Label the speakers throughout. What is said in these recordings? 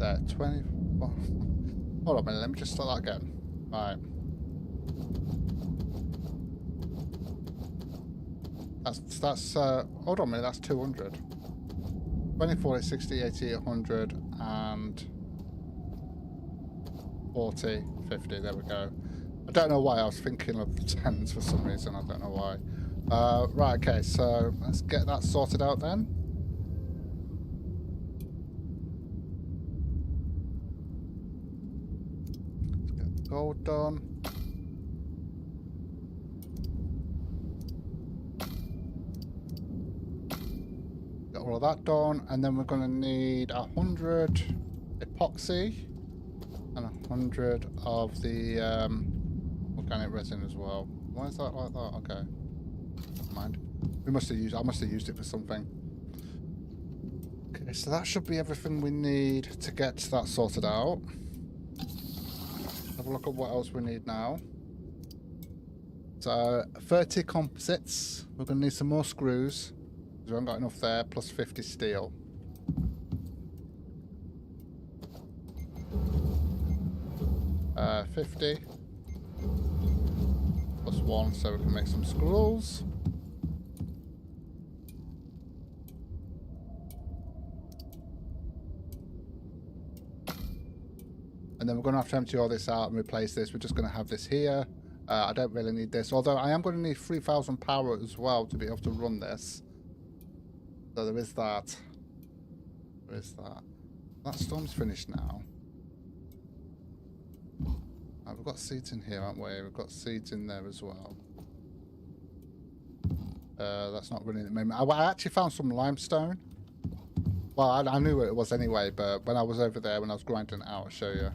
Speaker 1: there? 20. Oh, hold on a minute. Let me just start that again. Right. That's hold on a minute. That's 200. 20, 40, 60, 80, 100, and 40, 50. There we go. I don't know why I was thinking of the tens for some reason. I don't know why. Right, okay, so let's get that sorted out then. Let's get the gold done. Get all of that done, and then we're going to need 100 epoxy and 100 of the organic resin as well. Why is that like that? Okay, never mind. I must have used it for something. Okay, so that should be everything we need to get that sorted out. Have a look at what else we need now. So 30 composites. We're going to need some more screws. We haven't got enough there, plus 50 steel. Uh, 50 plus 1, so we can make some scrolls. And then we're going to have to empty all this out and replace this. We're just going to have this here. I don't really need this, although I am going to need 3,000 power as well to be able to run this. So there is that. There is that. That storm's finished now. Right, we've got seeds in here, haven't we? We've got seeds in there as well. That's not running at the moment. I actually found some limestone. Well, I knew what it was anyway, but when I was over there, when I was grinding it out, I'll show you.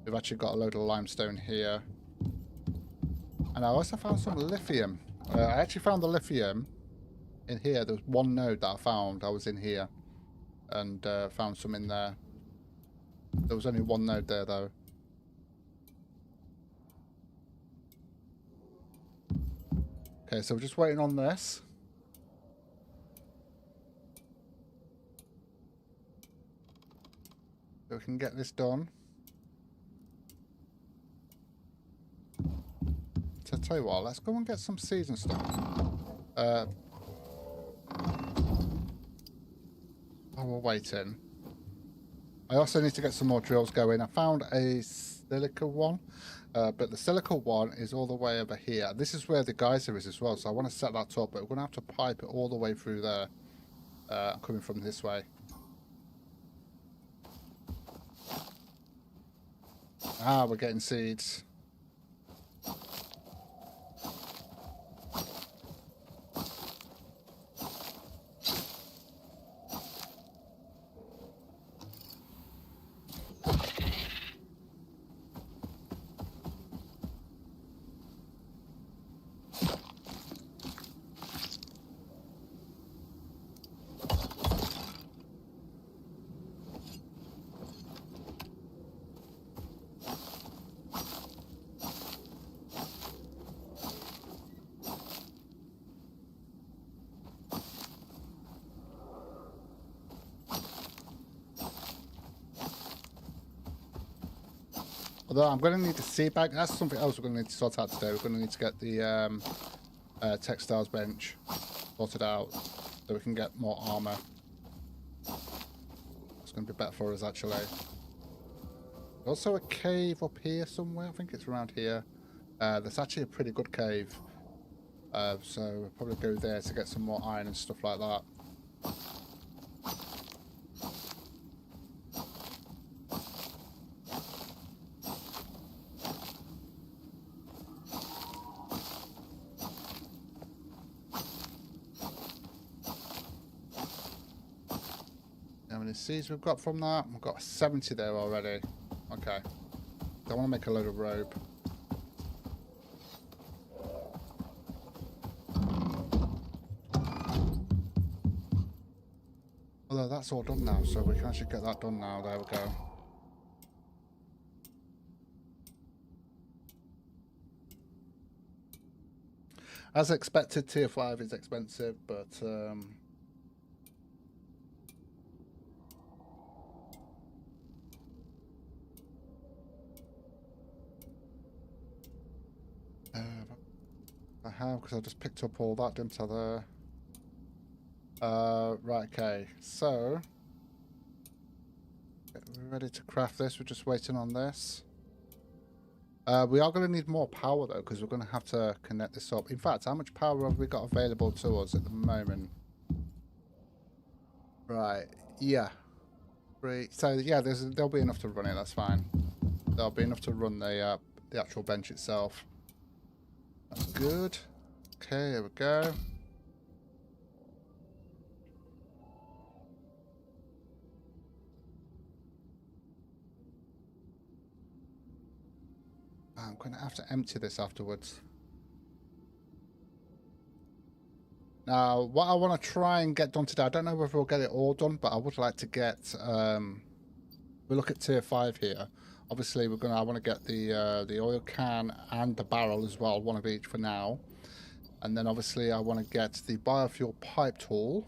Speaker 1: We've actually got a load of limestone here. And I also found some lithium. I actually found the lithium in here. There was one node that I found. I was in here and found some in there. There was only one node there though. Okay, so we're just waiting on this. So we can get this done. So I'll tell you what, let's go and get some seeds and stuff. While we're waiting. I also need to get some more drills going. I found a silica one, but the silica one is all the way over here. This is where the geyser is as well, so I want to set that up, but we're going to have to pipe it all the way through there. Coming from this way. Ah, we're getting seeds. Although I'm going to need the seed bag. That's something else we're going to need to sort out today. We're going to need to get the textiles bench sorted out so we can get more armor. It's going to be better for us actually. There's also a cave up here somewhere. I think it's around here. There's actually a pretty good cave. So we'll probably go there to get some more iron and stuff like that. How many seeds we've got from that? We've got 70 there already. Okay. I want to make a load of rope. Although that's all done now, so we can actually get that done now. There we go. As expected, tier 5 is expensive, but I have, because I just picked up all that, didn't I, there? Right, okay. So, we're ready to craft this. We're just waiting on this. We are going to need more power, though, because we're going to have to connect this up. In fact, how much power have we got available to us at the moment? Right, yeah. So, yeah, there'll be enough to run it. That's fine. There'll be enough to run the actual bench itself. That's good. Okay, here we go. I'm going to have to empty this afterwards. Now, what I want to try and get done today, I don't know whether we'll get it all done, but I would like to get, we look at tier 5 here. Obviously, I want to get the oil can and the barrel as well, one of each for now. And then obviously I want to get the biofuel pipe tool.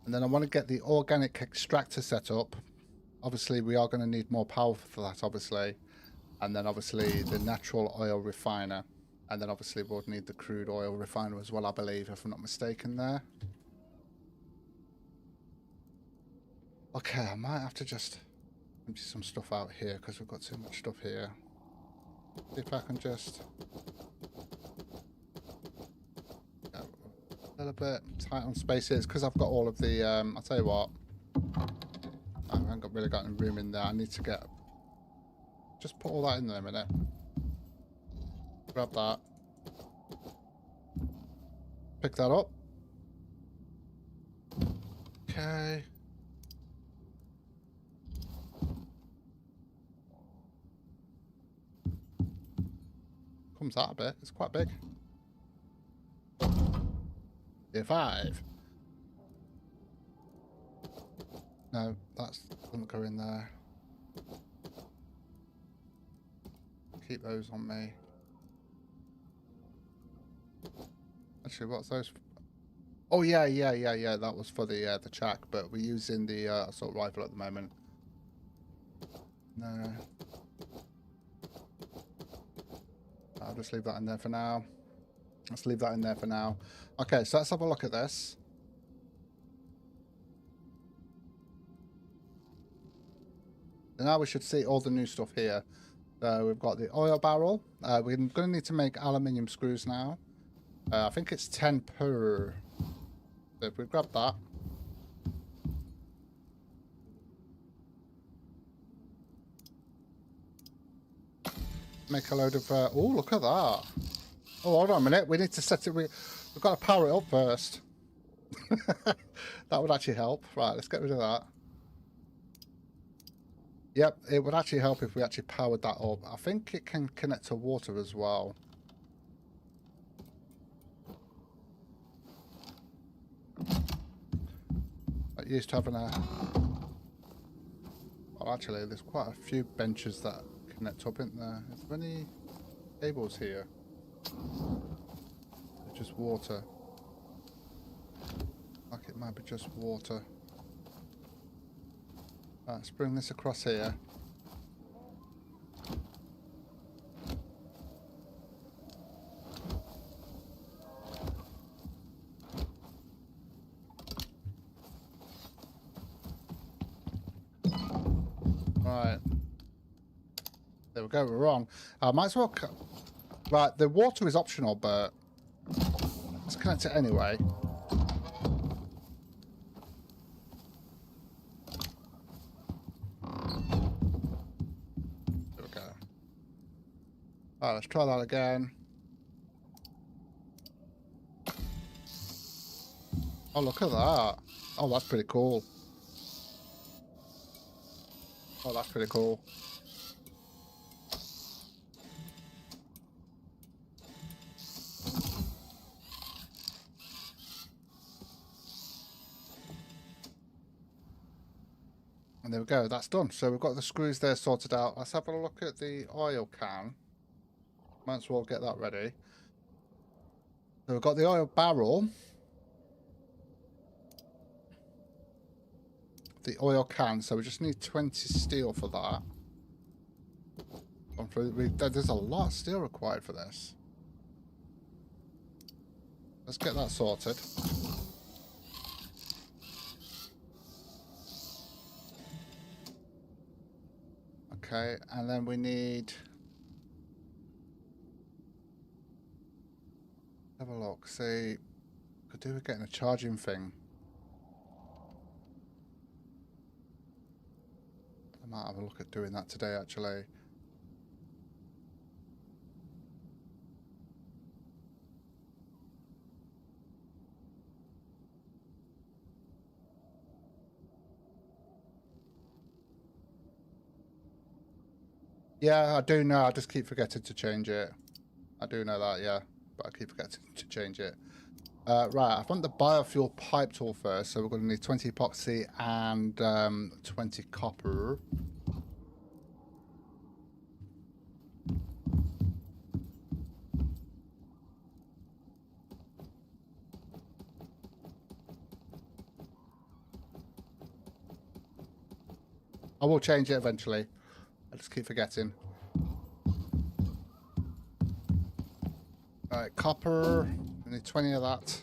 Speaker 1: And then I want to get the organic extractor set up. Obviously, we are going to need more power for that, obviously. And then obviously the natural oil refiner. And then obviously we'll need the crude oil refiner as well, I believe, if I'm not mistaken there. Okay, I might have to just empty some stuff out here because we've got too much stuff here. See if I can just... a little bit tight on space here. It's because I've got all of the... I'll tell you what. I haven't really got any room in there. I need to get... Just put all that in there a minute. Grab that. Pick that up. Okay. Comes out a bit. It's quite big. E05. No, that doesn't go in there. Keep those on me. Actually, what's those? Oh yeah. That was for the chack, but we're using the assault rifle at the moment. No. I'll just leave that in there for now. Let's leave that in there for now. Okay, so let's have a look at this. And now we should see all the new stuff here. So we've got the oil barrel. We're going to need to make aluminium screws now. I think it's 10 per. So if we grab that. Make a load of... oh, look at that. Oh, hold on a minute. We need to set it... We've got to power it up first. That would actually help. Right, let's get rid of that. Yep, it would actually help if we actually powered that up. I think it can connect to water as well. I used to having a... Oh, actually, there's quite a few benches that connect up, isn't there? Is there any cables here? It's just water. Like it might be just water. Right, let's bring this across here. Right. There we go, we're wrong. I might as well... Right, the water is optional, but... Let's connect it anyway. There we go. Alright, let's try that again. Oh, look at that. Oh, that's pretty cool. Oh, that's pretty cool. And there we go, that's done. So we've got the screws there sorted out. Let's have a look at the oil can. Might as well get that ready. So we've got the oil barrel. The oil can, so we just need 20 steel for that. Gone through. There's a lot of steel required for this. Let's get that sorted. Okay, and then we need... Have a look. See, could do with getting a charging thing. I might have a look at doing that today, actually. Yeah, I do know. I just keep forgetting to change it. I do know that, yeah. But I keep forgetting to change it. Right, I want the biofuel pipe tool first. So we're going to need 20 epoxy and 20 copper. I will change it eventually. I just keep forgetting. Alright, copper. We need 20 of that.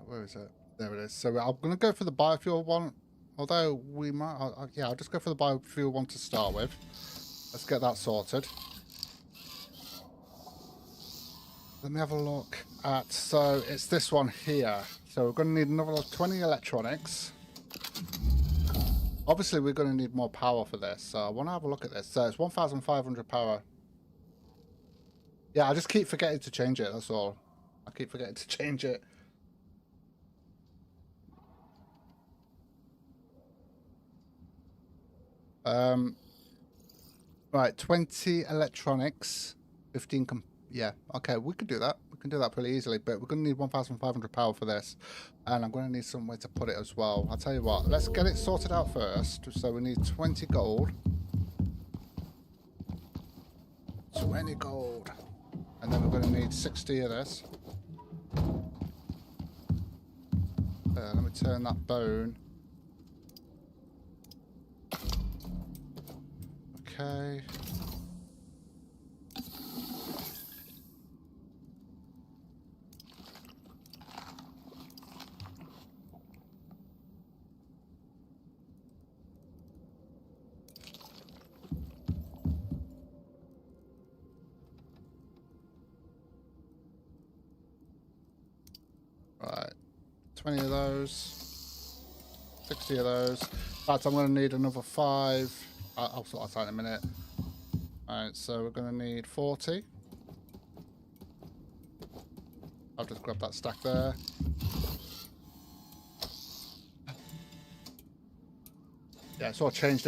Speaker 1: Where is it? There it is. So I'm going to go for the biofuel one. Although we might... yeah, I'll just go for the biofuel one to start with. Let's get that sorted. Let me have a look at... So it's this one here. So we're going to need another 20 electronics. Obviously, we're going to need more power for this. So I want to have a look at this. So it's 1,500 power. Yeah, I just keep forgetting to change it. That's all. I keep forgetting to change it. Right, 20 electronics, 15 yeah, okay, we could do that. We can do that pretty easily, but we're going to need 1,500 power for this. And I'm going to need somewhere to put it as well. I'll tell you what, let's get it sorted out first. So we need 20 gold. 20 gold. And then we're going to need 60 of this. Let me turn that bone. Okay. Right. 20 of those. 60 of those. In fact, I'm going to need another 5. I'll sort that out in a minute. Alright, so we're going to need 40. I'll just grab that stack there. Yeah, it's all changed.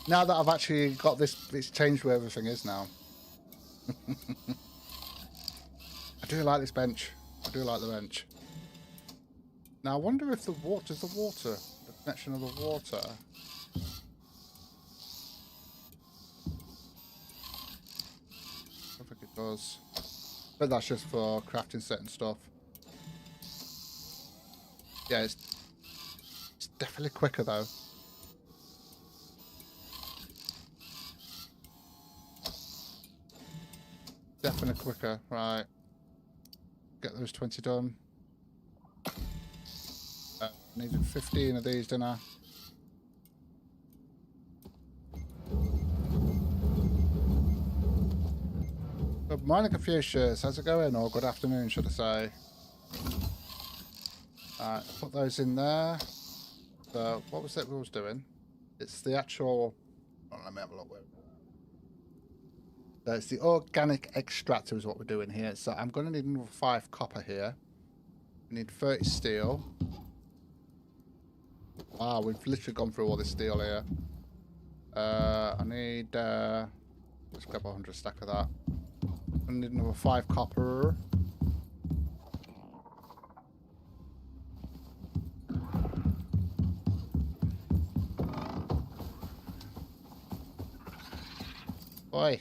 Speaker 1: Now that I've actually got this, it's changed where everything is now. I do like this bench. I do like the bench. Now, I wonder if the water, the connection of the water... I think it does. But that's just for crafting certain stuff. Yeah, it's definitely quicker though. Definitely quicker, right. Get those 20 done. Needed 15 of these, didn't I? Good morning, Confucius. How's it going? Or good afternoon, should I say. Alright, put those in there. So, what was it we was doing? It's the actual... Oh, let me have a look. So it's the organic extractor is what we're doing here. So I'm going to need another 5 copper here. We need 30 steel. Wow, we've literally gone through all this steel here. I need... let's grab 100 stack of that. I need another 5 copper. Oi.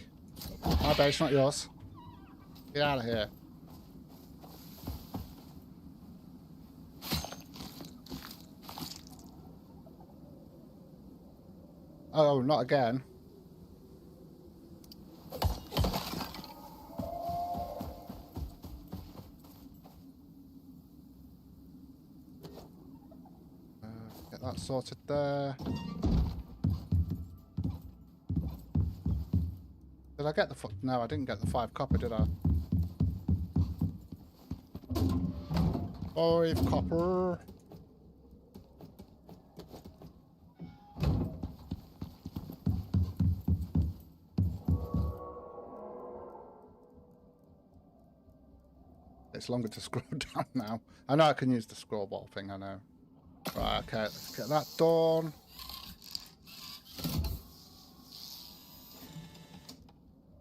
Speaker 1: My base, not yours. Get out of here. Oh, not again. Get that sorted there. Did I get the... No, I didn't get the 5 copper, did I? 5 copper. It's longer to scroll down now. I know I can use the scroll ball thing, I know. Right, okay, let's get that done.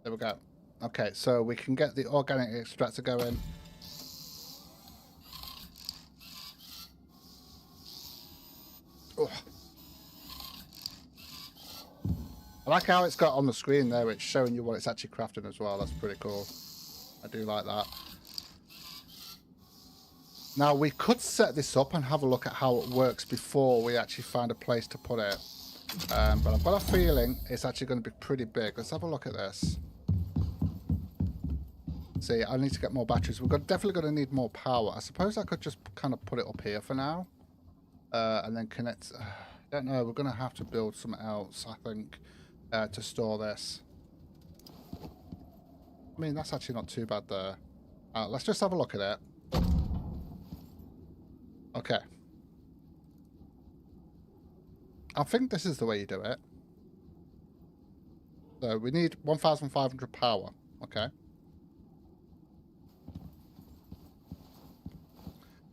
Speaker 1: There we go. Okay, so we can get the organic extractor going. Oh. I like how it's got on the screen there, it's showing you what it's actually crafting as well. That's pretty cool. I do like that. Now, we could set this up and have a look at how it works before we actually find a place to put it. But I've got a feeling it's actually going to be pretty big. Let's have a look at this. See, I need to get more batteries. We're definitely going to need more power. I suppose I could just kind of put it up here for now. And then connect... I don't know. We're going to have to build something else, I think, to store this. I mean, that's actually not too bad there. Let's just have a look at it. Okay. I think this is the way you do it. So we need 1,500 power. Okay.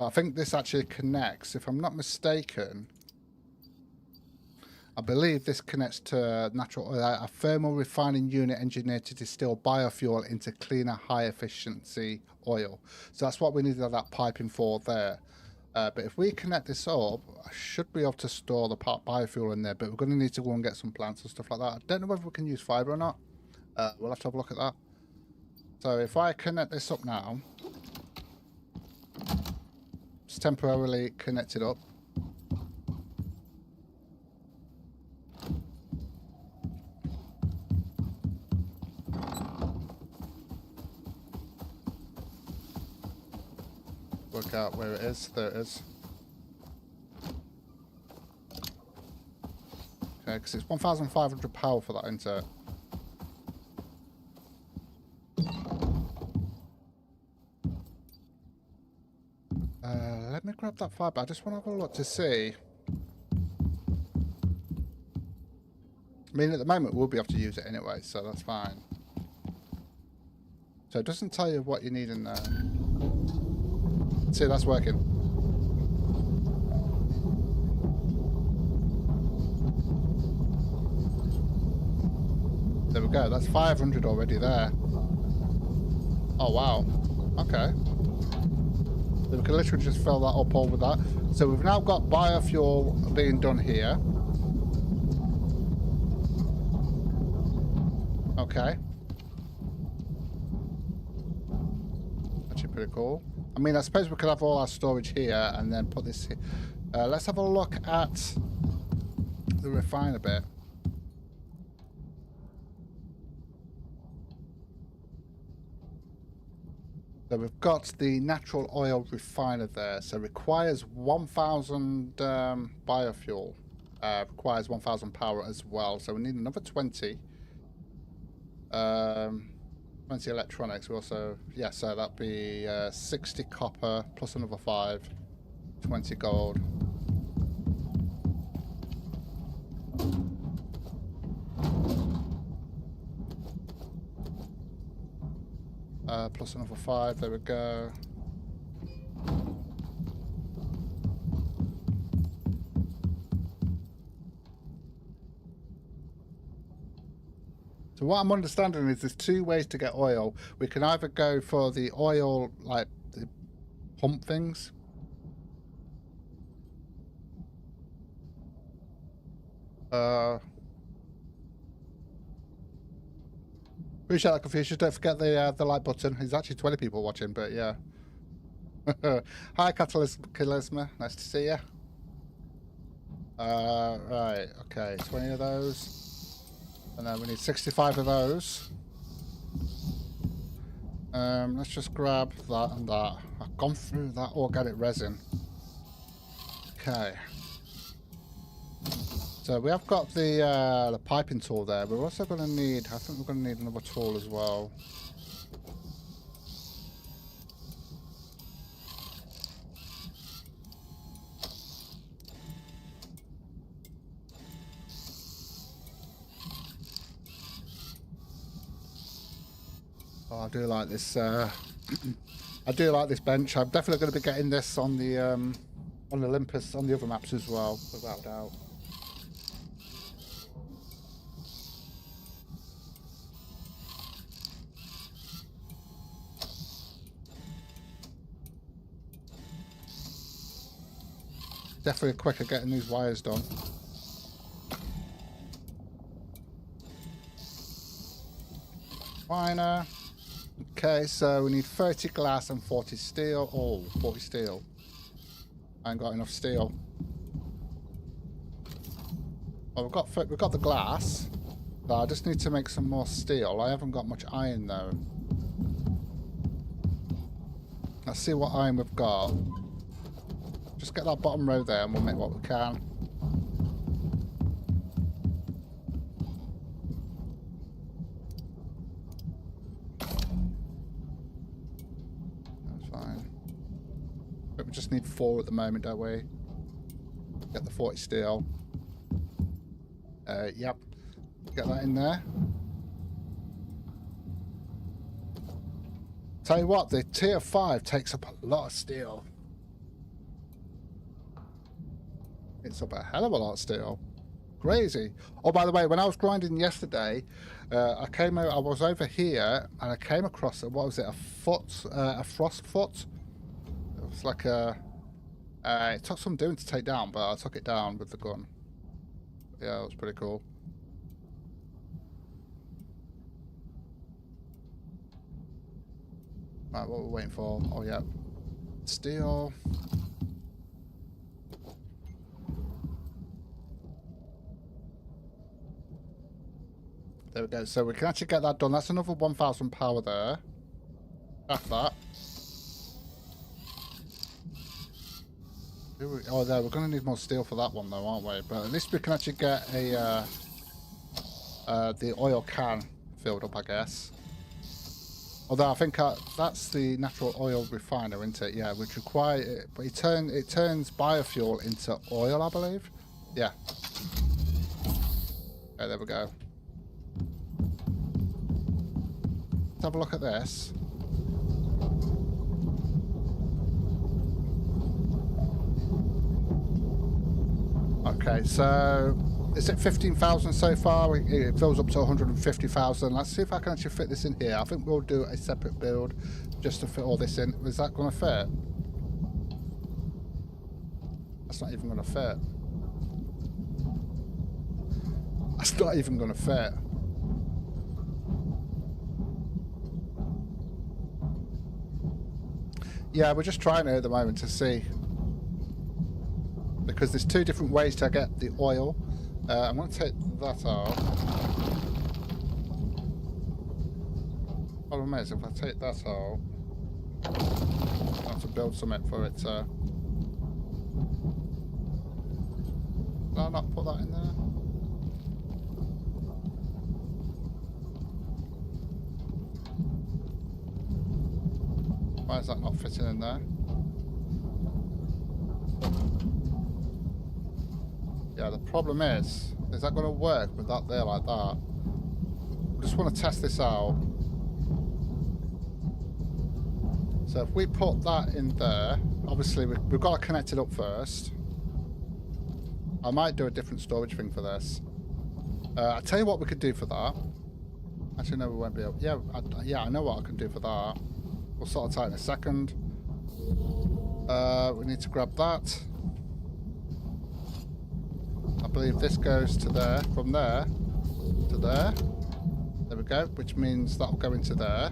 Speaker 1: I think this actually connects, if I'm not mistaken. I believe this connects to a thermal refining unit engineered to distill biofuel into cleaner, high efficiency oil. So that's what we needed that piping for there. But if we connect this up, I should be able to store the biofuel in there, but we're going to need to go and get some plants and stuff like that. I don't know whether we can use fibre or not. We'll have to have a look at that. So if I connect this up now, it's temporarily connected up. Work out where it is. There it is. Okay, because it's 1,500 power for that, isn't it? Let me grab that fibre. I just want to have a look to see. I mean, at the moment, we'll be able to use it anyway, so that's fine. So it doesn't tell you what you need in there. See, that's working. There we go. That's 500 already there. Oh, wow. Okay. So we can literally just fill that up all with that. So we've now got biofuel being done here. Okay. Actually pretty cool. I mean, I suppose we could have all our storage here and then put this here. Let's have a look at the refiner bit. So we've got the natural oil refiner there. So requires 1,000 biofuel. Requires 1,000 power as well. So we need another 20. 20 electronics. We also, yeah, so that'd be 60 copper plus another 5, 20 gold. Plus another 5, there we go. So what I'm understanding is there's 2 ways to get oil. We can either go for the oil, like the pump things. Appreciate that, Confucius. Don't forget the like button. There's actually 20 people watching, but yeah. Hi, Catalysma. Nice to see you. Right, okay, 20 of those. And then we need 65 of those. Let's just grab that and that. I've gone through that organic resin. Okay. So we have got the piping tool there. We're also going to need, I think we're going to need another tool as well. Oh, I do like this. I do like this bench. I'm definitely going to be getting this on the Olympus, on the other maps as well, without doubt. Definitely quicker getting these wires done. Finer. Okay, so we need 30 glass and 40 steel. Oh, 40 steel. I ain't got enough steel. Well, we've got the glass, but I just need to make some more steel. I haven't got much iron though. Let's see what iron we've got. Just get that bottom row there and we'll make what we can. That's fine. But we just need 4 at the moment, don't we? Get the 40 steel. Yep. Get that in there. Tell you what, the tier 5 takes up a lot of steel. It's up a hell of a lot of steel. Crazy. Oh, by the way, when I was grinding yesterday, I was over here and I came across, what was it, a frost foot? It was like it took some doing to take down, but I took it down with the gun. Yeah, it was pretty cool. Right, what we're waiting for? Oh, yeah. Steel. There we go. So we can actually get that done. That's another 1,000 power there. That's that. Oh, there. We're going to need more steel for that one, though, aren't we? But at least we can actually get a the oil can filled up, I guess. Although I think that's the natural oil refiner, isn't it? Yeah, which require it, but it turns biofuel into oil, I believe. Yeah. Okay, there we go. Let's have a look at this. Okay, so is it 15,000 so far? It fills up to 150,000. Let's see if I can actually fit this in here. I think we'll do a separate build just to fit all this in. Is that going to fit? That's not even going to fit. That's not even going to fit. Yeah, we're just trying it at the moment to see. Because there's 2 different ways to get the oil. I'm going to take that out. Problem is, if I take that out, I have to build something for it to... Did I not put that in there? Why is that not fitting in there? Yeah, the problem is that going to work with that there like that? I just want to test this out. So if we put that in there, obviously we've got to connect it up first. I might do a different storage thing for this. I'll tell you what we could do for that. Actually, no, we won't be able... Yeah, I know what I can do for that. We'll sort it out in a second. We need to grab that. I believe this goes to there, from there to there. There we go, which means that'll go into there.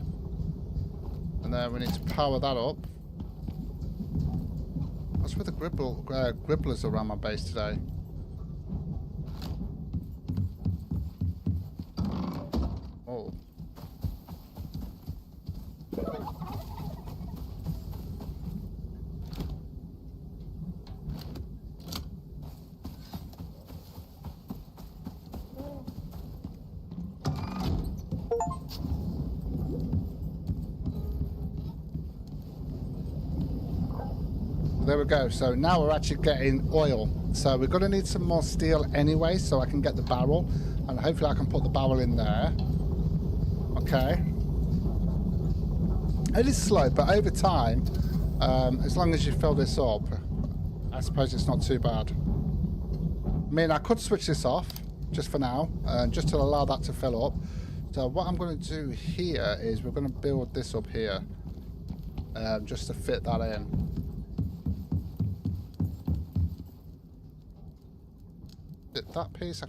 Speaker 1: And then we need to power that up. That's where the gribblers around my base today. there we go. So now we're actually getting oil. So we're going to need some more steel anyway, so I can get the barrel. And hopefully I can put the barrel in there. Okay. It is slow, but over time, as long as you fill this up, I suppose it's not too bad. I mean, I could switch this off, just for now, just to allow that to fill up. So what I'm going to do here is we're going to build this up here, just to fit that in. That piece, I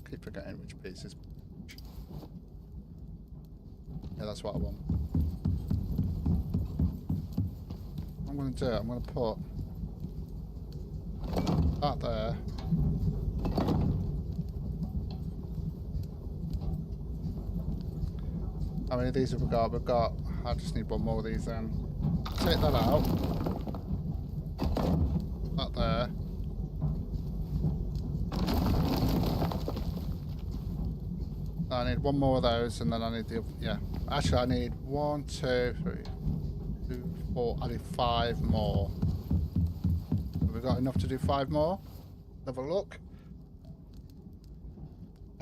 Speaker 1: keep forgetting which piece is. Yeah, that's what I want. I'm going to do it. I'm going to put that there. How many of these have we got? I just need one more of these then. Take that out. That there. I need one more of those, and then I need the, yeah. Actually, I need 1, 2, 3, 2, 4. I need 5 more. Have we got enough to do 5 more? Have a look.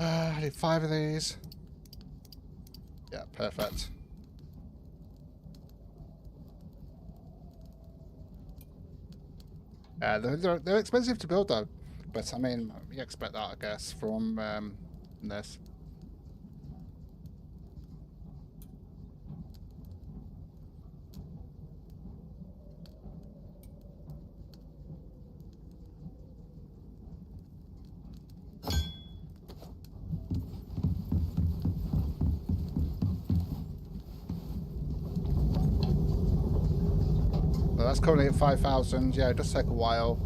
Speaker 1: I need 5 of these. Yeah, perfect. Yeah, they're expensive to build though, but I mean, you expect that, I guess, from this. Well, that's currently at 5,000. Yeah, it does take a while.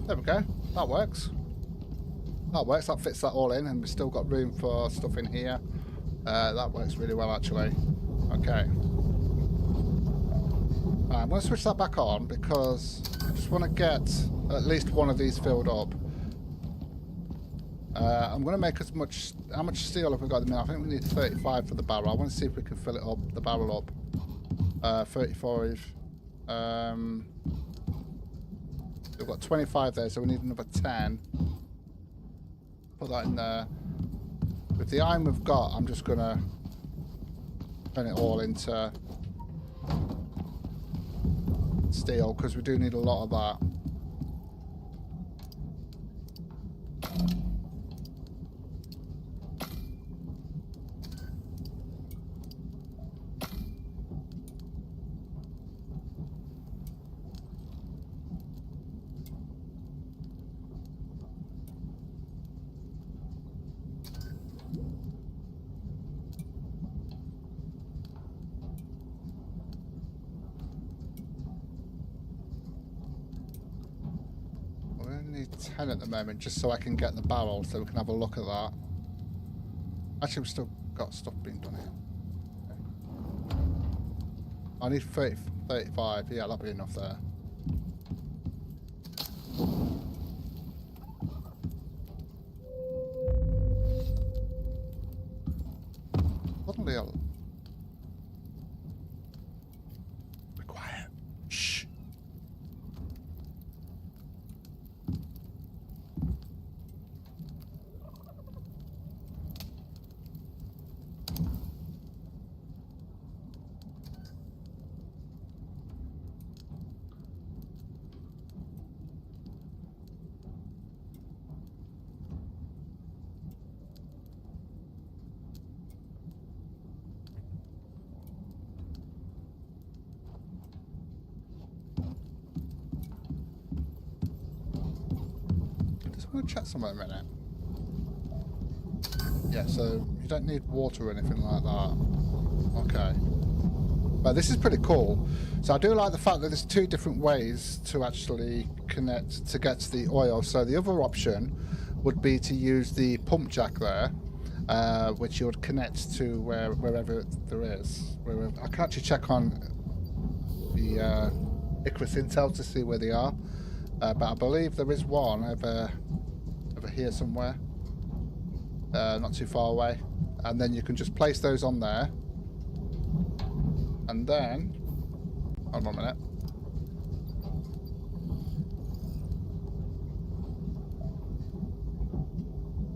Speaker 1: There we go. That works. That works. That fits that all in, and we've still got room for stuff in here. That works really well, actually. Okay. I'm going to switch that back on because I just want to get at least one of these filled up. I'm going to make as much. How much steel have we got at the minute? I think we need 35 for the barrel. I want to see if we can fill it up, the barrel up. 35. We've got 25 there, so we need another 10. Put that in there. With the iron we've got, I'm just going to turn it all into steel, because we do need a lot of that. Need 10 at the moment, just so I can get the barrel, so we can have a look at that. Actually, we've still got stuff being done here. Okay. I need 30, 35. Yeah, that'll be enough there. Suddenly, be quiet. Shh. I'm going to check somewhere a minute. Yeah, so you don't need water or anything like that. Okay. But this is pretty cool. So I do like the fact that there's two different ways to actually connect to get to the oil. So the other option would be to use the pump jack there, which you would connect to wherever there is. I can actually check on the ICARUS Intel to see where they are, but I believe there is one over here somewhere, not too far away, and then you can just place those on there, and then hold on a minute.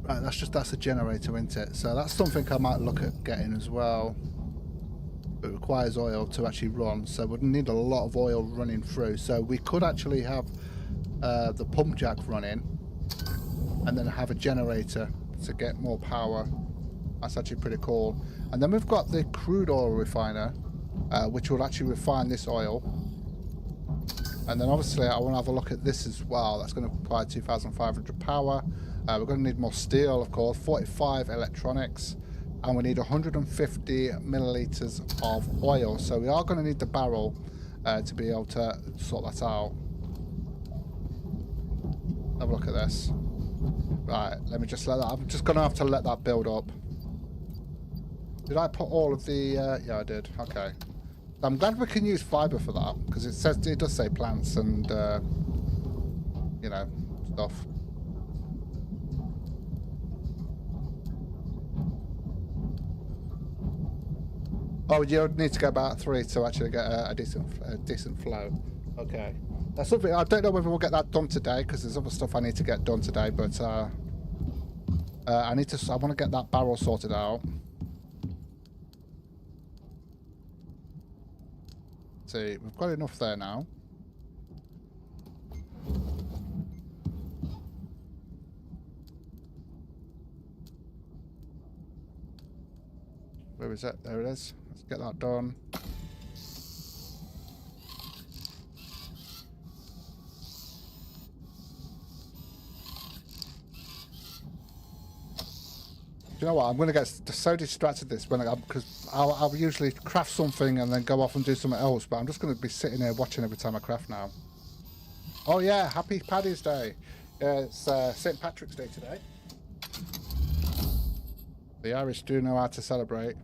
Speaker 1: Right, that's a generator, isn't it? So that's something I might look at getting as well. It requires oil to actually run, so we'd need a lot of oil running through. So we could actually have the pump jack running, and then have a generator to get more power. That's actually pretty cool. And then we've got the crude oil refiner, which will actually refine this oil. And then obviously I want to have a look at this as well. That's going to require 2,500 power. We're going to need more steel, of course, 45 electronics, and we need 150 milliliters of oil. So we are going to need the barrel to be able to sort that out. Have a look at this. Right, let me just let that. I'm just going to have to let that build up. Did I put all of the? Yeah, I did. Okay. I'm glad we can use fiber for that, because it does say plants and you know, stuff. Oh, you need to go about 3 to actually get a decent flow. Okay. That's something I don't know whether we'll get that done today, because there's other stuff I need to get done today. But I want to get that barrel sorted out. See, we've got enough there now. Where is it? There it is. Let's get that done. You know what? I'm going to get so distracted this because I'll usually craft something and then go off and do something else. But I'm just going to be sitting here watching every time I craft now. Oh yeah, Happy Paddy's Day. It's St. Patrick's Day today. The Irish do know how to celebrate.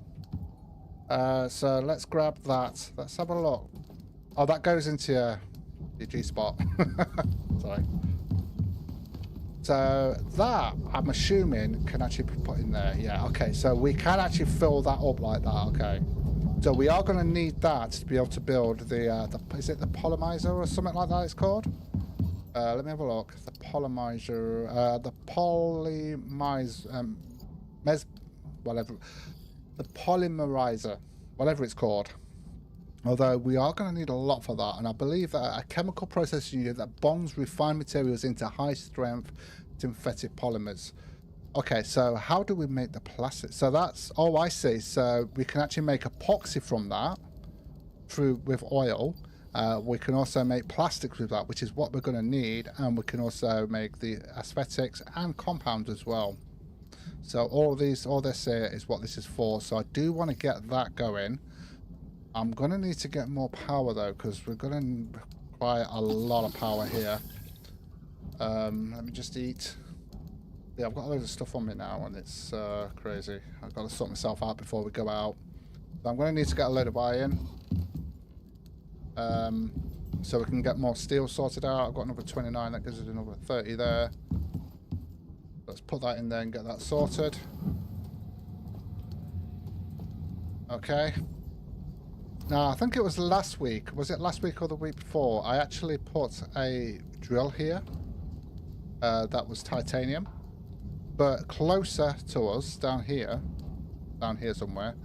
Speaker 1: So let's grab that. Let's have a look. Oh, that goes into your G-spot. Sorry. So that, I'm assuming, can actually be put in there. Yeah, okay. So we can actually fill that up like that. Okay. So we are going to need that to be able to build the is it the polymizer or something like that it's called? Let me have a look. The polymizer, the whatever. The polymerizer, whatever it's called. Although we are going to need a lot for that, and I believe that a chemical processing unit that bonds refined materials into high-strength synthetic polymers. Okay, so how do we make the plastic? So that's, oh, I see. So we can actually make epoxy from that with oil. We can also make plastics with that, which is what we're going to need, and we can also make the aesthetics and compounds as well. So all this here is what this is for. So I do want to get that going. I'm going to need to get more power though, because we're going to require a lot of power here. Let me just eat. Yeah, I've got loads of stuff on me now, and it's crazy. I've got to sort myself out before we go out. So I'm going to need to get a load of iron, so we can get more steel sorted out. I've got another 29. That gives us another 30 there. Let's put that in there and get that sorted. Okay. Now, I think it was last week. Was it last week or the week before? I actually put a drill here. That was titanium. But closer to us, down here somewhere,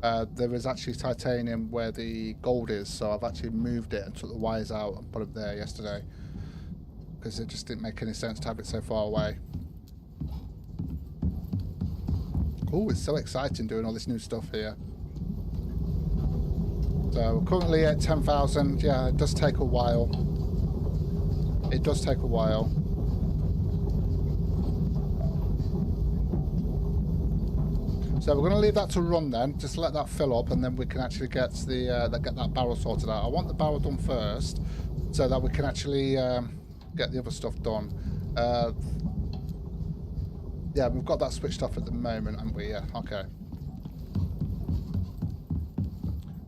Speaker 1: there is actually titanium where the gold is. So I've actually moved it and took the wires out and put it there yesterday. Because it just didn't make any sense to have it so far away. Oh, it's so exciting doing all this new stuff here. So we're currently at 10,000. Yeah, it does take a while. It does take a while. So we're going to leave that to run then. Just let that fill up, and then we can actually get that barrel sorted out. I want the barrel done first, so that we can actually get the other stuff done. Yeah, we've got that switched off at the moment, haven't we? Yeah. Okay.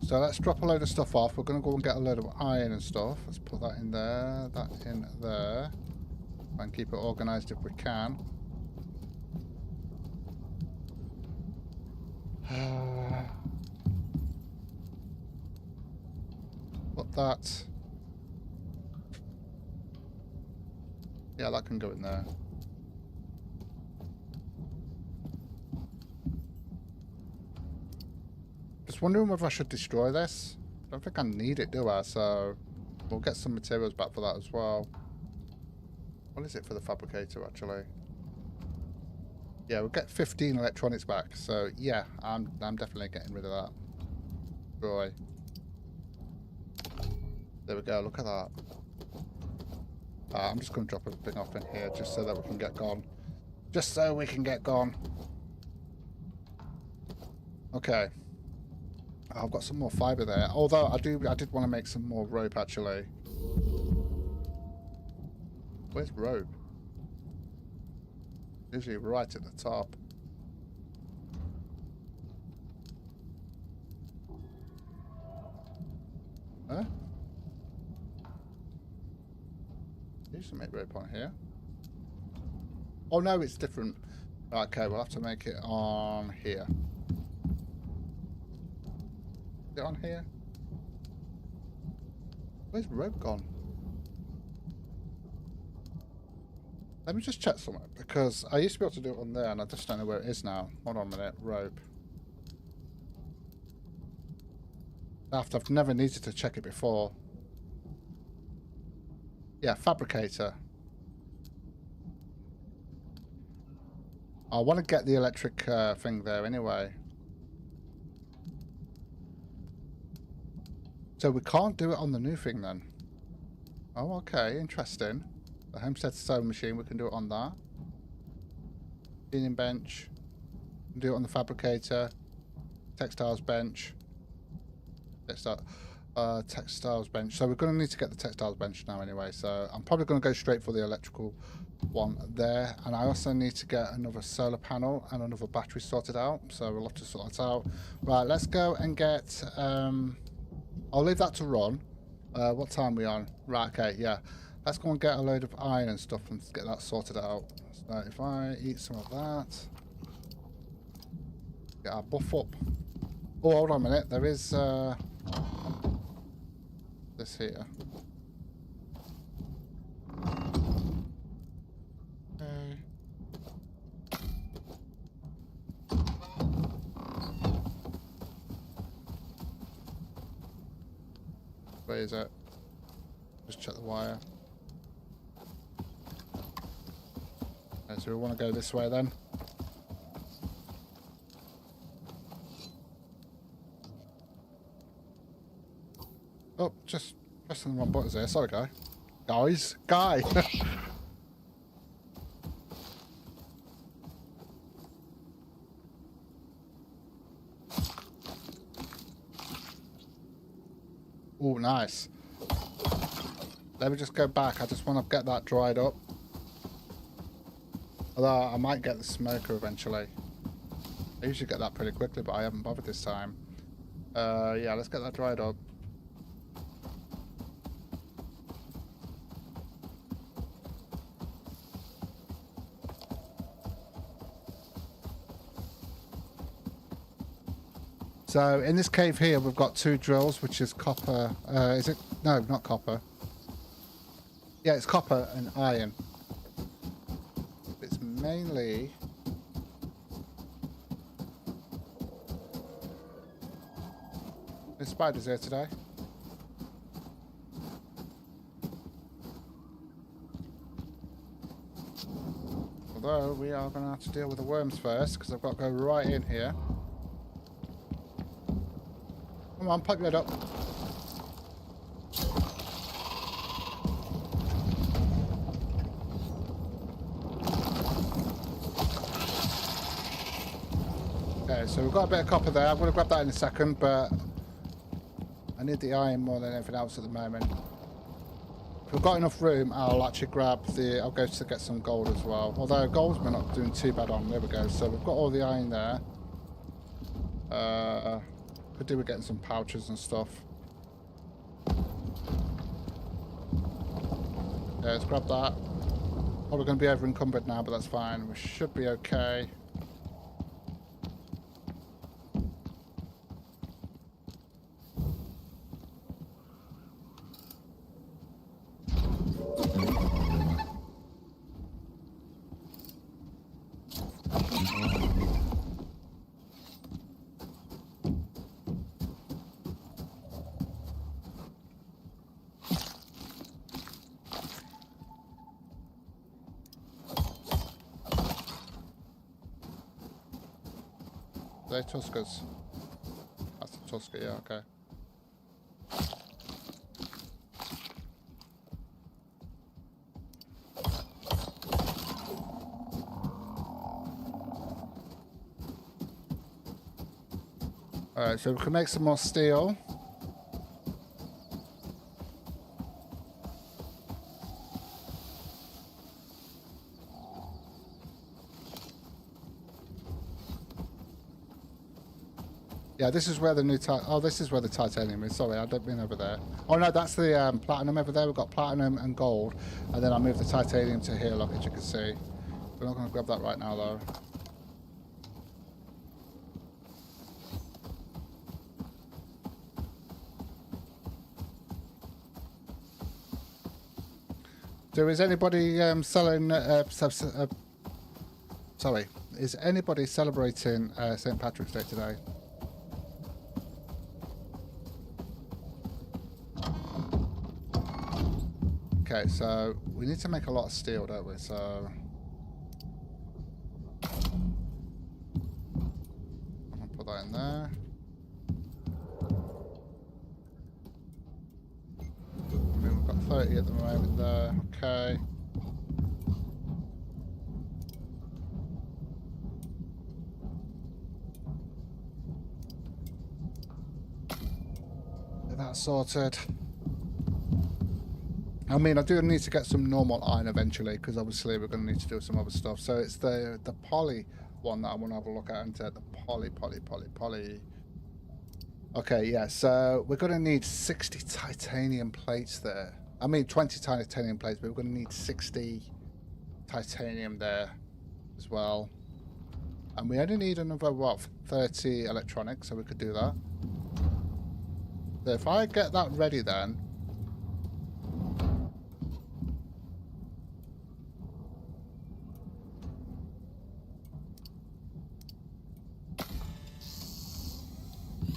Speaker 1: So let's drop a load of stuff off. We're going to go and get a load of iron and stuff. Let's put that in there, that in there, and keep it organised if we can. Put that. Yeah, that can go in there. Just wondering whether I should destroy this. I don't think I need it, do I? So we'll get some materials back for that as well. What is it for the fabricator, actually? Yeah, we'll get 15 electronics back. So yeah, I'm definitely getting rid of that. Destroy. There we go. Look at that. I'm just going to drop everything off in here just so that we can get gone. Just so we can get gone. Okay. I've got some more fibre there. Although I did want to make some more rope actually. Where's rope? Usually right at the top. Huh? Used to make rope on here. Oh no, it's different. Okay, we'll have to make it on here. Is it on here? Where's rope gone? Let me just check somewhere, because I used to be able to do it on there and I just don't know where it is now. Hold on a minute. Rope. I've never needed to check it before. Yeah, fabricator. I want to get the electric thing there anyway. So we can't do it on the new thing then. Oh, okay, interesting. The homestead sewing machine, we can do it on that. Cleaning bench. We can do it on the fabricator. Textiles bench. Textiles bench. So we're going to need to get the textiles bench now anyway. So I'm probably going to go straight for the electrical one there. And I also need to get another solar panel and another battery sorted out. So we'll have to sort that out. Right, let's go and get... I'll leave that to run. What time are we on? Right, okay, yeah. Let's go and get a load of iron and stuff and get that sorted out. So if I eat some of that... Get our buff up. Oh, hold on a minute. There is... this here. Okay. Where is it? Just check the wire. Okay, so we want to go this way then. Oh, just pressing the wrong buttons there. Sorry, guy. Guy! Oh, nice. Let me just go back. I just want to get that dried up. Although I might get the smoker eventually. I usually get that pretty quickly, but I haven't bothered this time. Yeah, let's get that dried up. So in this cave here, we've got 2 drills, which is copper. Is it? No, not copper. Yeah, it's copper and iron. It's mainly... There's spiders here today. Although we are going to have to deal with the worms first, because I've got to go right in here. Come on, pipe your head up. Okay, Okay, so we've got a bit of copper there. I'm going to grab that in a second, but I need the iron more than anything else at the moment. If we've got enough room, I'll actually grab the... I'll go to get some gold as well. Although gold's we're not doing too bad on. There we go. So we've got all the iron there. Could do with getting some pouches and stuff. Yeah, let's grab that. Probably going to be over encumbered now, but that's fine. We should be okay. They're Tuskers. That's a Tusker, yeah, okay. Alright, so we can make some more steel. Yeah, this is where the new this is where the titanium is. Sorry, I don't mean over there. Oh no, that's the platinum over there. We've got platinum and gold, and then I moved the titanium to here, look, as you can see. We're not going to grab that right now, though. Is anybody selling? Sorry, is anybody celebrating St. Patrick's Day today? Okay, so we need to make a lot of steel, don't we? So I'm gonna put that in there. I mean, we've got 30 at the moment there. Okay. Get that sorted. I mean, I do need to get some normal iron eventually, because obviously we're going to need to do some other stuff. So it's the poly one that I want to have a look at, and the poly. Okay, yeah, so we're going to need 60 titanium plates there. I mean, 20 titanium plates, but we're going to need 60 titanium there as well. And we only need another, what, 30 electronics, so we could do that. So if I get that ready then...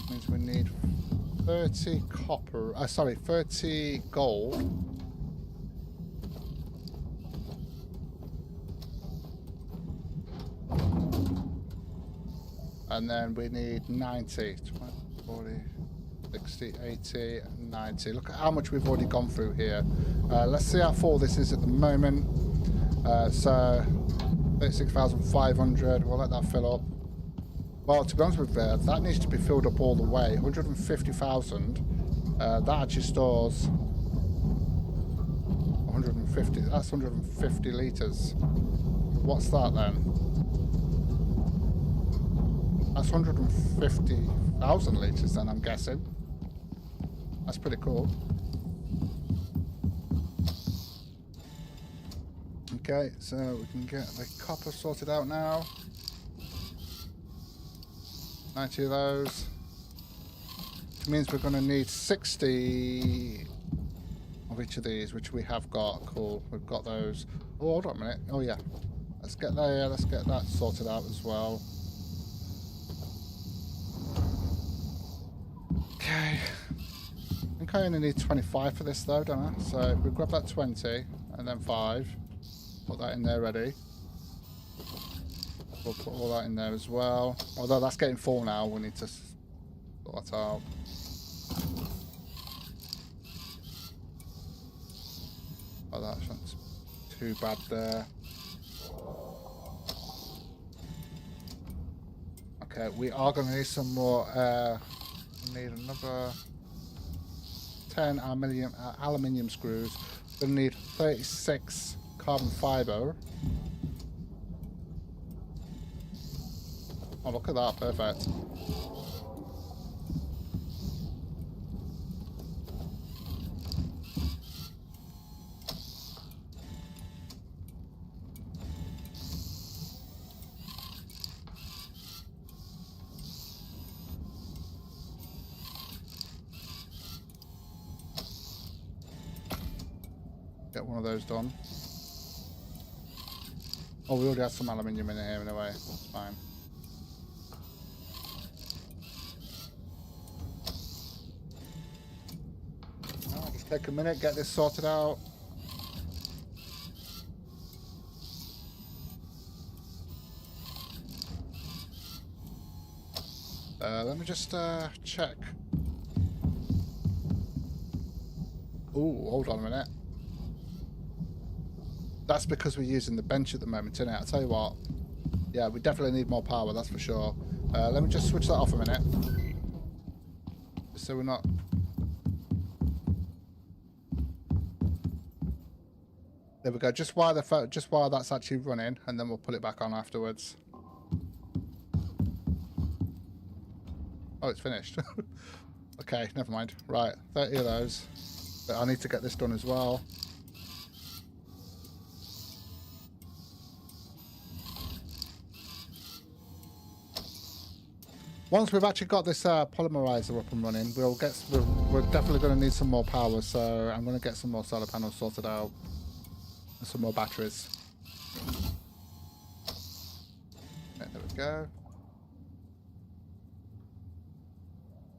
Speaker 1: means we need 30 copper, 30 gold. And then we need 90, 20, 40, 60, 80, 90. Look at how much we've already gone through here. Let's see how full this is at the moment. So 36,500, we'll let that fill up. Well, to be honest with you, that needs to be filled up all the way. 150,000. That actually stores 150. That's 150 litres. What's that then? That's 150,000 litres then, I'm guessing. That's pretty cool. Okay, so we can get the copper sorted out now. 90 of those. Which means we're going to need 60 of each of these, which we have got. Cool, we've got those. Oh, hold on a minute. Oh yeah, let's get there. Let's get that sorted out as well. Okay. I think I only need 25 for this though, don't I? So if we grab that 20 and then 5, put that in there ready. We'll put all that in there as well. Although that's getting full now, we need to sort that out. Oh, that's not too bad there. Okay, we are going to need some more. We need another 10 aluminium screws. We're going to need 36 carbon fiber. Oh, look at that. Perfect. Get one of those done. Oh, we already have some aluminium in here anyway. That's fine. I'll just take a minute, get this sorted out. Let me just check. Oh, hold on a minute. That's because we're using the bench at the moment, isn't it? I'll tell you what. Yeah, we definitely need more power, that's for sure. Let me just switch that off a minute. So we're not... There we go. Just while that's actually running, and then we'll put it back on afterwards. Oh, it's finished. Okay, never mind. Right, 30 of those. But I need to get this done as well. Once we've actually got this polymerizer up and running, we're definitely going to need some more power. So I'm going to get some more solar panels sorted out and some more batteries. Yeah, there we go.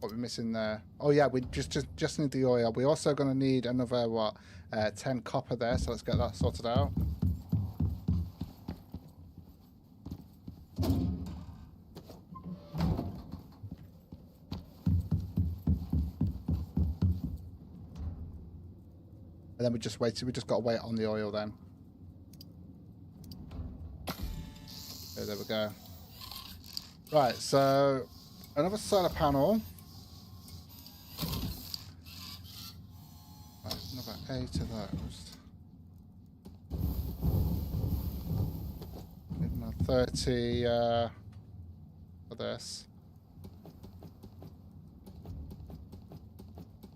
Speaker 1: What we're missing there? Oh yeah, we just need the oil. We're also going to need another 10 copper there. So let's get that sorted out. And then we just got to wait on the oil then. Okay, there we go. Right, so another solar panel. Right, another 8 of those. Need another 30 for this.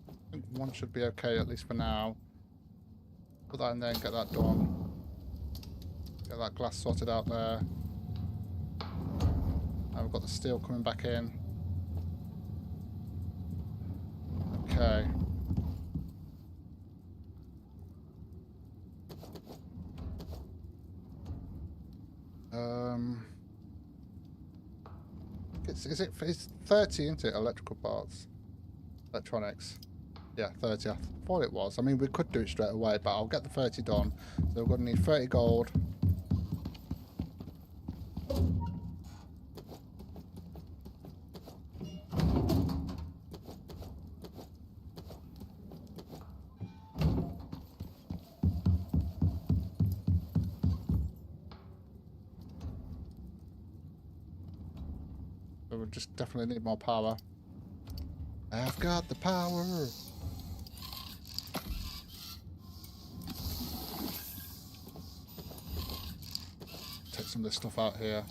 Speaker 1: I think one should be okay, at least for now. Put that in there and get that done. Get that glass sorted out there. Now we've got the steel coming back in. Okay. It's 30, isn't it? Electrical parts, electronics. Yeah, 30. I thought it was. I mean, we could do it straight away, but I'll get the 30 done. So we're going to need 30 gold. So we'll just definitely need more power. I've got the power. Take some of this stuff out here.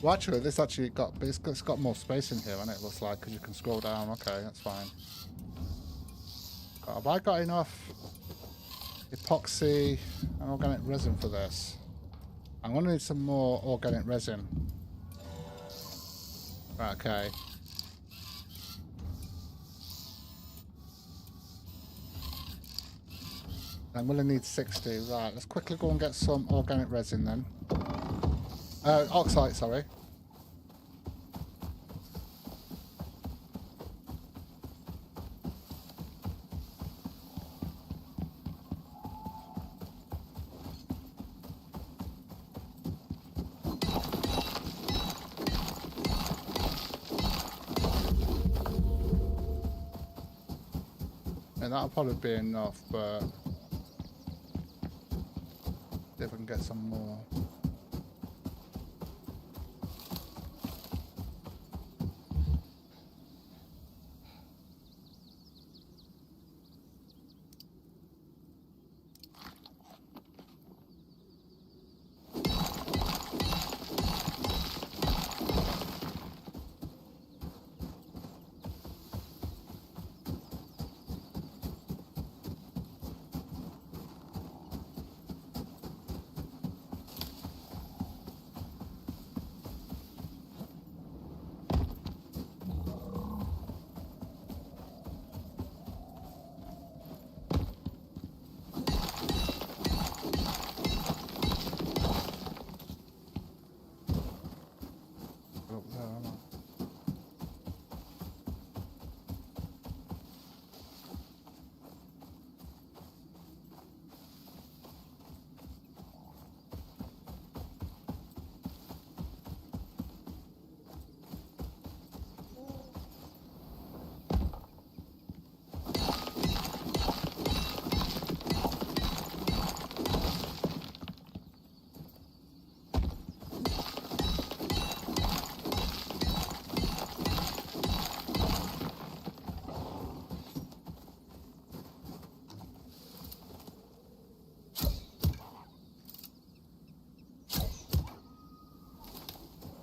Speaker 1: Well, actually, this actually it's got more space in here, hasn't it? Looks like, because you can scroll down. Okay, that's fine. Have I got enough epoxy and organic resin for this? I'm going to need some more organic resin. Right, okay. I'm going to need 60. Right, let's quickly go and get some organic resin then. Oxide, sorry. mean, that'll probably be enough, but see if I can get some more.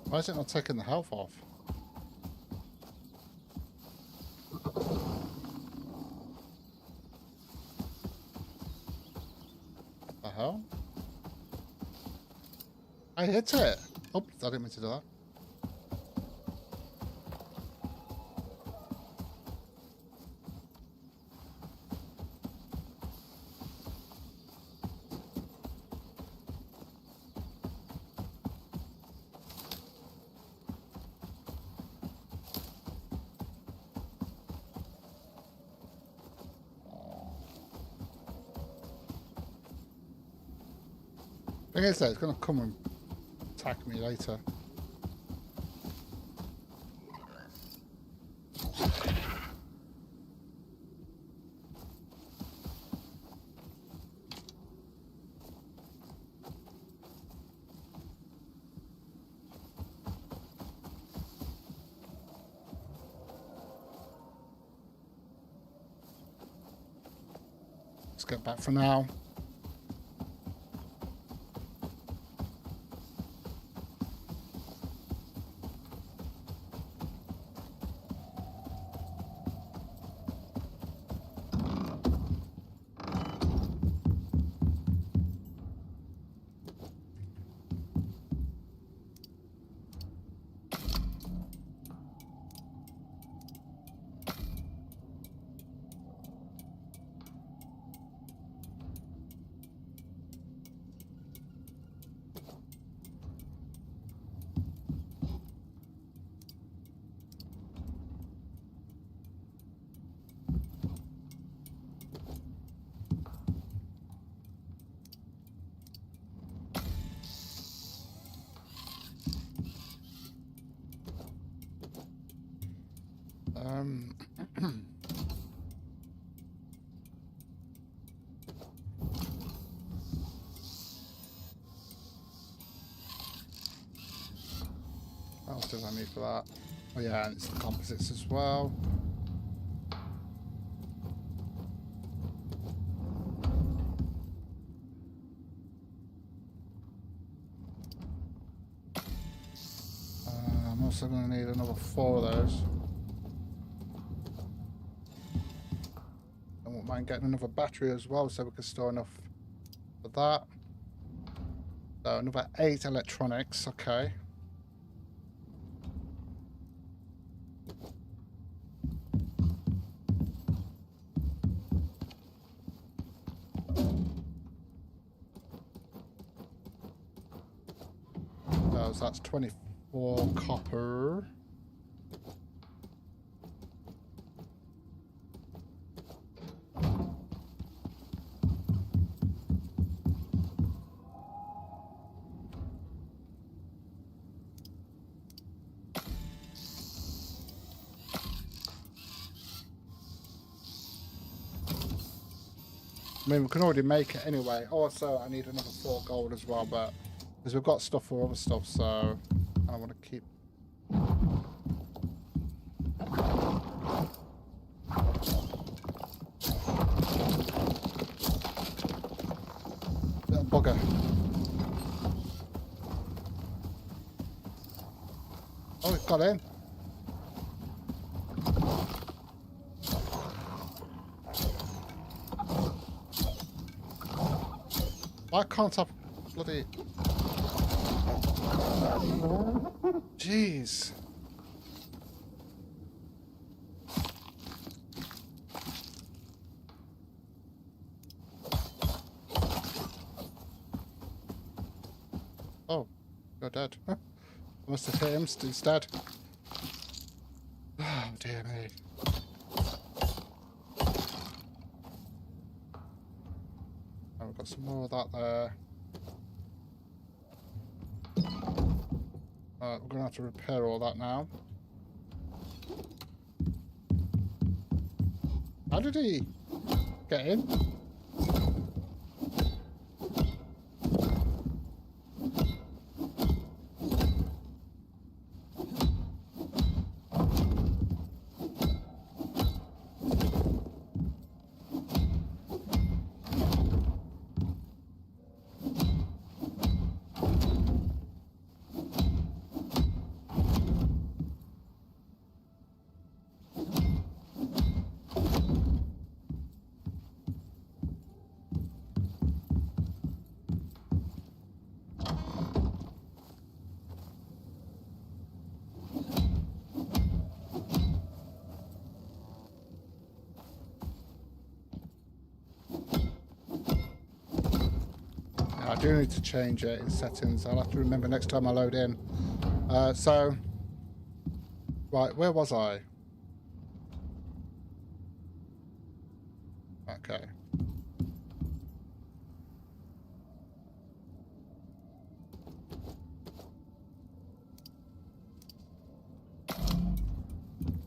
Speaker 1: Why is it not taking the health off? The hell? I hit it! Oops, I didn't mean to do that. Thing is though, it's gonna come and attack me later. Let's get back for now. What else do I need for that? Oh yeah, and it's the composites as well. I'm also going to need another 4 of those. I won't mind getting another battery as well, so we can store enough for that. So another 8 electronics, okay. So that's 24 copper. mean, we can already make it anyway. Also, I need another 4 gold as well, but because we've got stuff for other stuff, so I want to keep. Little bugger. Oh, it got in. Why can't I bloody... Jeez. Oh, you're dead. Huh? I must have hit him instead. Oh, dear me. Oh, we've got some more of that there. We're going to have to repair all that now. How did he get in? I do need to change it in settings. I'll have to remember next time I load in. So, right, where was I? Okay.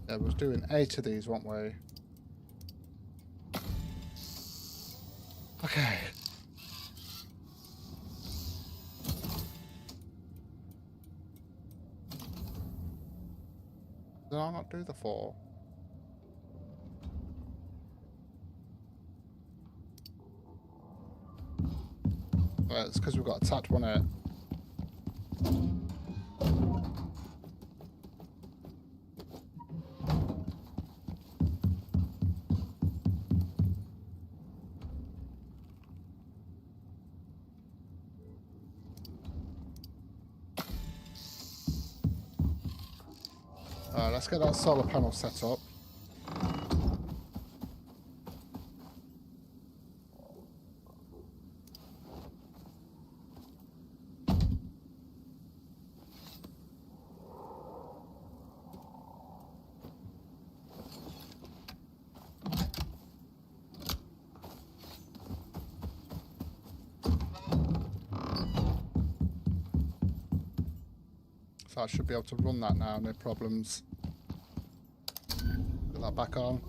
Speaker 1: Yeah, we was doing 8 of these, weren't we? Okay. Did I not do the 4? Well, it's because we've got attacked one here. Let's get that solar panel set up. So I should be able to run that now, no problems. Put that back on.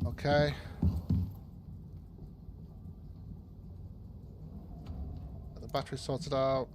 Speaker 1: Okay. Get the battery sorted out.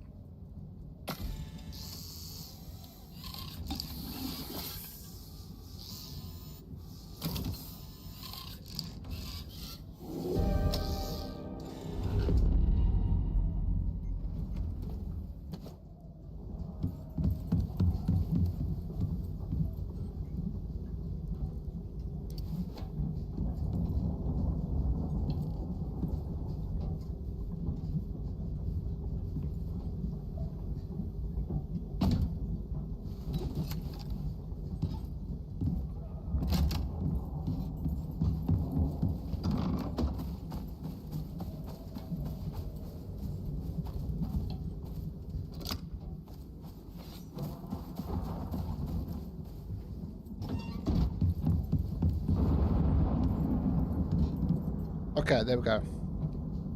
Speaker 1: Okay, there we go.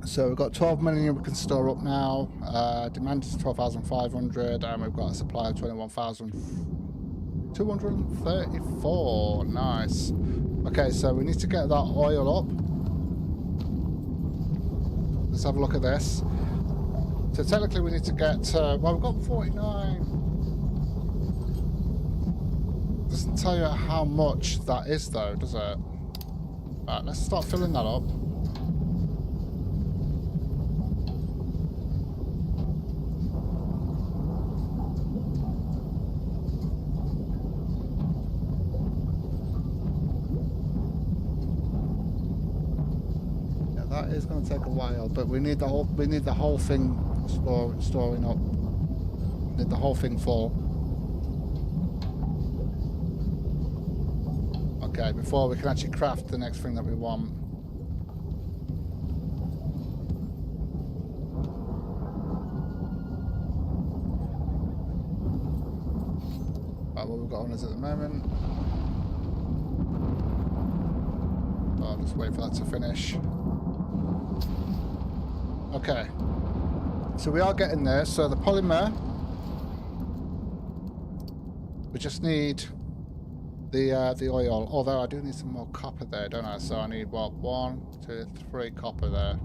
Speaker 1: So we've got 12 million we can store up now. Demand is 12,500, and we've got a supply of 21,234. Nice. Okay, so we need to get that oil up. Let's have a look at this. So technically we need to get, well, we've got 49. Doesn't tell you how much that is though, does it? Right, let's start filling that up. That is going to take a while, but we need the whole thing storing up. We need the whole thing full. Okay, before we can actually craft the next thing that we want. Right, what we've got on us at the moment. I'll just wait for that to finish. Okay, so we are getting there. So the polymer, we just need the oil. Although I do need some more copper there, don't I? So I need what, 1, 2, 3 copper there.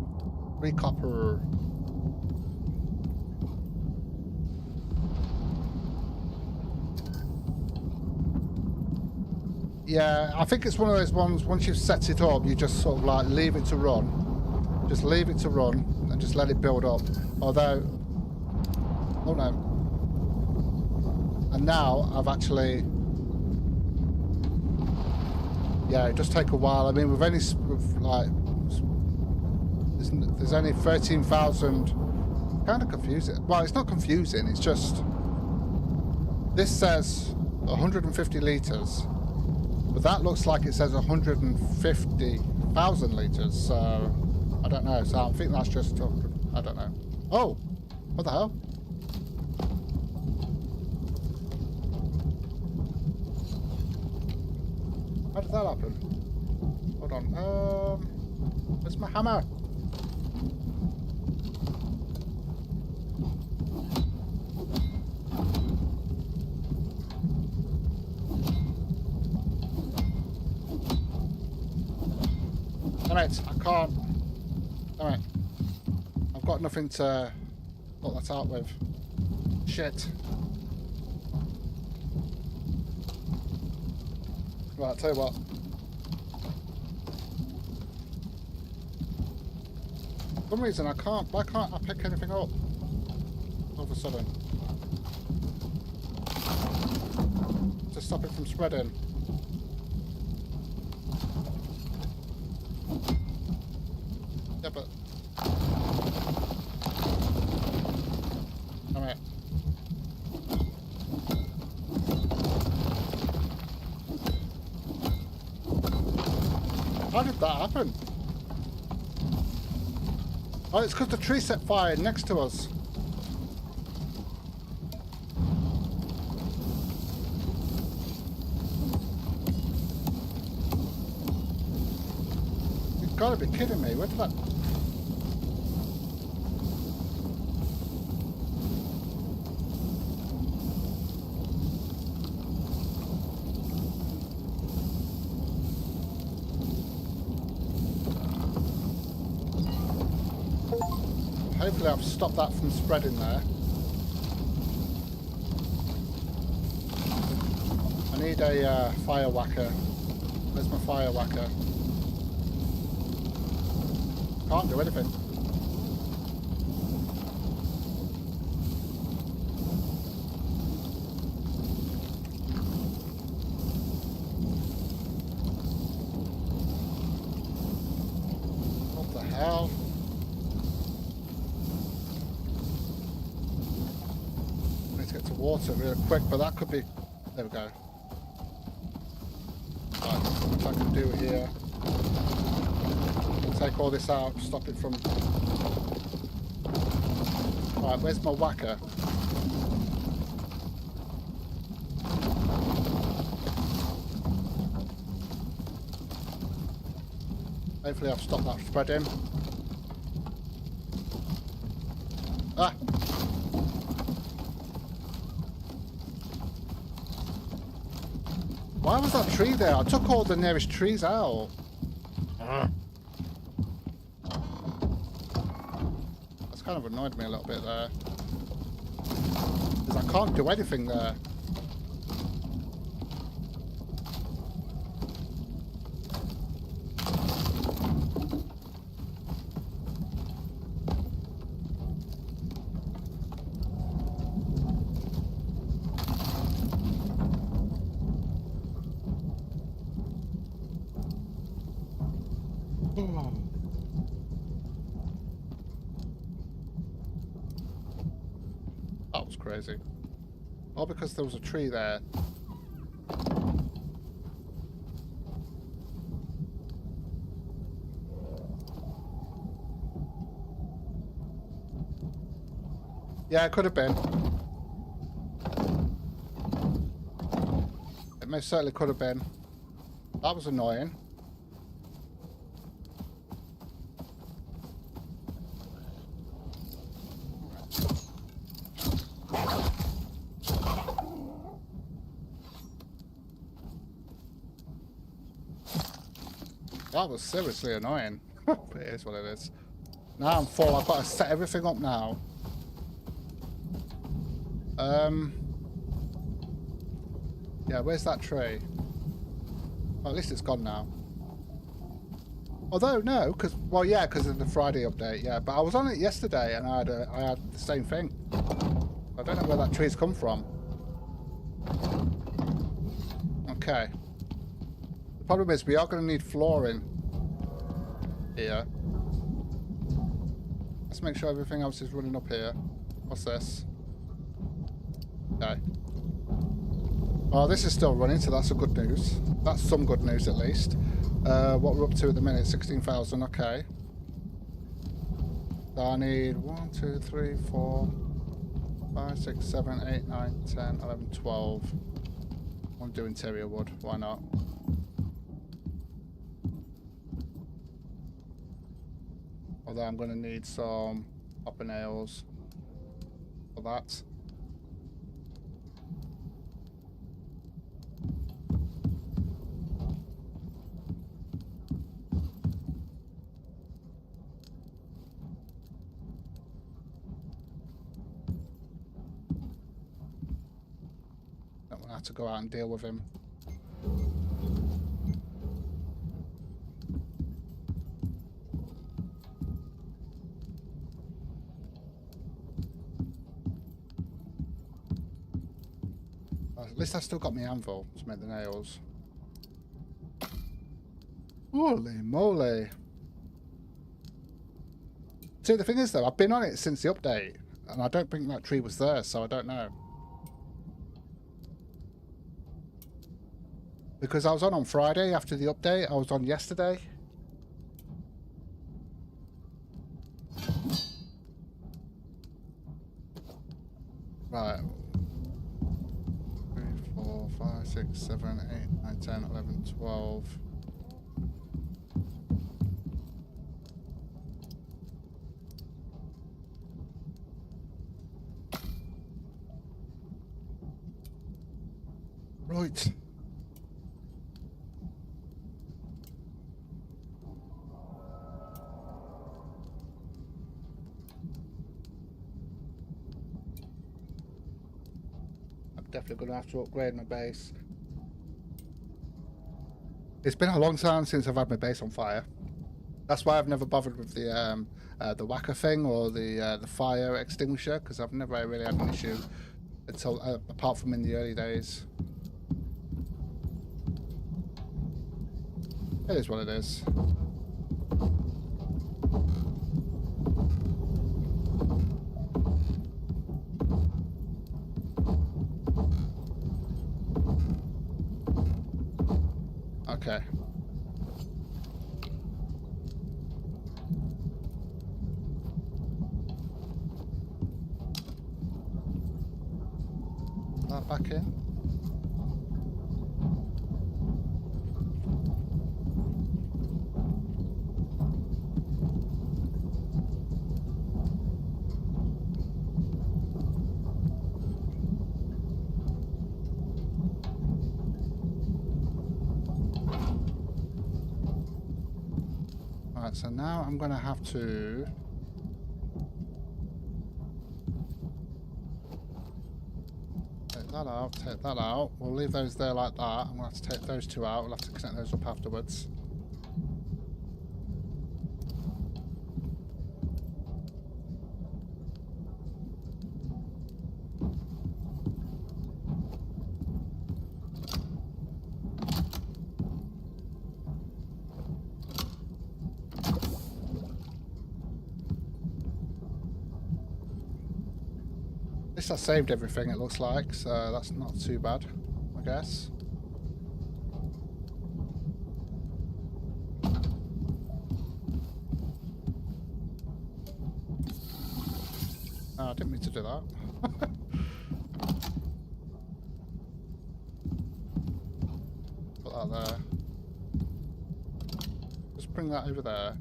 Speaker 1: 3 copper. Yeah, I think it's one of those ones. Once you've set it up, you just sort of like leave it to run. Just leave it to run and just let it build up. Although, oh no. And now I've actually, yeah, it does take a while. I mean, we've only, there's only 13,000. Kind of confusing. Well, it's not confusing. It's just, this says 150 litres, but that looks like it says 150,000 litres. So I don't know, so I think that's just, I don't know. Oh, what the hell? How did that happen? Hold on, where's my hammer? Damn it, I can't. Alright. I've got nothing to put that out with. Shit. Right, I'll tell you what. For some reason I can't, why can't I pick anything up? All of a sudden. To stop it from spreading. Yeah, but... Alright. How did that happen? Oh, it's because the tree set fire next to us. You've got to be kidding me. Where did that... Hopefully I've stopped that from spreading there. I need a fire whacker. Where's my fire whacker? Can't do anything. What the hell? Water real quick, but that could be... There we go. Right, what I can do here. Take all this out, stop it from... Right, where's my whacker? Hopefully I've stopped that spreading. Ah! Why was that tree there? I took all the nearest trees out. That's kind of annoyed me a little bit there. Because I can't do anything there. That was crazy. All because there was a tree there. Yeah, it could have been. It most certainly could have been. That was annoying. That was seriously annoying. But it is what it is. Now I'm full. I've got to set everything up now. Yeah, where's that tree? Well, at least it's gone now. Although, no, because, well, yeah, because of the Friday update, yeah. But I was on it yesterday and I had the same thing. I don't know where that tree's come from. Okay. The problem is we are going to need flooring here. Let's make sure everything else is running up here. What's this? Okay. Oh, this is still running, so that's a good news. That's some good news, at least. What we're up to at the minute, 16,000, okay. So I need 1, 2, 3, 4, 5, 6, 7, 8, 9, 10, 11, 12. I want to do interior wood, why not? Although I'm going to need some copper nails for that. Don't want to have to go out and deal with him. At least I've still got my anvil to make the nails. Holy moly. See, the thing is though, I've been on it since the update, and I don't think that tree was there, so I don't know. Because I was on Friday after the update, I was on yesterday. Right. 3, 4, 5, 6, 7, 8, 9, 10, 11, 12. Right. Definitely going to have to upgrade my base. It's been a long time since I've had my base on fire. That's why I've never bothered with the whacker thing or the fire extinguisher, because I've never really had an issue until apart from in the early days. It is what it is. Okay. That back in. Right, so now I'm going to have to... take that out, take that out. We'll leave those there like that. I'm going to have to take those two out. We'll have to connect those up afterwards. At least I saved everything, it looks like, so that's not too bad, I guess. Oh, I didn't mean to do that. Put that there. Just bring that over there.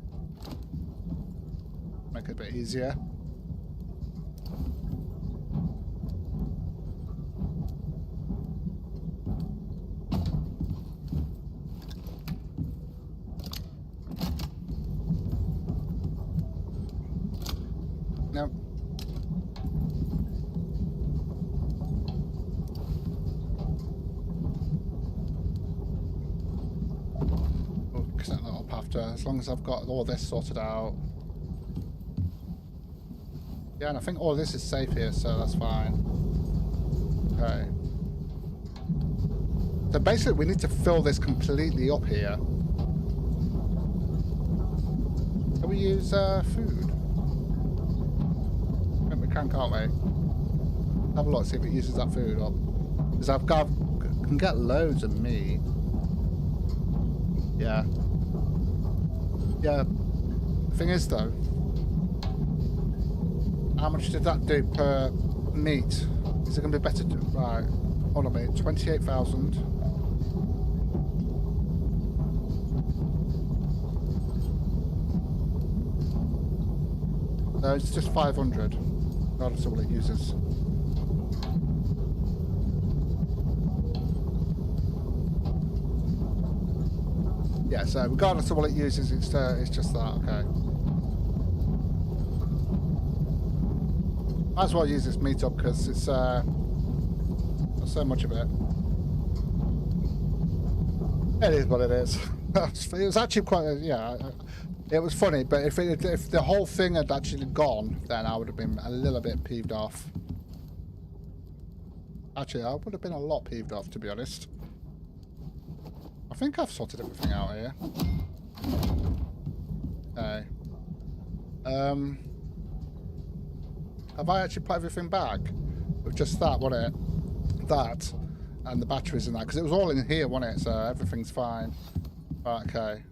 Speaker 1: Make it a bit easier. Nope. We'll connect that up after, as long as I've got all this sorted out. Yeah, and I think all this is safe here, so that's fine. Okay. So basically we need to fill this completely up here. Can we use food? I think we can't we? Have a look, see if it uses that food up. Because can get loads of meat. Yeah. Yeah. The thing is though, how much did that do per meat? Is it going to be better to... Right. Hold on a minute. 28,000. No, it's just 500. Regardless of what it uses. Yeah, so regardless of what it uses, it's just that. Okay. Might as well use this meat up because it's not so much of it. It is what it is. It was actually quite yeah. It was funny, but if the whole thing had actually gone, then I would have been a little bit peeved off. Actually, I would have been a lot peeved off, to be honest. I think I've sorted everything out here. Okay. Have I actually put everything back? With just that, wasn't it? That, and the batteries in that, because it was all in here, wasn't it? So everything's fine. Right, okay.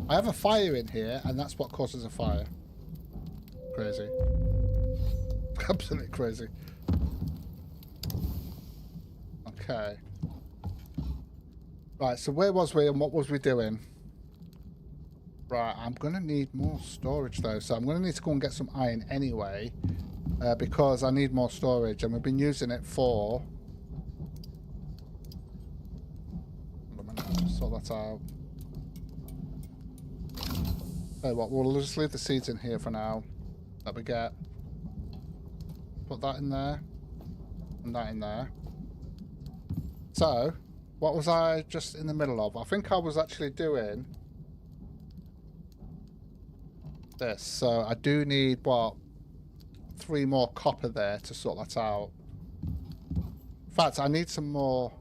Speaker 1: I have a fire in here, and that's what causes a fire. Crazy. Absolutely crazy. Okay. Right, so where was we and what was we doing? Right, I'm going to need more storage though, so I'm going to need to go and get some iron anyway, because I need more storage, and we've been using it for... Hold on a minute, I'll sort that out. So what, we'll just leave the seeds in here for now, that we get. Put that in there, and that in there. So, what was I just in the middle of? I think I was actually doing this. So I do need, what, 3 more copper there to sort that out. In fact, I need some more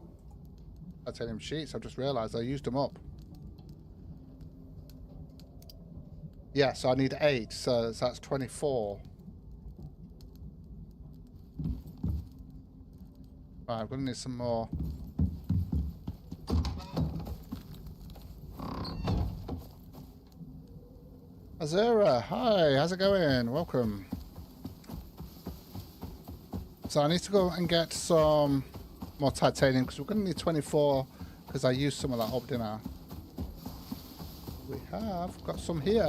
Speaker 1: titanium sheets. I've just realised I used them up. Yeah, so I need 8, so that's 24. Right, I'm going to need some more. Azura, hi, how's it going? Welcome. So I need to go and get some more titanium because we're going to need 24 because I used some of that up, didn't I? We have got some here.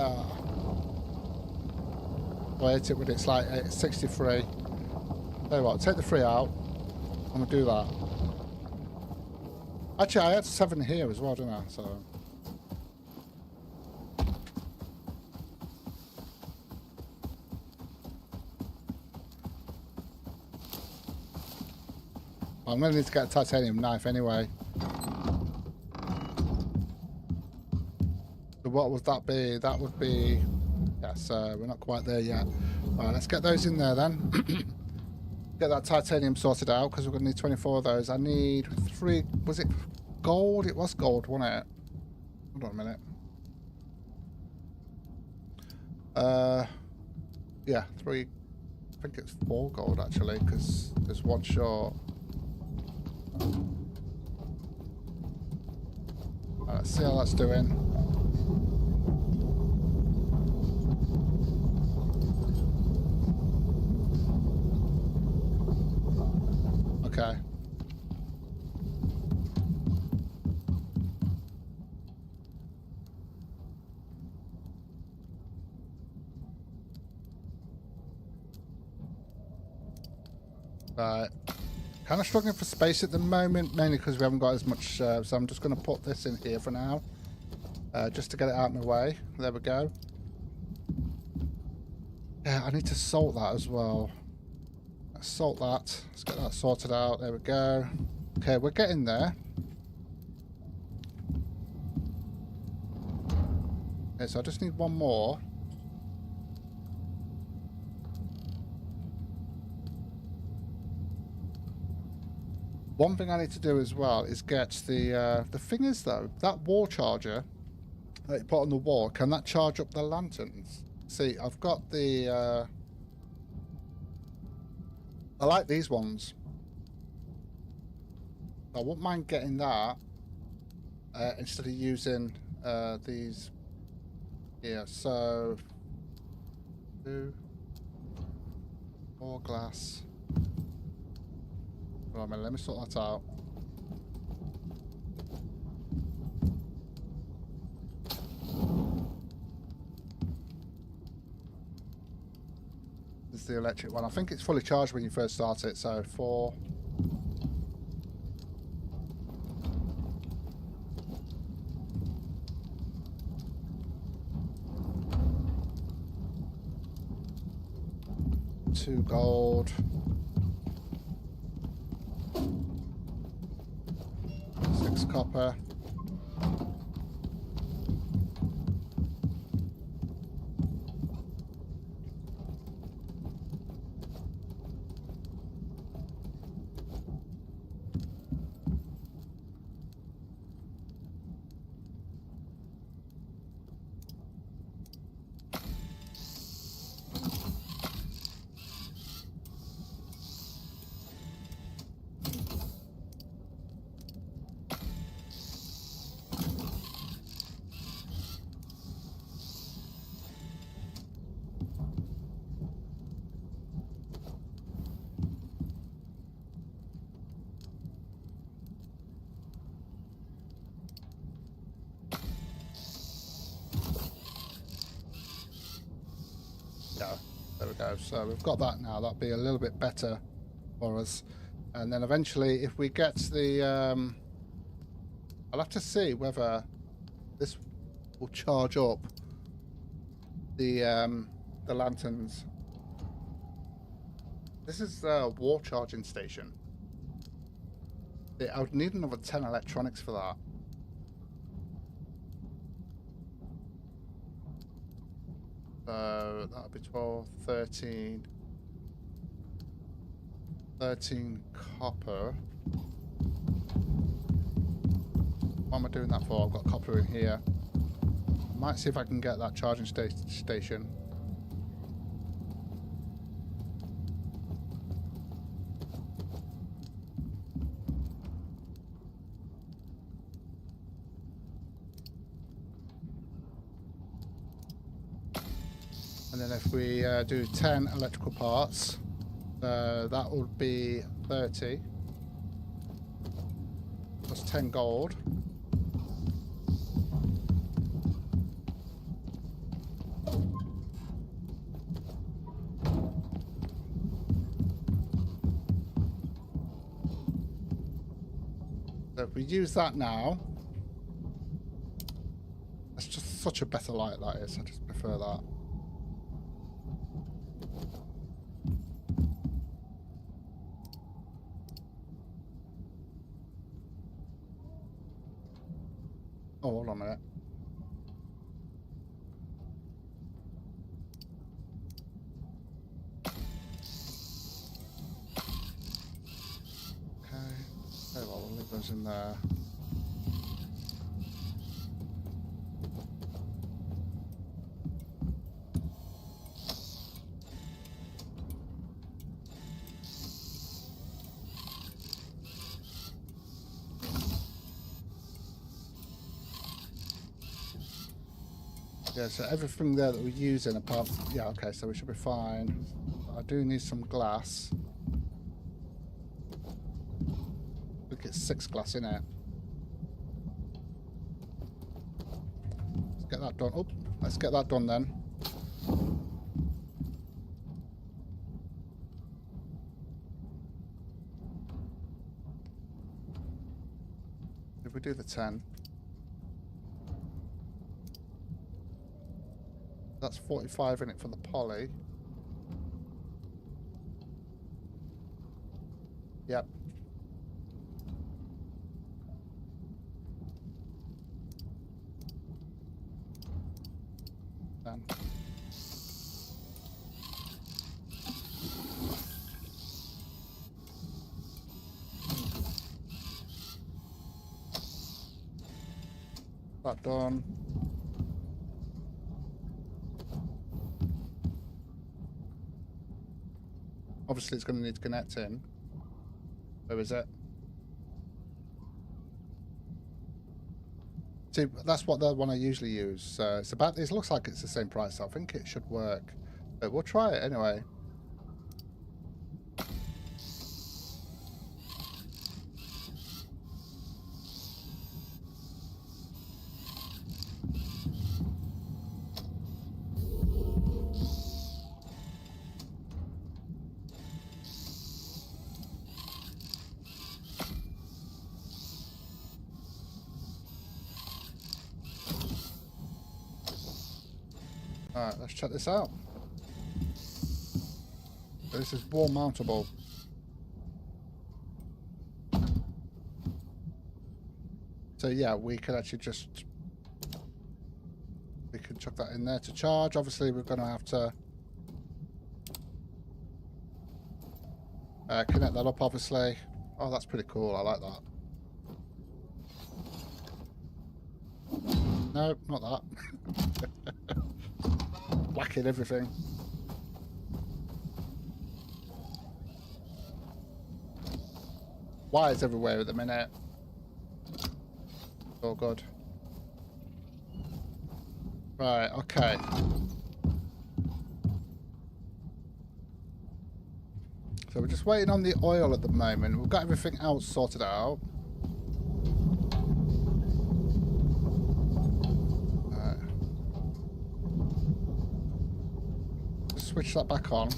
Speaker 1: Wait, it's like 63. Tell you what, take the 3 out. I'm going to do that. Actually, I had 7 here as well, didn't I? So. I'm going to need to get a titanium knife anyway. So what would that be? That would be... Yes, we're not quite there yet. All right, let's get those in there then. Get that titanium sorted out because we're going to need 24 of those. I need 3... Was it gold? It was gold, wasn't it? Hold on a minute. Yeah, 3... I think it's 4 gold actually because there's 1 short. Right, let's see how that's doing. Okay. Right. Kind of struggling for space at the moment, mainly because we haven't got as much, so I'm just going to put this in here for now. Just to get it out of my way. There we go. Yeah, I need to salt that as well. Let's salt that. Let's get that sorted out. There we go. Okay, we're getting there. Okay, so I just need 1 more. One thing I need to do as well is get the thing is though, that wall charger that you put on the wall, can that charge up the lanterns? See, I've got the I like these ones. I wouldn't mind getting that instead of using these here. So 2 more glass. Right, let me sort that out. This is the electric one. I think it's fully charged when you first start it, so 4. Two gold. 6 copper. Yeah, there we go. So we've got that now. That'll be a little bit better for us. And then eventually, if we get the... I'll have to see whether this will charge up the lanterns. This is the wall charging station. I would need another 10 electronics for that. So that'll be 12, 13. 13 copper. What am I doing that for? I've got copper in here. Might see if I can get that charging station. And then if we do 10 electrical parts, that would be 30 plus 10 gold. So if we use that now, that's just such a better light that is. I just prefer that. Oh, hold on a minute. Okay. Oh, well, we'll leave those in there. Yeah, so everything there that we're using apart from, yeah, okay, so we should be fine. I do need some glass. I think it's 6 glass in it. Let's get that done. Oh, let's get that done then. If we do the 10. That's 45 in it for the poly. Yep. Then. That done. Obviously, it's going to need to connect in. Where is it? See, that's what the one I usually use. It's about. It looks like it's the same price. So I think it should work. But we'll try it anyway. Alright, let's check this out. So this is wall mountable. So yeah, we could actually just... We can chuck that in there to charge. Obviously, we're going to have to... connect that up, obviously. Oh, that's pretty cool. I like that. No, not that. Whacking everything. Wires everywhere at the minute. Oh, good. Right, okay. So we're just waiting on the oil at the moment. We've got everything else sorted out. Switch that back on.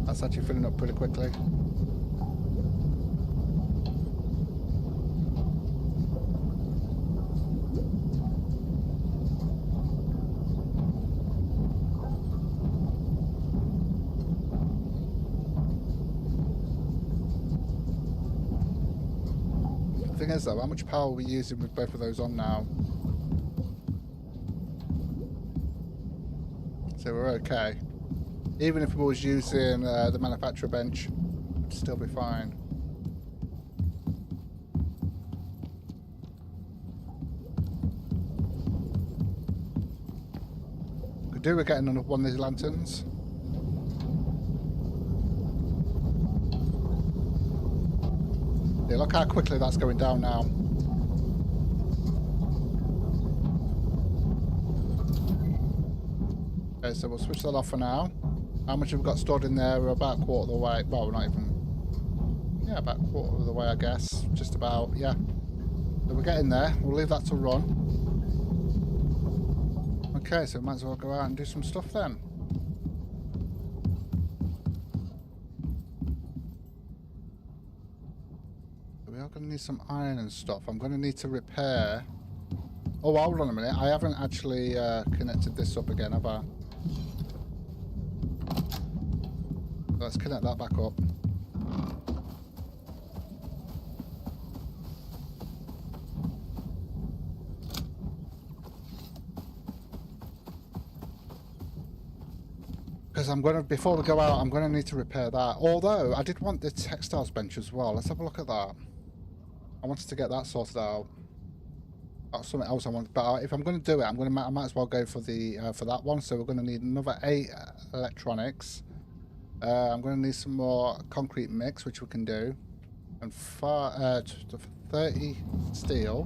Speaker 1: That's actually filling up pretty quickly. The thing is though, how much power are we using with both of those on now? So we're okay. Even if we was using the manufacturer bench, it'd still be fine. Could do with getting one of these lanterns. Yeah, look how quickly that's going down now. Okay, so we'll switch that off for now. How much have we got stored in there? We're about a quarter of the way. Well, we're not even... Yeah, about a quarter of the way, I guess. Just about, yeah. So we're getting there. We'll leave that to run. Okay, so we might as well go out and do some stuff then. We are going to need some iron and stuff. I'm going to need to repair... Oh, hold on a minute. I haven't actually connected this up again, have I? let's connect that back up. Because I'm going to, before we go out, I'm going to need to repair that. Although, I did want the textiles bench as well. Let's have a look at that. I wanted to get that sorted out. That's something else I want. But if I'm going to do it, I might as well go for the for that one. So we're going to need another 8 electronics. I'm going to need some more concrete mix, which we can do. And 30 steel,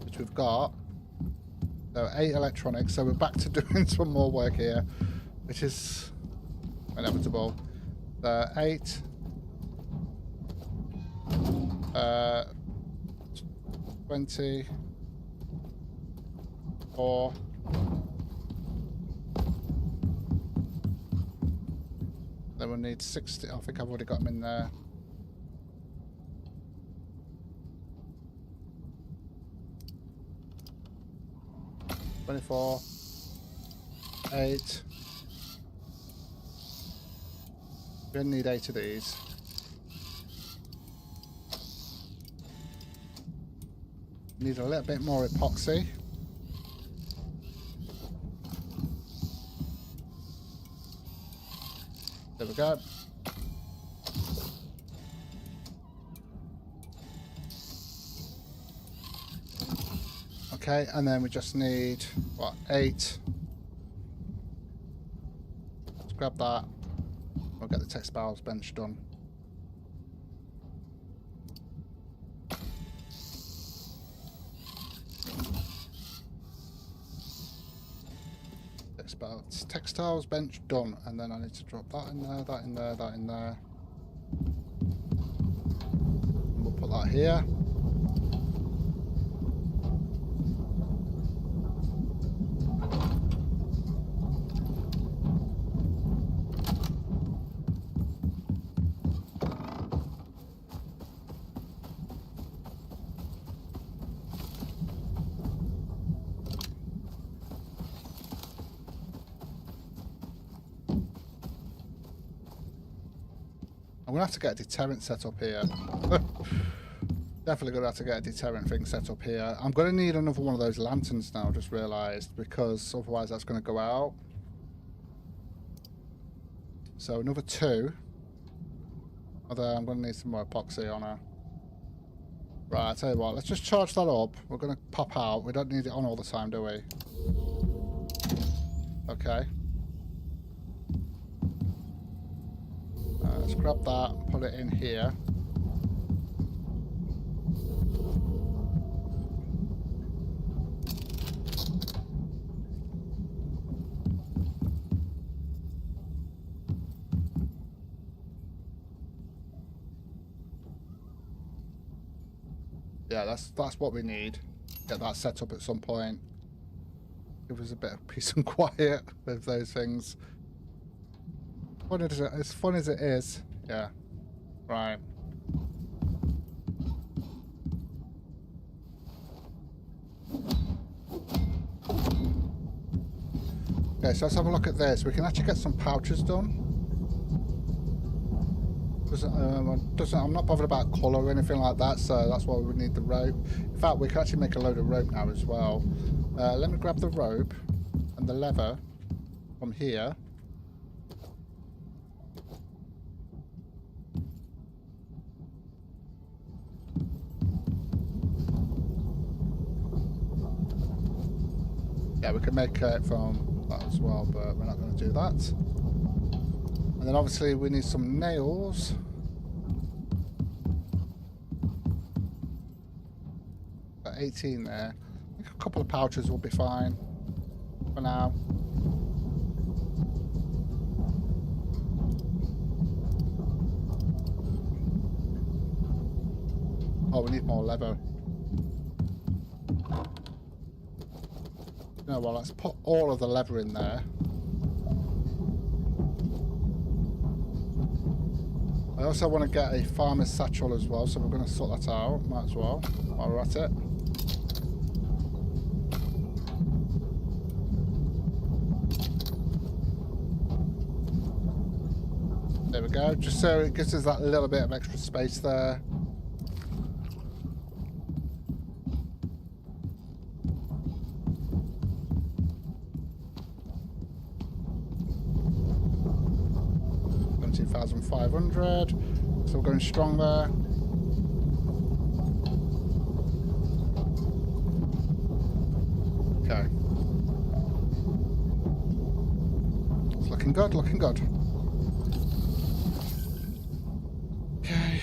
Speaker 1: which we've got. So 8 electronics, so we're back to doing some more work here, which is inevitable. 8, 24, then we'll need 60, I think I've already got them in there. $24, 8. We're going to need 8 of these. Need a little bit more epoxy. There we go. Okay, and then we just need, what, 8. Let's grab that. We'll get the textiles bench done. Textiles bench done, and then I need to drop that in there, that in there, that in there. And we'll put that here. I'm going to have to get a deterrent set up here. Definitely going to have to get a deterrent thing set up here. I'm going to need another one of those lanterns now, just realised, because otherwise that's going to go out. So another 2. Although I'm going to need some more epoxy on her. Right, I'll tell you what, let's just charge that up. We're going to pop out. We don't need it on all the time, do we? Okay. Let's grab that and put it in here. Yeah, that's what we need. Get that set up at some point. Give us a bit of peace and quiet with those things. As fun as it is, yeah. Right. Okay, so let's have a look at this. We can actually get some pouches done. I'm not bothered about colour or anything like that, so that's why we would need the rope. In fact, we can actually make a load of rope now as well. Let me grab the rope and the lever from here. Yeah, we can make it from that as well, but we're not going to do that. And then obviously we need some nails. Got 18 there. I think a couple of pouches will be fine for now. Oh, we need more leather. No, well, let's put all of the leather in there. I also want to get a farmer's satchel as well, so we're going to sort that out. Might as well, while we're at it. we go. Just so it gives us that little bit of extra space there. $17,500. So we're going strong there. Okay. It's looking good, looking good. Okay.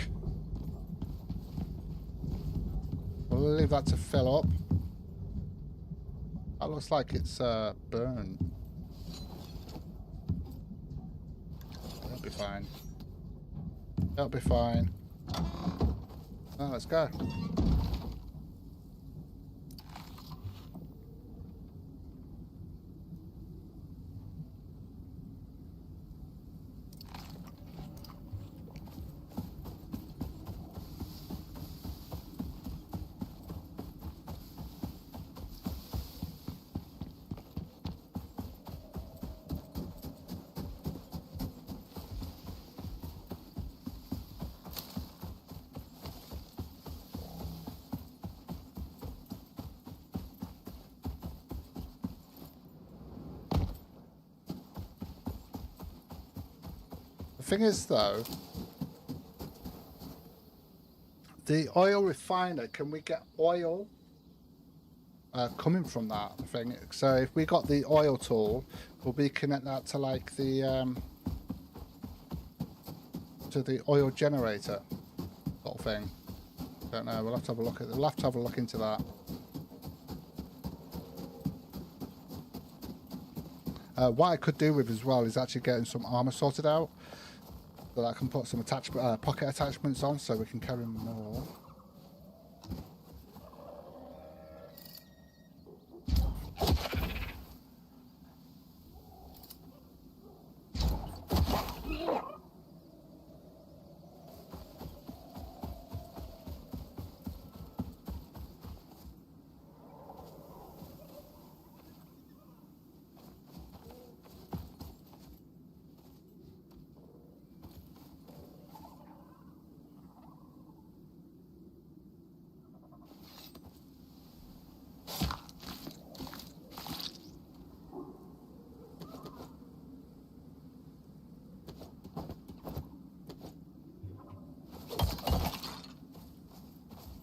Speaker 1: We'll leave that to fill up. That looks like it's burned. That'll be fine. That'll be fine. Oh, let's go. The thing is, though, the oil refiner, can we get oil coming from that thing? So if we got the oil tool, will we connect that to like the oil generator sort of thing? Don't know. We'll have to have a look at. We'll have to have a look into that. What I could do with as well is actually getting some armor sorted out, so that I can put some pocket attachments on, so we can carry more.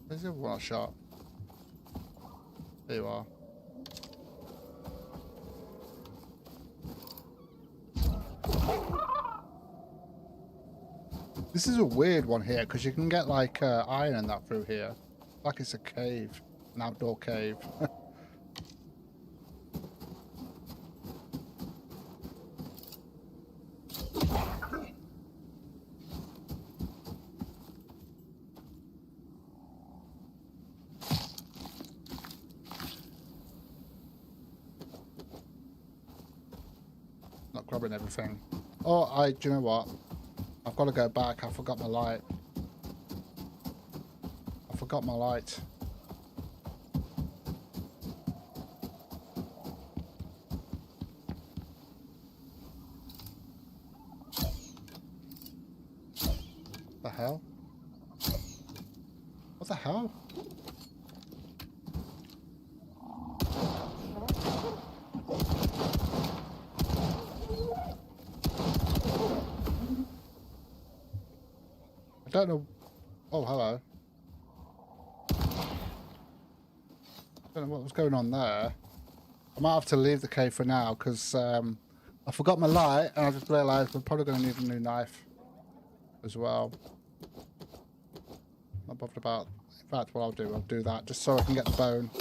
Speaker 1: Where's the one shot? There you are. This is a weird one here because you can get like iron and that through here. Like it's a cave, an outdoor cave. Not grabbing everything. Oh, do you know what? I've got to go back. I forgot my light. I forgot my light. The hell? What the hell? I don't know. Oh, hello. I don't know what was going on there. I might have to leave the cave for now because I forgot my light and I just realised we're probably going to need a new knife as well. Not bothered about. In fact, what I'll do that just so I can get the bone.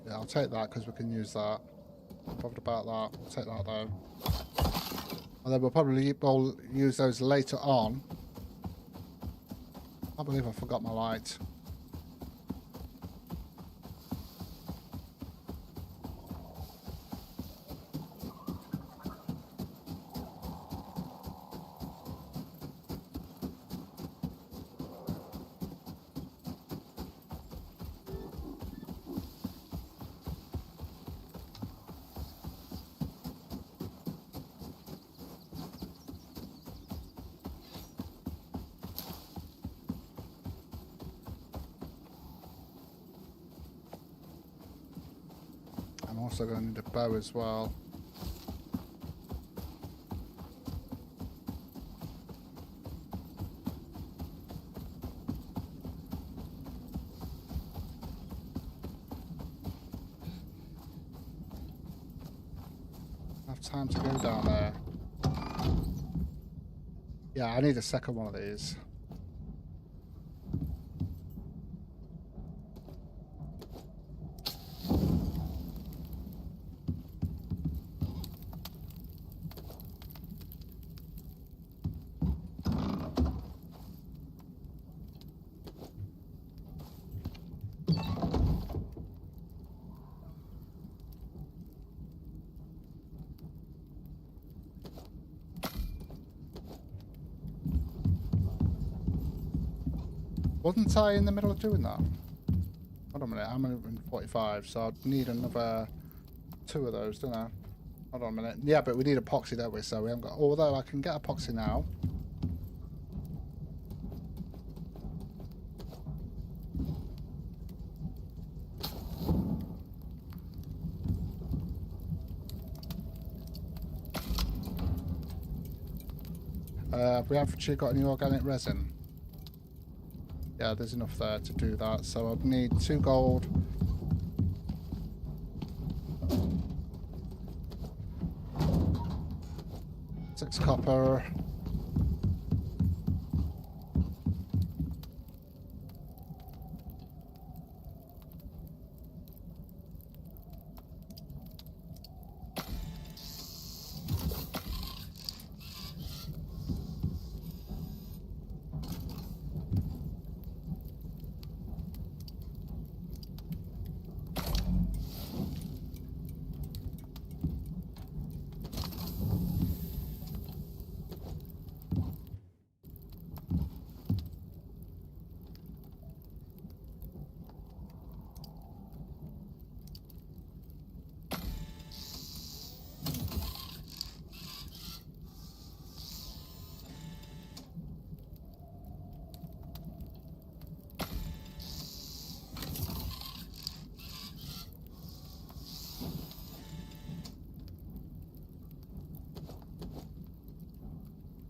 Speaker 1: Yeah, I'll take that because we can use that. Not bothered about that. I'll take that though. And then we'll probably use those later on. I believe I forgot my light. also going to need a bow as well. Have time to go down there. Yeah, I need a second one of these. Wasn't I in the middle of doing that? Hold on a minute, I'm in 45, so I'd need another 2 of those, don't I? Hold on a minute. Yeah, but we need epoxy, don't we? So we haven't got... Although I can get epoxy now. We haven't actually got any organic resin. Yeah, there's enough there to do that. So I'd need 2 gold. 6 copper.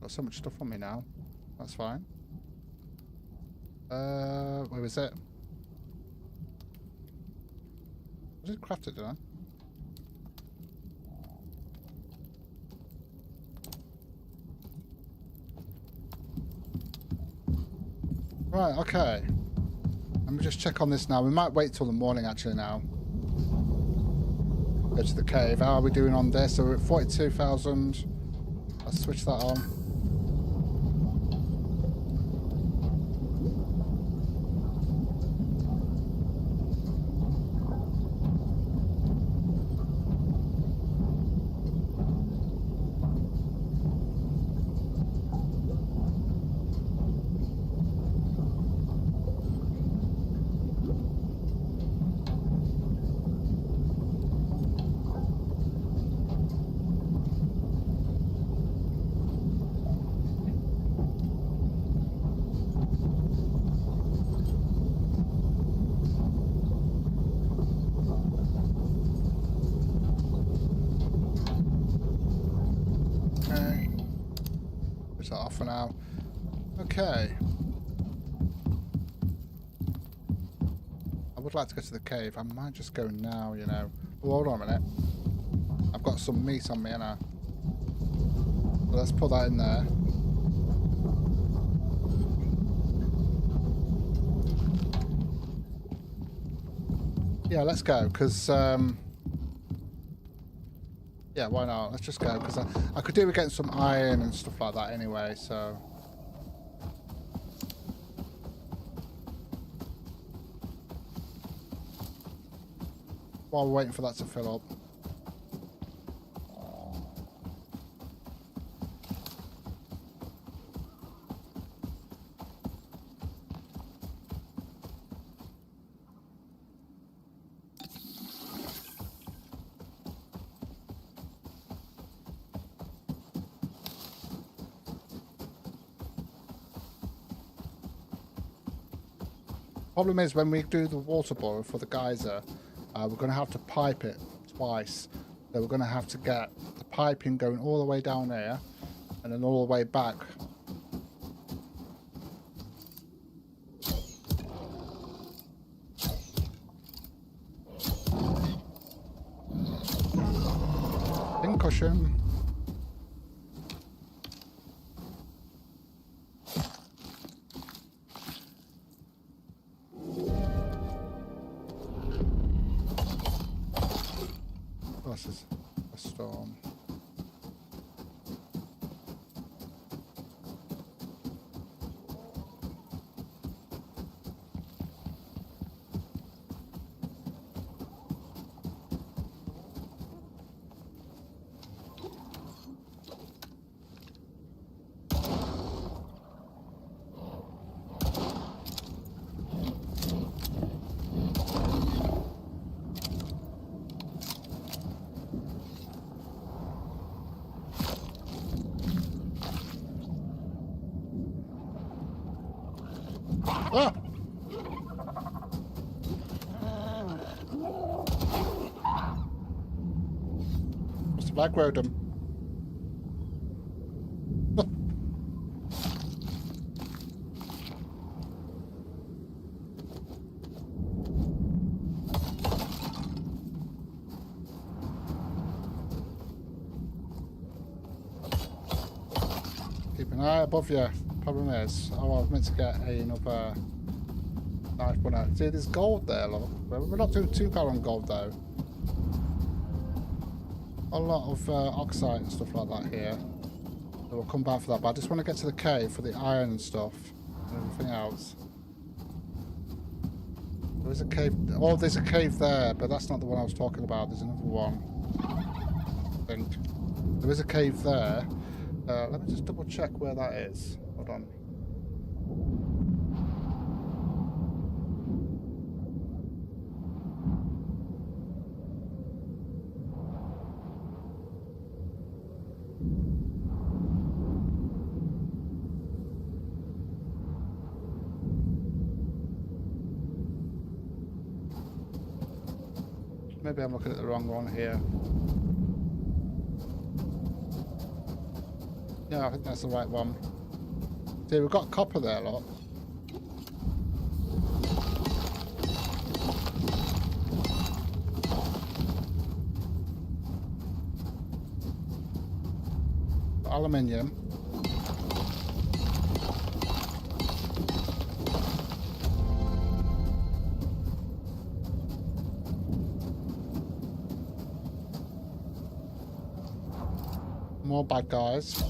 Speaker 1: Got so much stuff on me now. That's fine. Where was it? I did craft it, didn't I? Right, okay. Let me just check on this now. We might wait till the morning actually now. Go to the cave. How are we doing on this? So we're at 42,000. Let's switch that on. That off for now. Okay. I would like to go to the cave. I might just go now, you know. Oh, hold on a minute. I've got some meat on me, ain't so let's put that in there. Yeah, let's go, because yeah, why not? Let's just go, because I could do with getting some iron and stuff like that anyway, so... While we're waiting for that to fill up. Problem is, when we do the water boil for the geyser, we're going to have to pipe it twice. So we're going to have to get the piping going all the way down there and then all the way back. Cushion. This is a storm. Ah! Must have aggroed him. Keep an eye above you. Problem is, I was meant to get another knife one out. See, there's gold there, look. We're not doing too bad on gold though. A lot of oxide and stuff like that here. So we'll come back for that, but I just want to get to the cave for the iron and stuff and everything else. There is a cave. Oh, there's a cave there, but that's not the one I was talking about. There's another one. I think. There is a cave there. Let me just double check where that is. Hold on. Maybe I'm looking at the wrong one here. Yeah, I think that's the right one. See, we've got copper there, look. Aluminium. More bad guys.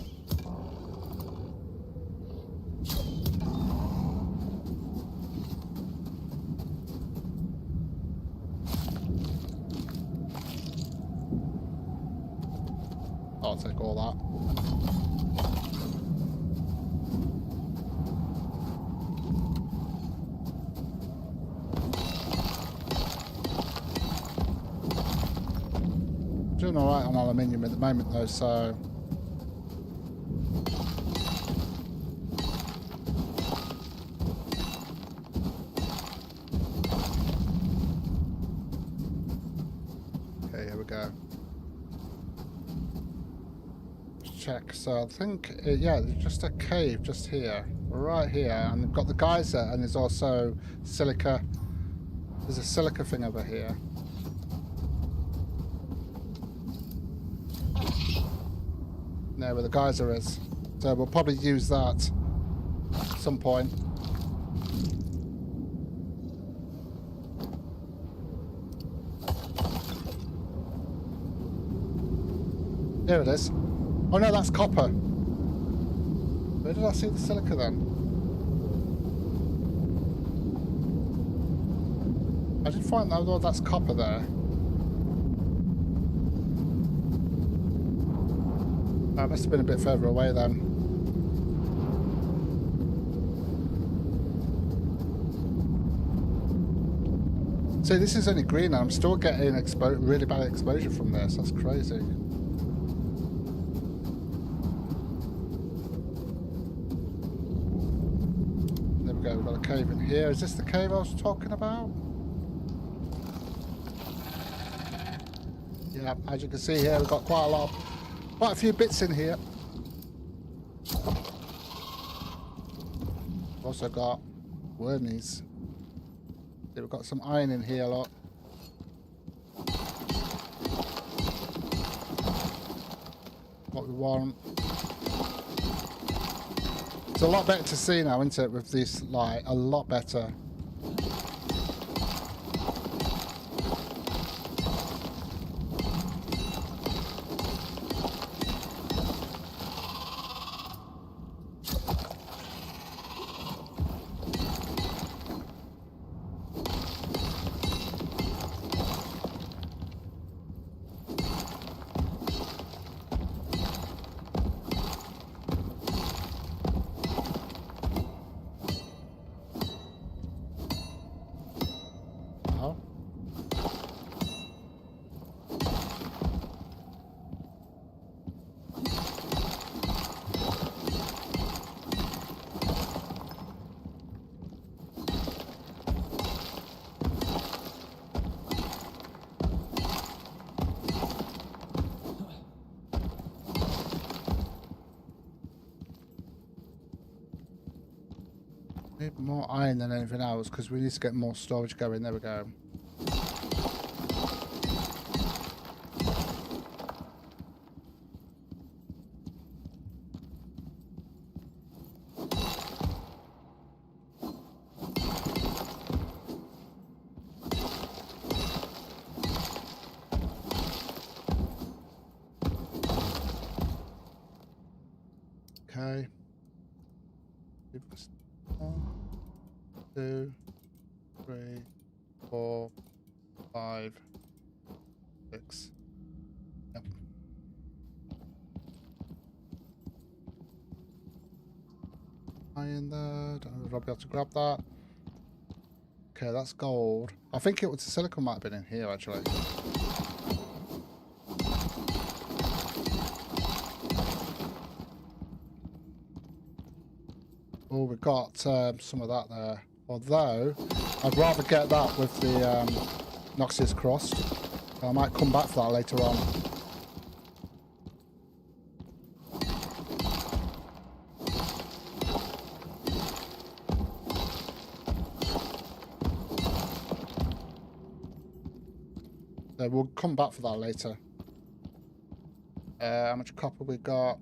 Speaker 1: I'll take all that. Doing alright on aluminium at the moment though, so okay, here we go. Check. So I think, yeah, there's just a cave just here, right here, and we've got the geyser, and there's also silica. There's a silica thing over here. There where the geyser is. So we'll probably use that at some point. Here it is. Oh no, that's copper. Where did I see the silica then? I did find that, oh, that's copper there. That must have been a bit further away then. See, this is only green and I'm still getting really bad exposure from this. That's crazy. We've got a cave in here. Is this the cave I was talking about? Yeah, as you can see here, we've got quite a few bits in here. We've also got wormies. Yeah, we've got some iron in here a lot. What we want. It's a lot better to see now, isn't it, with this light? A lot better. Need more iron than anything else because we need to get more storage going. There we go. Okay. 1, 2, 3, 4, 5, 6. Yep. Iron there. Don't know if I'll be able to grab that. Okay, that's gold. I think it was the silicon might have been in here actually. Oh, we've got some of that there. Although, I'd rather get that with the Noxious Crust. I might come back for that later on. So we'll come back for that later. How much copper we got?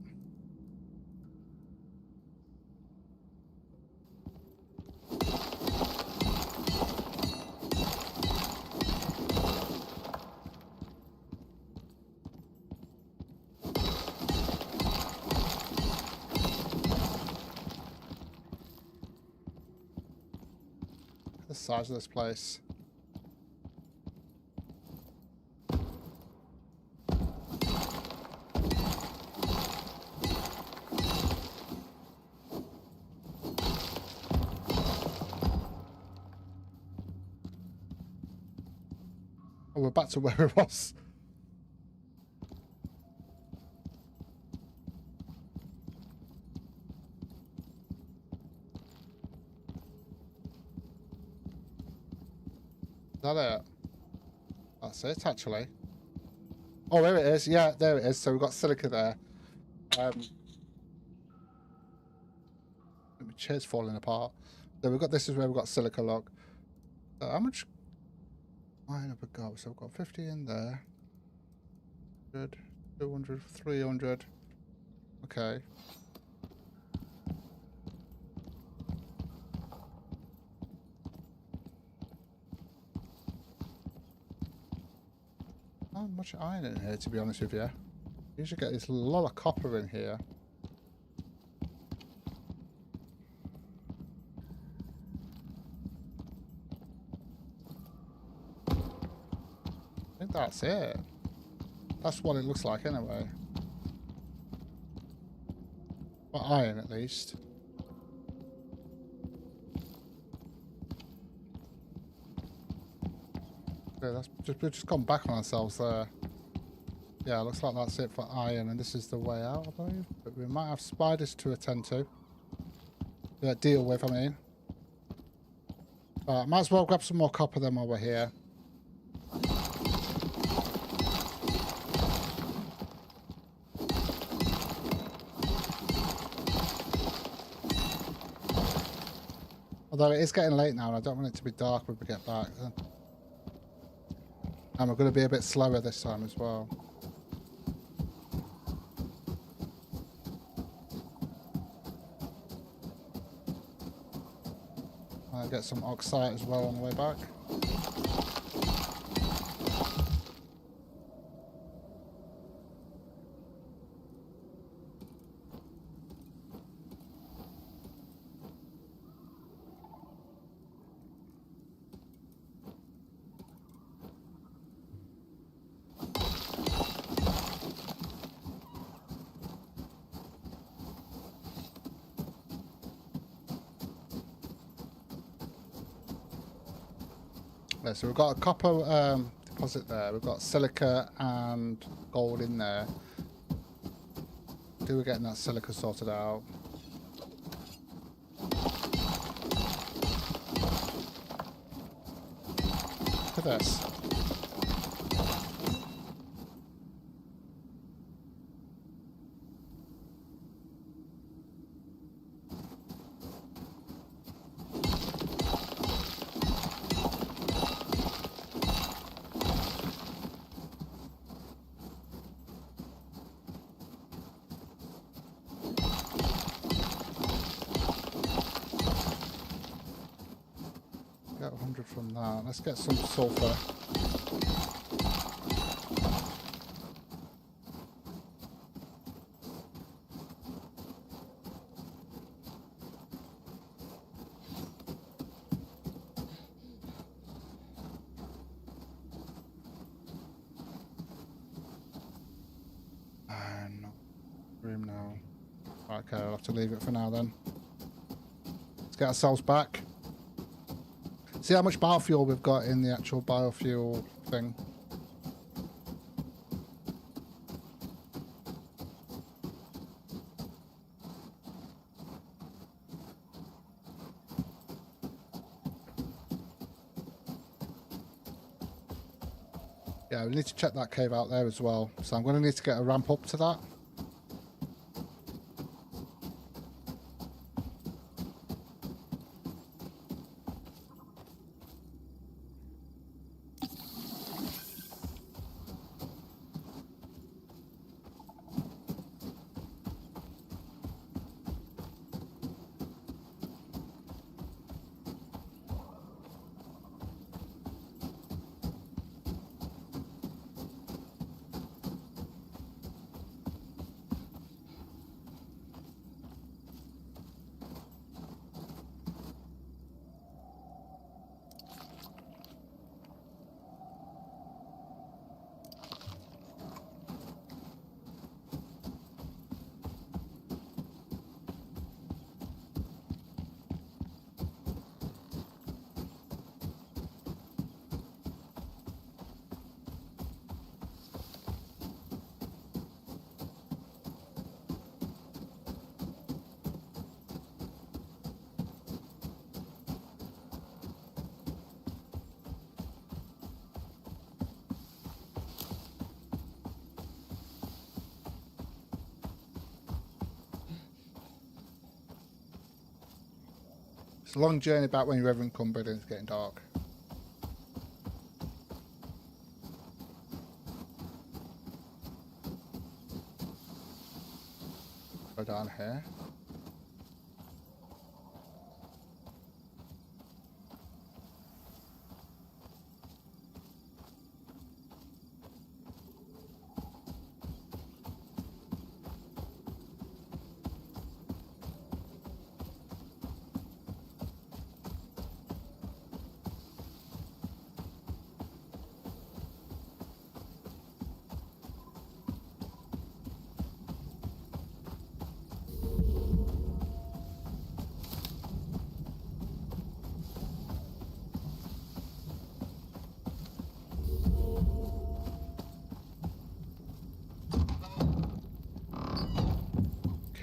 Speaker 1: The size of this place. Oh, we're back to where it was. Is that it? That's it, actually. Oh, there it is. Yeah, there it is. So we've got silica there. My chair's falling apart. So we've got, this is where we've got silica lock. So how much iron have we got? So we've got 50 in there. 100, 200, 300. Okay. Not much iron in here, to be honest with you. You should get this lot of copper in here. I think that's it. That's what it looks like anyway. Well, iron at least. Okay, we've just gone back on ourselves there. Yeah, looks like that's it for iron, and this is the way out, I believe. But we might have spiders to attend to. Yeah, deal with, I mean. Might as well grab some more copper then while we're here. Although it is getting late now and I don't want it to be dark when we get back. And we're going to be a bit slower this time as well. I'll get some oxide as well on the way back. Yeah, so we've got a copper deposit there. We've got silica and gold in there. We're getting that silica sorted out. Look at this. Get 100 from that. Let's get some sulfur. And room now. Okay, I'll have to leave it for now then. Let's get ourselves back. See how much biofuel we've got in the actual biofuel thing. Yeah, we need to check that cave out there as well. So I'm going to need to get a ramp up to that. It's a long journey back when you're ever encumbered and it's getting dark. Go down here.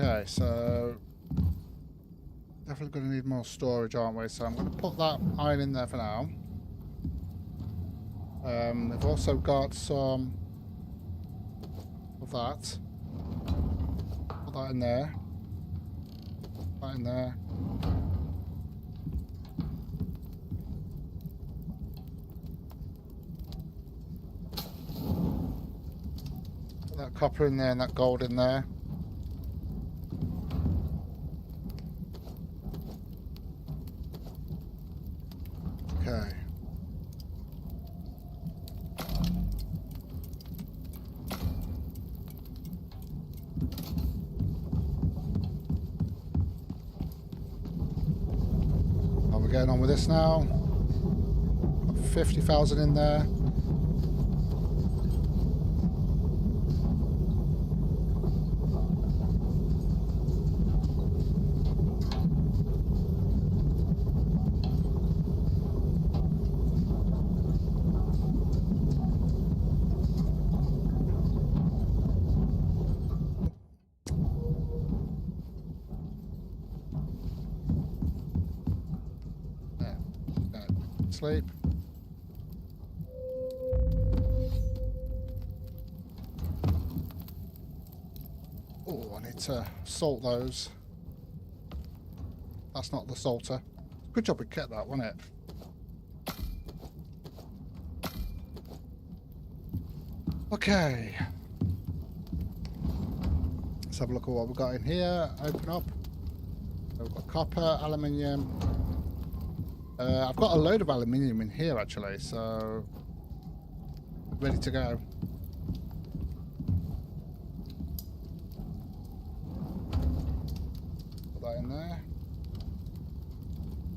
Speaker 1: Okay, so definitely going to need more storage, aren't we? So I'm going to put that iron in there for now. We've also got some of that. Put that in there. That in there. copper in there and that gold in there. Okay. How are we getting on with this now? Got 50,000 in there. Sleep. Oh, I need to salt those. That's not the salter. Good job we kept that, wasn't it? Okay. Let's have a look at what we've got in here. Open up. So we've got copper, aluminium. I've got a load of aluminium in here actually, so ready to go. Put that in there.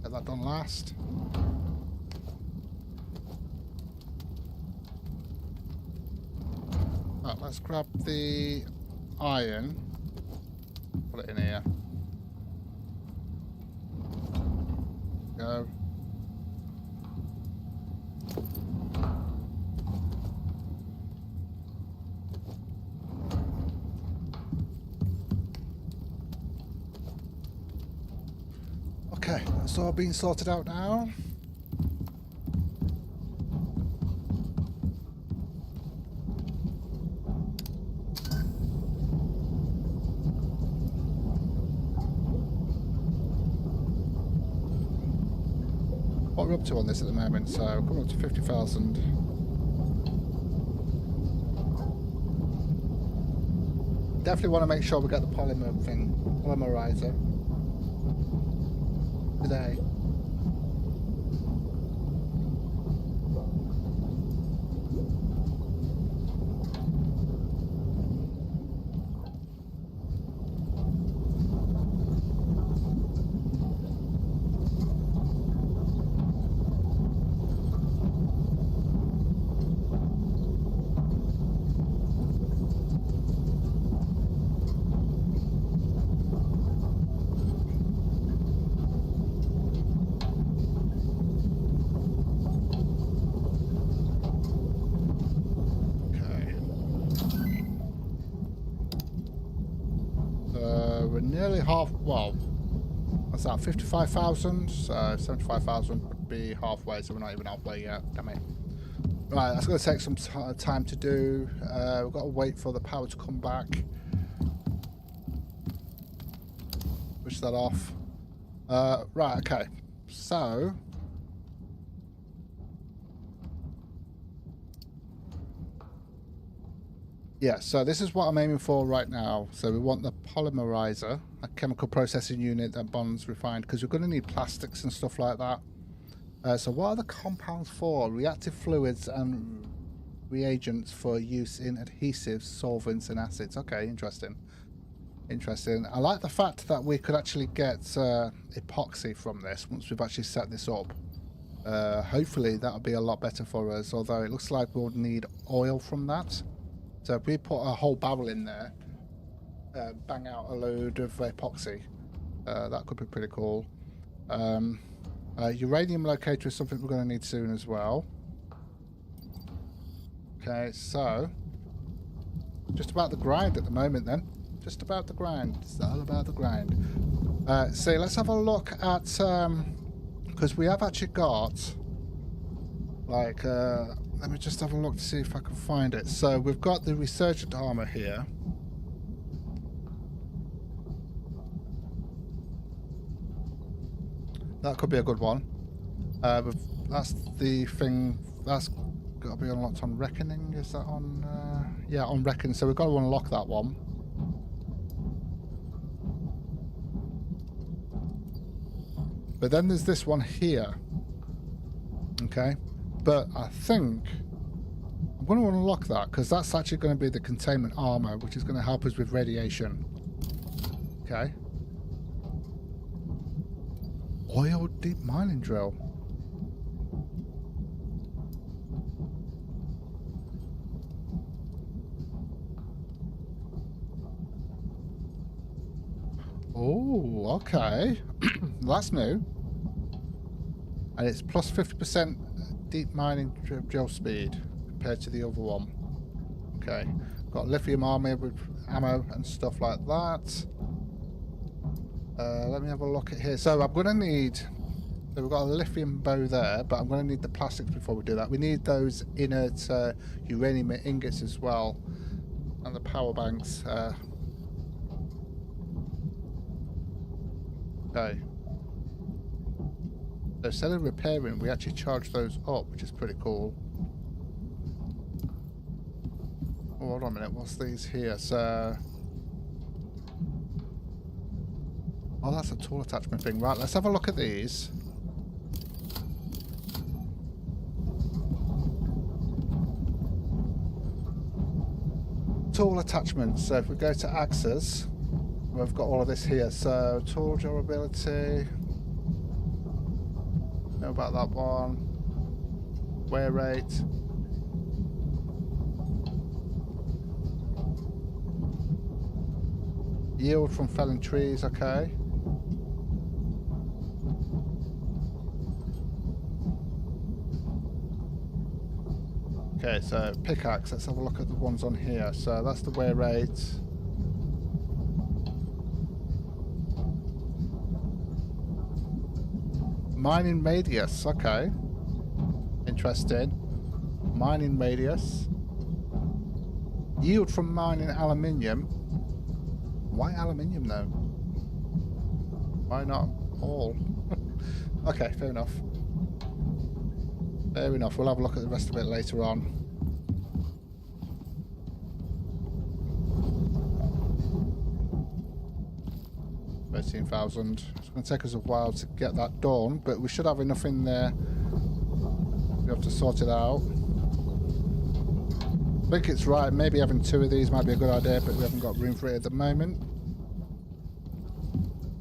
Speaker 1: Get that done last. Right, let's grab the iron. Put it in here. Go. Okay, that's all been sorted out now. What we're up to on this at the moment, so coming up to 50,000. Definitely want to make sure we get the polymerizer today. We're nearly half, well, what's that, 55,000? So 75,000 would be halfway, so we're not even halfway yet. Damn it. Right, that's going to take some time to do. We've got to wait for the power to come back. Push that off. Right, okay. So... yeah, so this is what I'm aiming for right now. So we want the polymerizer, a chemical processing unit that bonds refined, because we're going to need plastics and stuff like that. So what are the compounds for? Reactive fluids and reagents for use in adhesives, solvents and acids. Okay, interesting. Interesting. I like the fact that we could actually get epoxy from this once we've actually set this up. Hopefully that'll be a lot better for us, although it looks like we'll need oil from that. So if we put a whole barrel in there, bang out a load of epoxy, that could be pretty cool. Uranium locator is something we're going to need soon as well. Okay, so just about the grind at the moment then. Just about the grind. It's all about the grind. So let's have a look at, because we have actually got, like, let me just have a look to see if I can find it. So we've got the resurgent armor here. That could be a good one. That's the thing. That's got to be unlocked on reckoning. Is that on? Yeah, on reckoning. So we've got to unlock that one. But then there's this one here. Okay, but I think I'm going to unlock that because that's actually going to be the containment armor, which is going to help us with radiation. Okay. Oil deep mining drill. Oh, okay. That's new. And it's plus 50% deep mining drill speed compared to the other one. Okay. Got lithium armor with ammo and stuff like that. Let me have a look at here. So I'm going to need... So we've got a lithium bow there, but I'm going to need the plastics before we do that. We need those inert uranium ingots as well. And the power banks. Okay. So instead of repairing, we actually charge those up, which is pretty cool. Oh, hold on a minute. What's these here? So... Oh, that's a tool attachment thing. Right, let's have a look at these. Tool attachments. So if we go to axes, we've got all of this here. So tool durability. Know about that one. Wear rate. Yield from felling trees. Okay. Okay, so pickaxe, let's have a look at the ones on here. So that's the wear rate. Mining radius, okay. Interesting. Mining radius. Yield from mining aluminium. Why aluminium though? Why not all? Okay, fair enough. Fair enough, we'll have a look at the rest of it later on. $13,000. It's going to take us a while to get that done, but we should have enough in there. We have to sort it out. I think it's right, maybe having 2 of these might be a good idea, but we haven't got room for it at the moment.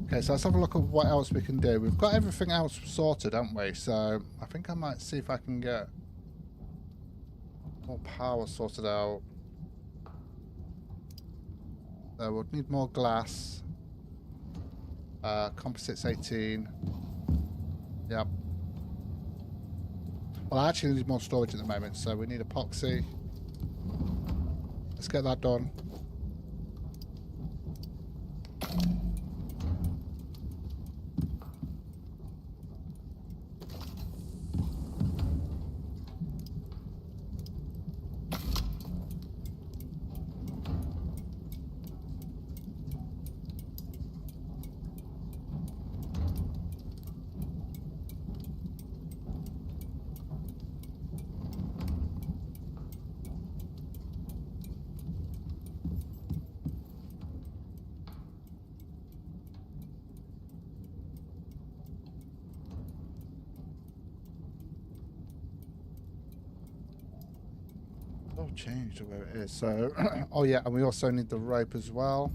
Speaker 1: Okay, so let's have a look at what else we can do. We've got everything else sorted, haven't we? So I think I might see if I can get more power sorted out. So we'll need more glass. Composites 18. Yep. Well, I actually need more storage at the moment, so we need epoxy. Let's get that done. Changed to where it is. So, oh yeah, and we also need the rope as well.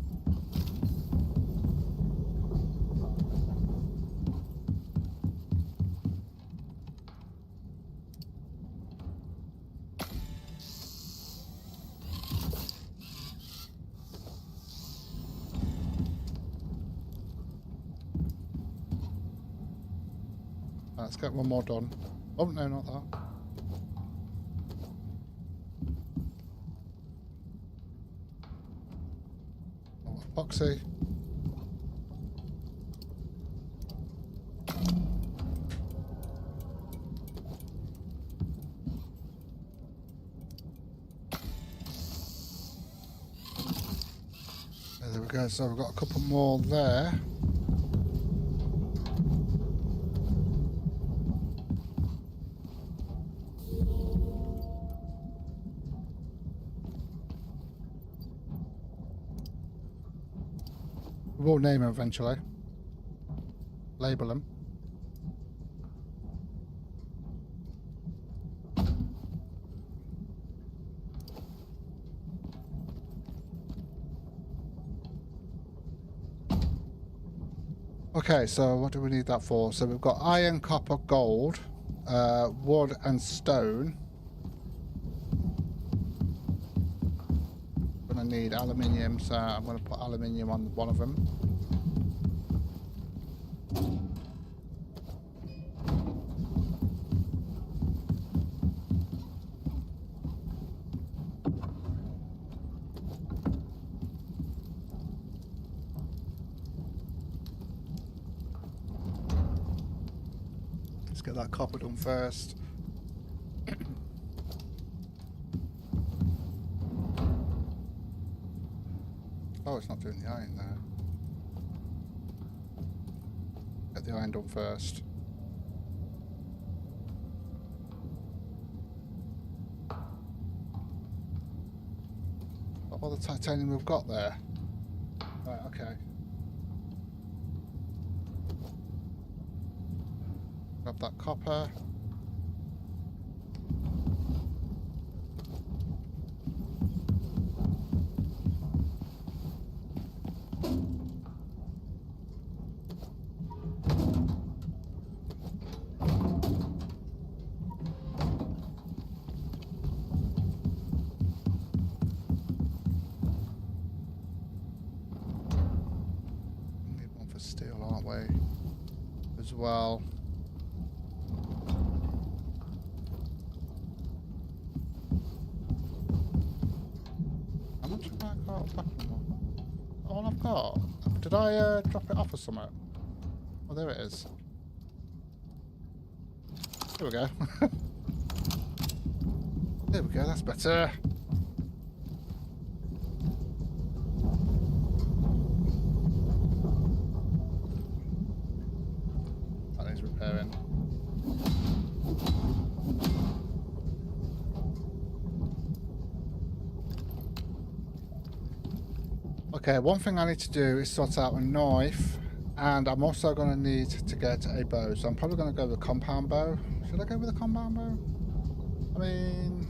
Speaker 1: Let's get one more done. Oh no, not that. Epoxy. There we go, so we've got a couple more there. We'll name them eventually. Label them. Okay, so what do we need that for? So we've got iron, copper, gold, wood and stone. I'm going to need aluminium, so I'm going to put aluminium on one of them. Get that copper done first. Oh, it's not doing the iron there. Get the iron done first. All the titanium we've got there. Right, okay. Grab that copper. Need one for steel, aren't we? As well. All I've got. Did I drop it off or something? Oh, there it is. There we go. There we go, that's better. That needs repairing. Okay, one thing I need to do is sort out a knife, and I'm also going to need to get a bow, so I'm probably going to go with a compound bow. Should I go with a compound bow? I mean...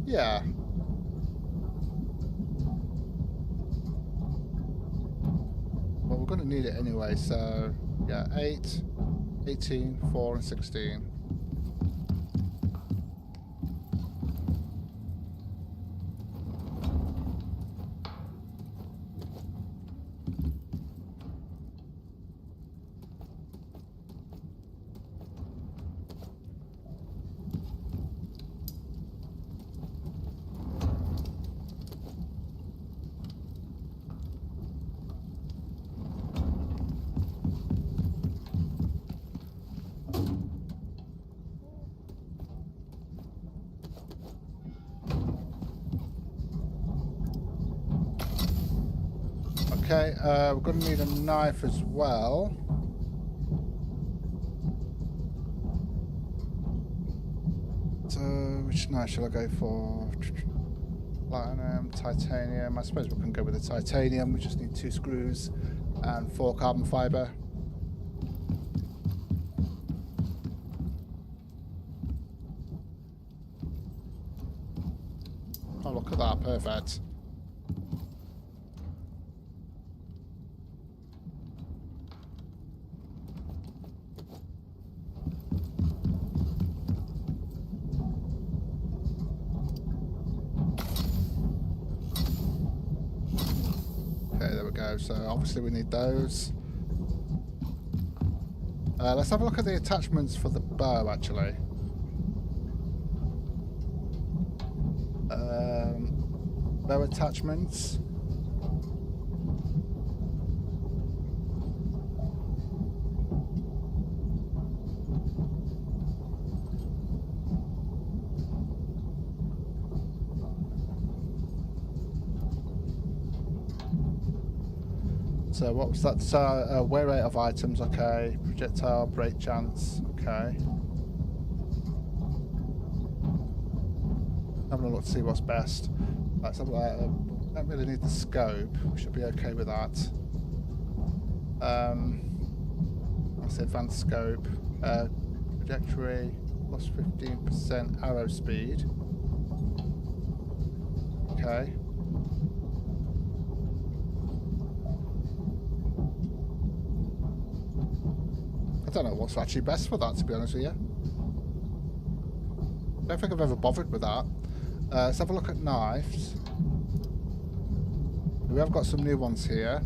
Speaker 1: yeah. Well, we're going to need it anyway, so... yeah, 8, 18, 4 and 16. Okay, we're going to need a knife as well. So, which knife shall I go for? Platinum, titanium. I suppose we can go with the titanium. We just need 2 screws and 4 carbon fibre. Oh, look at that, perfect. So obviously we need those. Let's have a look at the attachments for the bow actually. Bow attachments. So what was that? So wear rate of items, okay. Projectile, break chance, okay. Having a look to see what's best. Let's have a look. Don't really need the scope. We should be okay with that. That's advanced scope. Trajectory plus 15% arrow speed. Okay. I don't know what's actually best for that, to be honest with you. I don't think I've ever bothered with that. Let's have a look at knives. We have got some new ones here.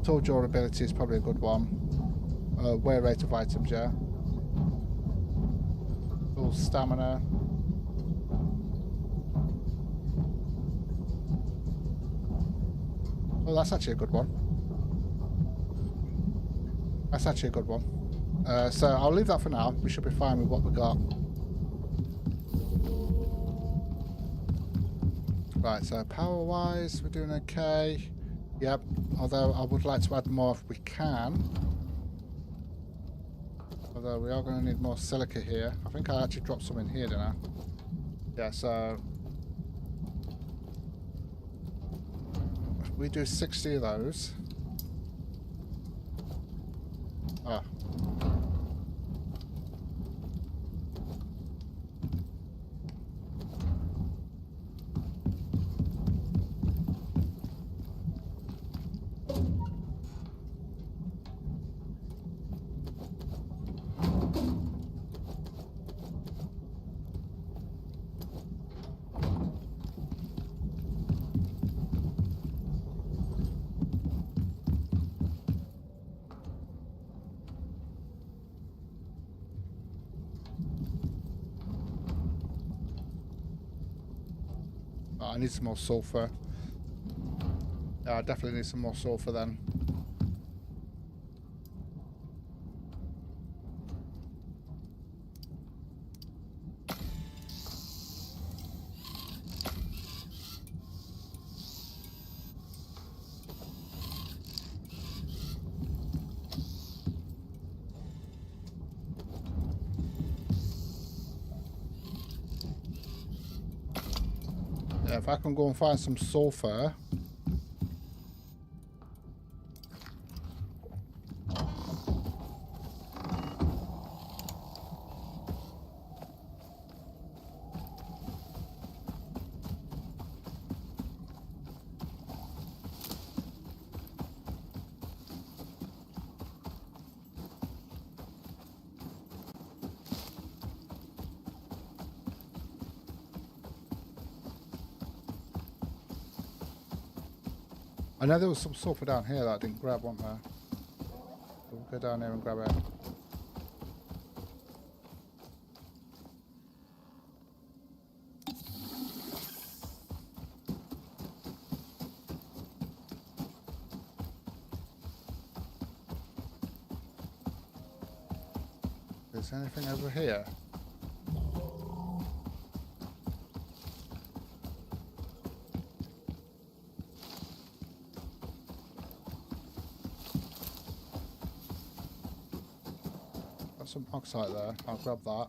Speaker 1: Tool durability is probably a good one. Wear rate of items, yeah. Tool stamina. Oh, that's actually a good one. That's actually a good one. So I'll leave that for now. We should be fine with what we got. Right, so power-wise, we're doing okay. Yep, although I would like to add more if we can. Although we are going to need more silica here. I think I actually dropped some in here, didn't I? Yeah, so... we do 60 of those. Ah. I need some more sulfur. Yeah, I definitely need some more sulfur then. Yeah, if I can go and find some sulfur. I know there was some sulfur down here that I didn't grab, wasn't there? We'll go down there and grab it. Is there anything over here? Some oxide there. I'll grab that.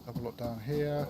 Speaker 1: Have a look down here.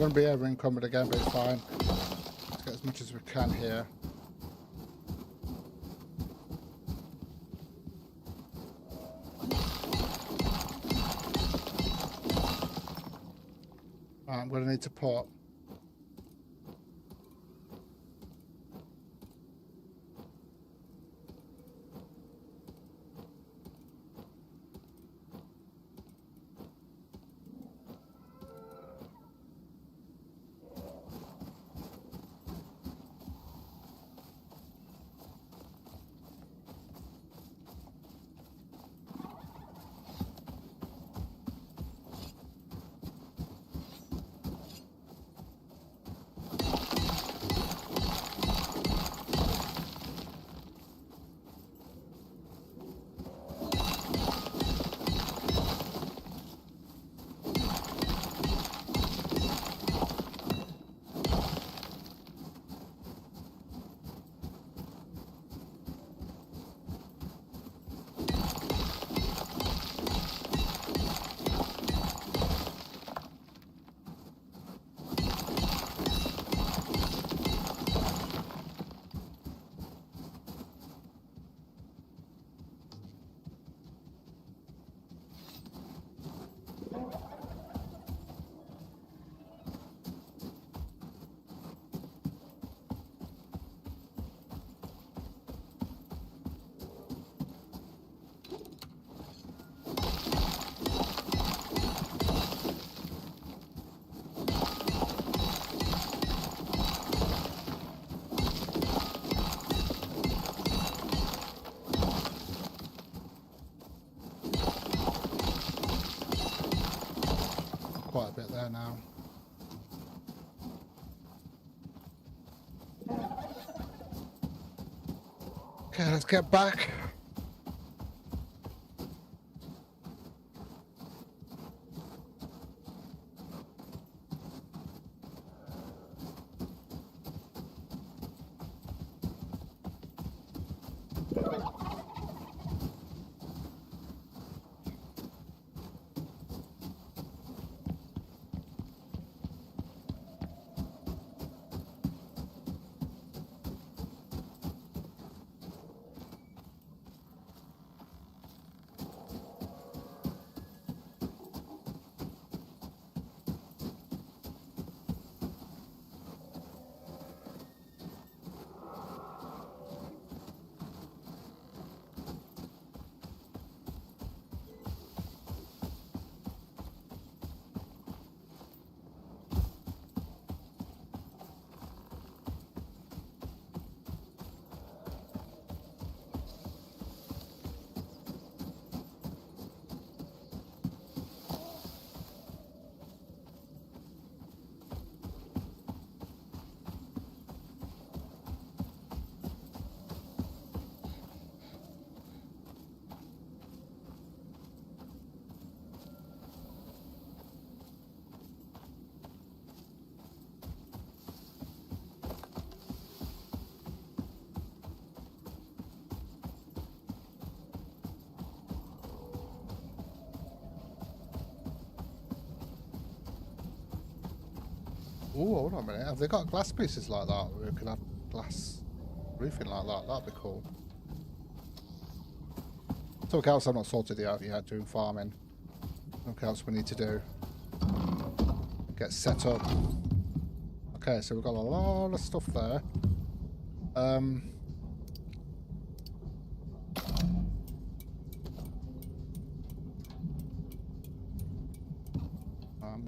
Speaker 1: Going to be over encumbered again, but it's fine. Let's get as much as we can here. Right, I'm going to need to put quite a bit there now. Okay, let's get back. Oh, hold on a minute. Have they got glass pieces like that? We could have glass roofing like that. That'd be cool. Something else I've not sorted out yet doing farming. Something else we need to do. Get set up. Okay, so we've got a lot of stuff there. I'm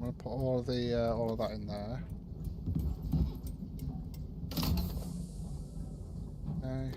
Speaker 1: going to put all of that in there. Okay.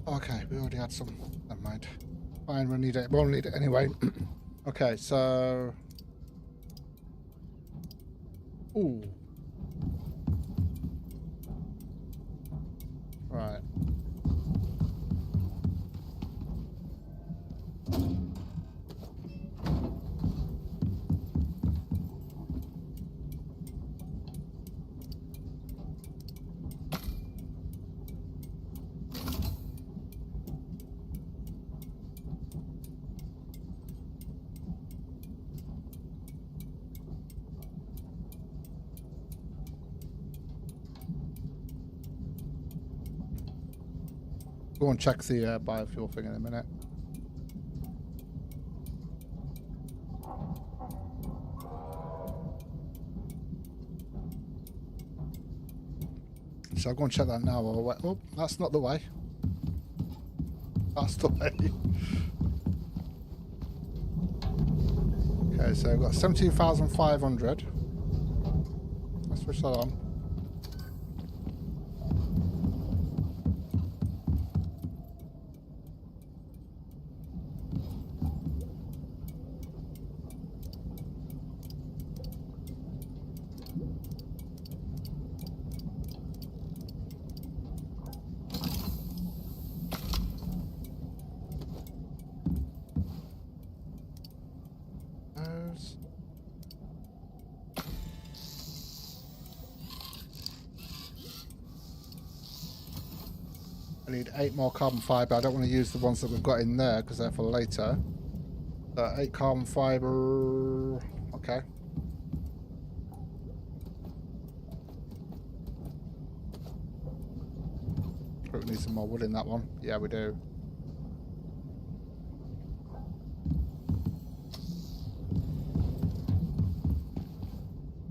Speaker 1: Okay, we already had some. Never mind. Fine, we'll need it. We'll need it anyway. Okay, so... Ooh. Right. Go and check the biofuel thing in a minute. So I'll go and check that now. Oh, that's not the way. That's the way. Okay, so I've got 17,500. Let's switch that on. I need 8 more carbon fibre. I don't want to use the ones that we've got in there because they're for later. 8 carbon fibre. Okay. We need some more wood in that one. Yeah, we do.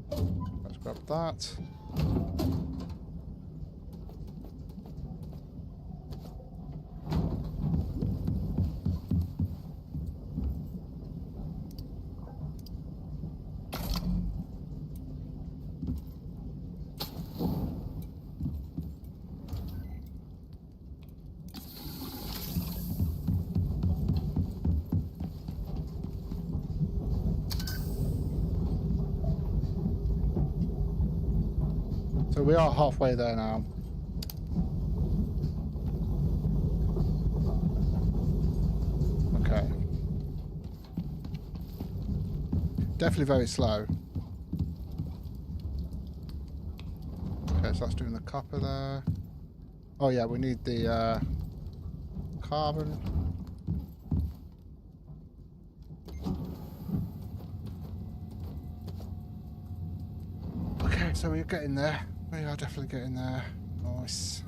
Speaker 1: Let's grab that. So we are halfway there now. Okay. Definitely very slow. Okay, so that's doing the copper there. Oh yeah, we need the carbon. Okay, so we're getting there. We are definitely getting there. Nice.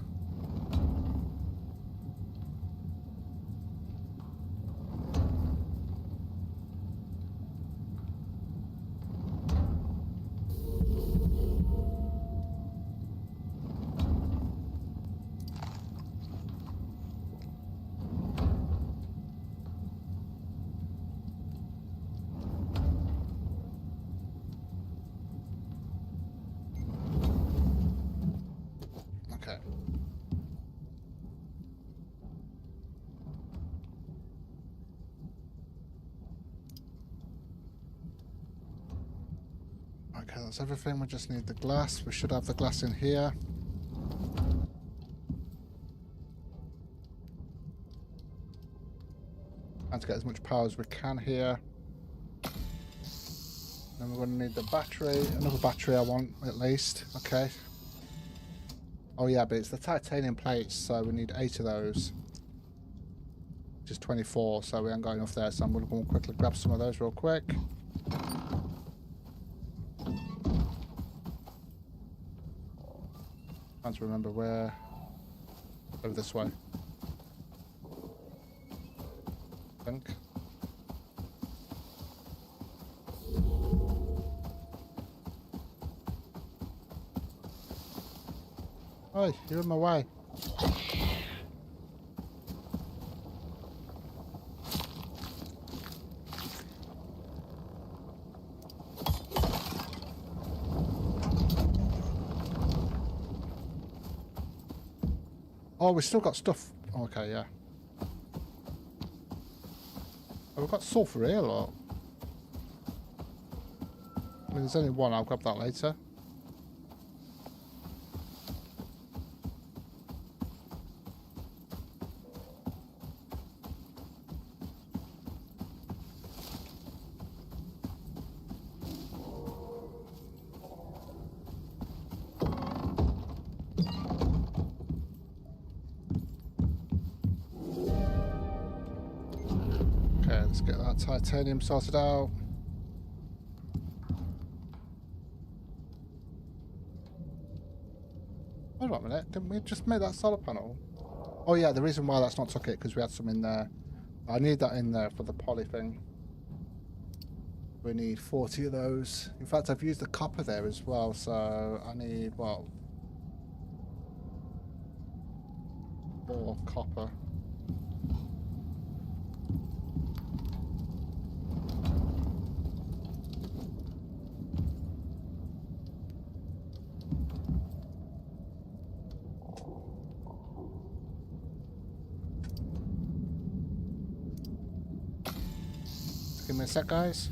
Speaker 1: Okay. Okay, that's everything. We just need the glass. We should have the glass in here. And to get as much power as we can here. Then we're going to need the battery. Another battery I want, at least. Okay. Oh yeah, but it's the titanium plates, so we need 8 of those. Which is 24, so we haven't got enough there, so I'm going to go and quickly grab some of those real quick. Trying to remember where. Over this way. I think. Oi, you're in my way. Oh, we've still got stuff. Okay, yeah. Oh, we've got sulfur here, look. mean, there's only one. I'll grab that later. Okay, let's get that titanium sorted out. Hold on a minute, didn't we just make that solar panel? Oh yeah, the reason why that's not took it because we had some in there. I need that in there for the poly thing. We need 40 of those. In fact, I've used the copper there as well, so I need, well, 4 copper. Give me a sec, guys.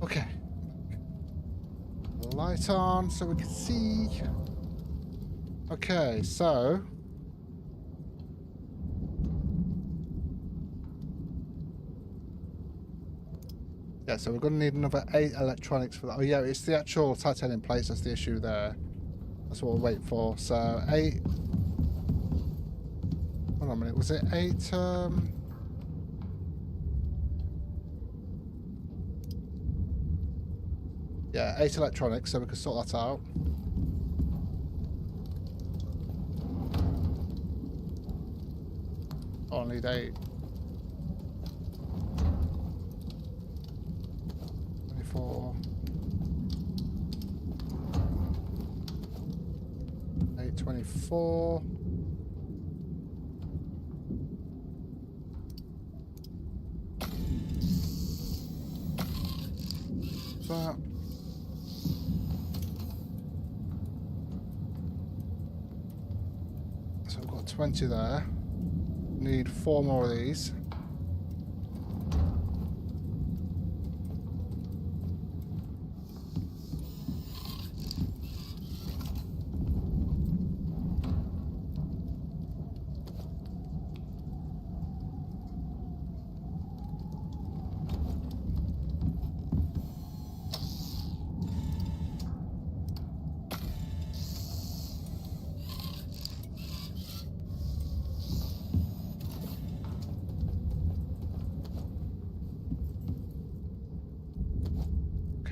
Speaker 1: Okay. Light on so we can see. Okay, so yeah, so we're going to need another 8 electronics for that. Oh yeah, it's the actual titanium plates that's the issue there. That's what we're waiting for. So 8. Hold on a minute. Was it 8? Yeah, 8 electronics, so we can sort that out. Oh, I need 8. 24. 824. That. So I've got 20 there. Need 4 more of these.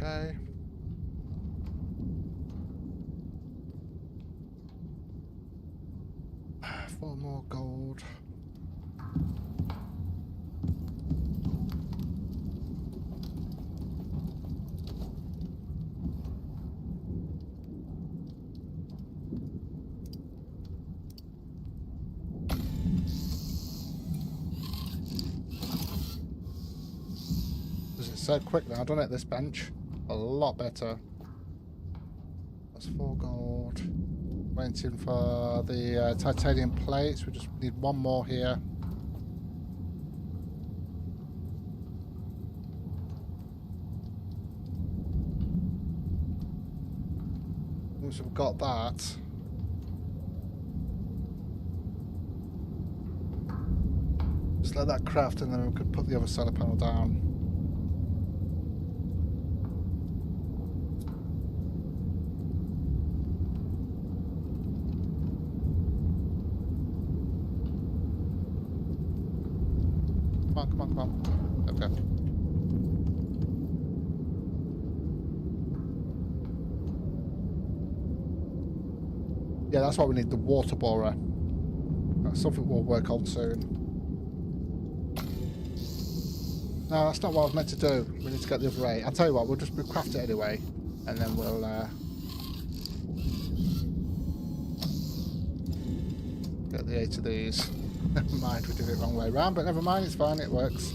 Speaker 1: Okay. Four more gold. Does it so quick now, doesn't it, this bench? A lot better. That's 4 gold. Waiting for the titanium plates. We just need 1 more here. Once we've got that, just let that craft and then we could put the other solar panel down. Come on. Okay. Yeah, that's why we need the water borer. That's something we'll work on soon. No, that's not what I was meant to do. We need to get the other 8. I'll tell you what, we'll craft it anyway. And then we'll get the 8 of these. Never mind, we did it the wrong way around, but never mind, it's fine, it works.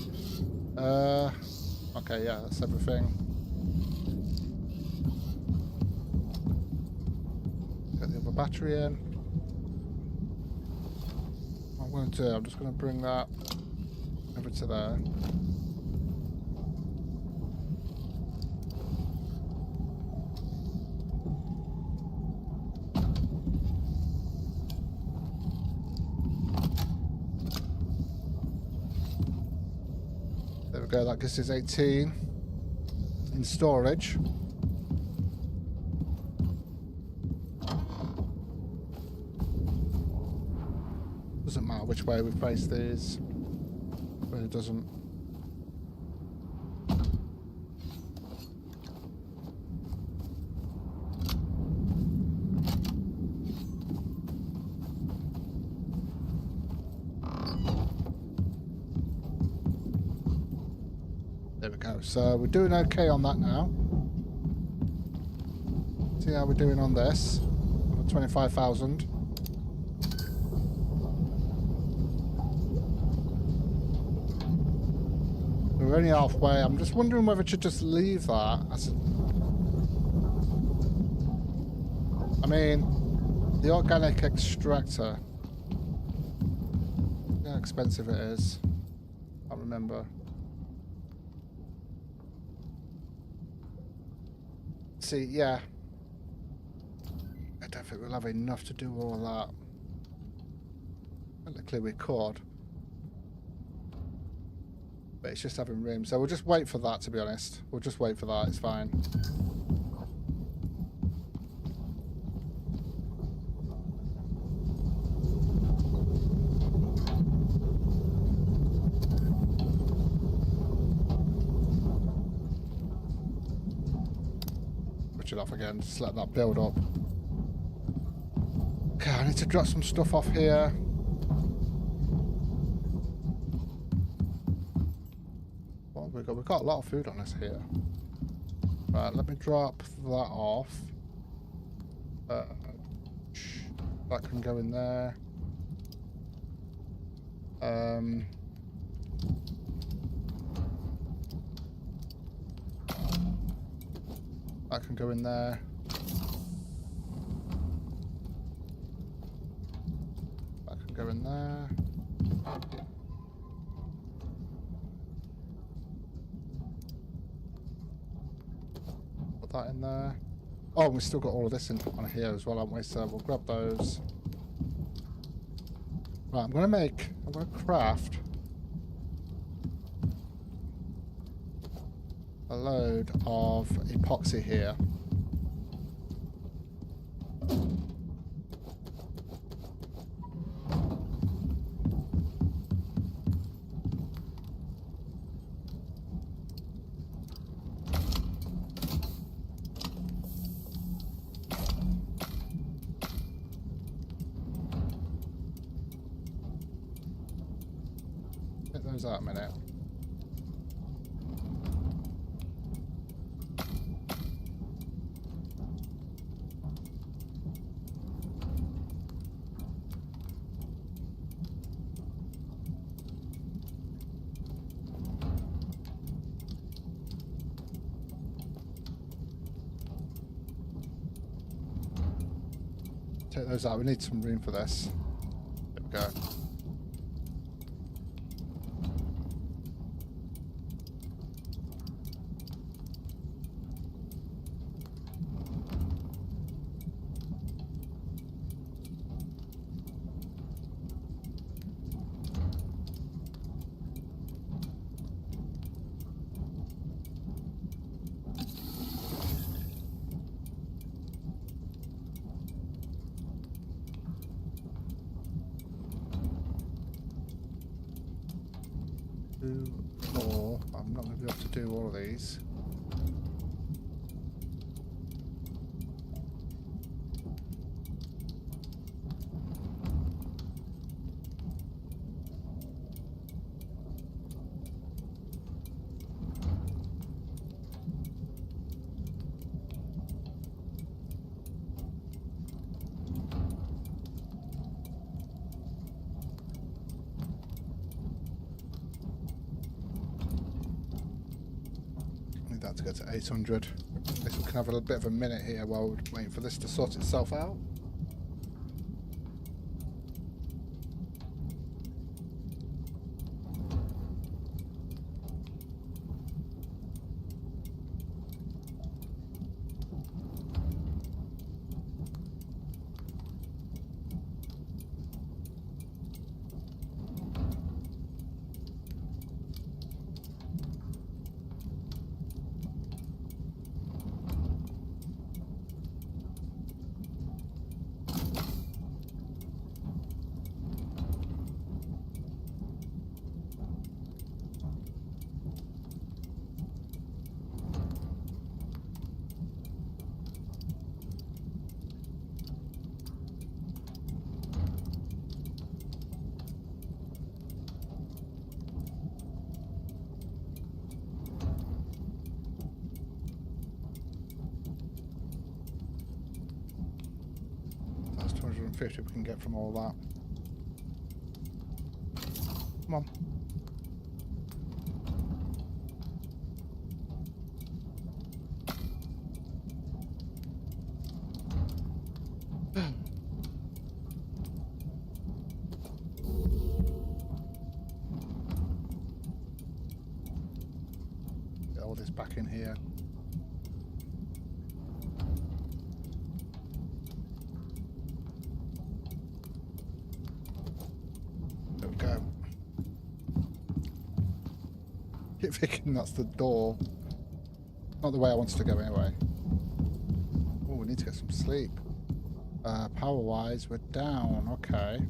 Speaker 1: Okay, yeah, that's everything. Get the other battery in. What I'm going to do, I'm just going to bring that over to there. There we go, that gives us 18 in storage. Doesn't matter which way we place these. Really doesn't. There we go. So we're doing okay on that now. See how we're doing on this. 25,000. We're only halfway. I'm just wondering whether to just leave that. I mean, the organic extractor. Look how expensive it is. I can't remember. See, yeah. I don't think we'll have enough to do all that. Technically we could. But it's just having room. So we'll just wait for that, to be honest. We'll just wait for that, it's fine. Switch it off again, just let that build up. Okay, I need to drop some stuff off here. We've got a lot of food on us here. Right, let me drop that off. That can go in there. That can go in there. That can go in there. That in there. Oh, we've still got all of this in on here as well, haven't we? So we'll grab those. Right, I'm gonna craft a load of epoxy here. Out a minute. Take those out. We need some room for this. There we go. Or I'm not going to be able to do all of these. that to go to 800. I guess we can have a little bit of a minute here while we're waiting for this to sort itself out. That's 250 we can get from all that. Come on. Get all this back in here. There we go. Keep thinking that's the door. Not the way I wanted to go anyway. Oh, we need to get some sleep. Power-wise, we're down. Okay.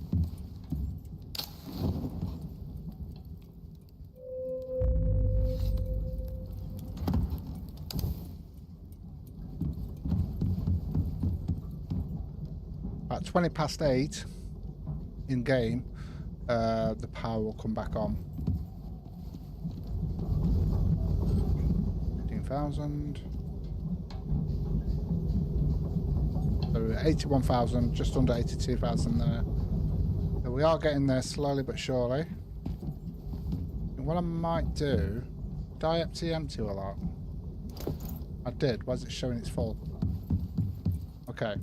Speaker 1: At 20 past 8 in game, the power will come back on. 15,000. So 81,000, just under 82,000 there. So we are getting there slowly but surely. And what I might do, did I empty a lot? I did. Why is it showing it's full? Okay.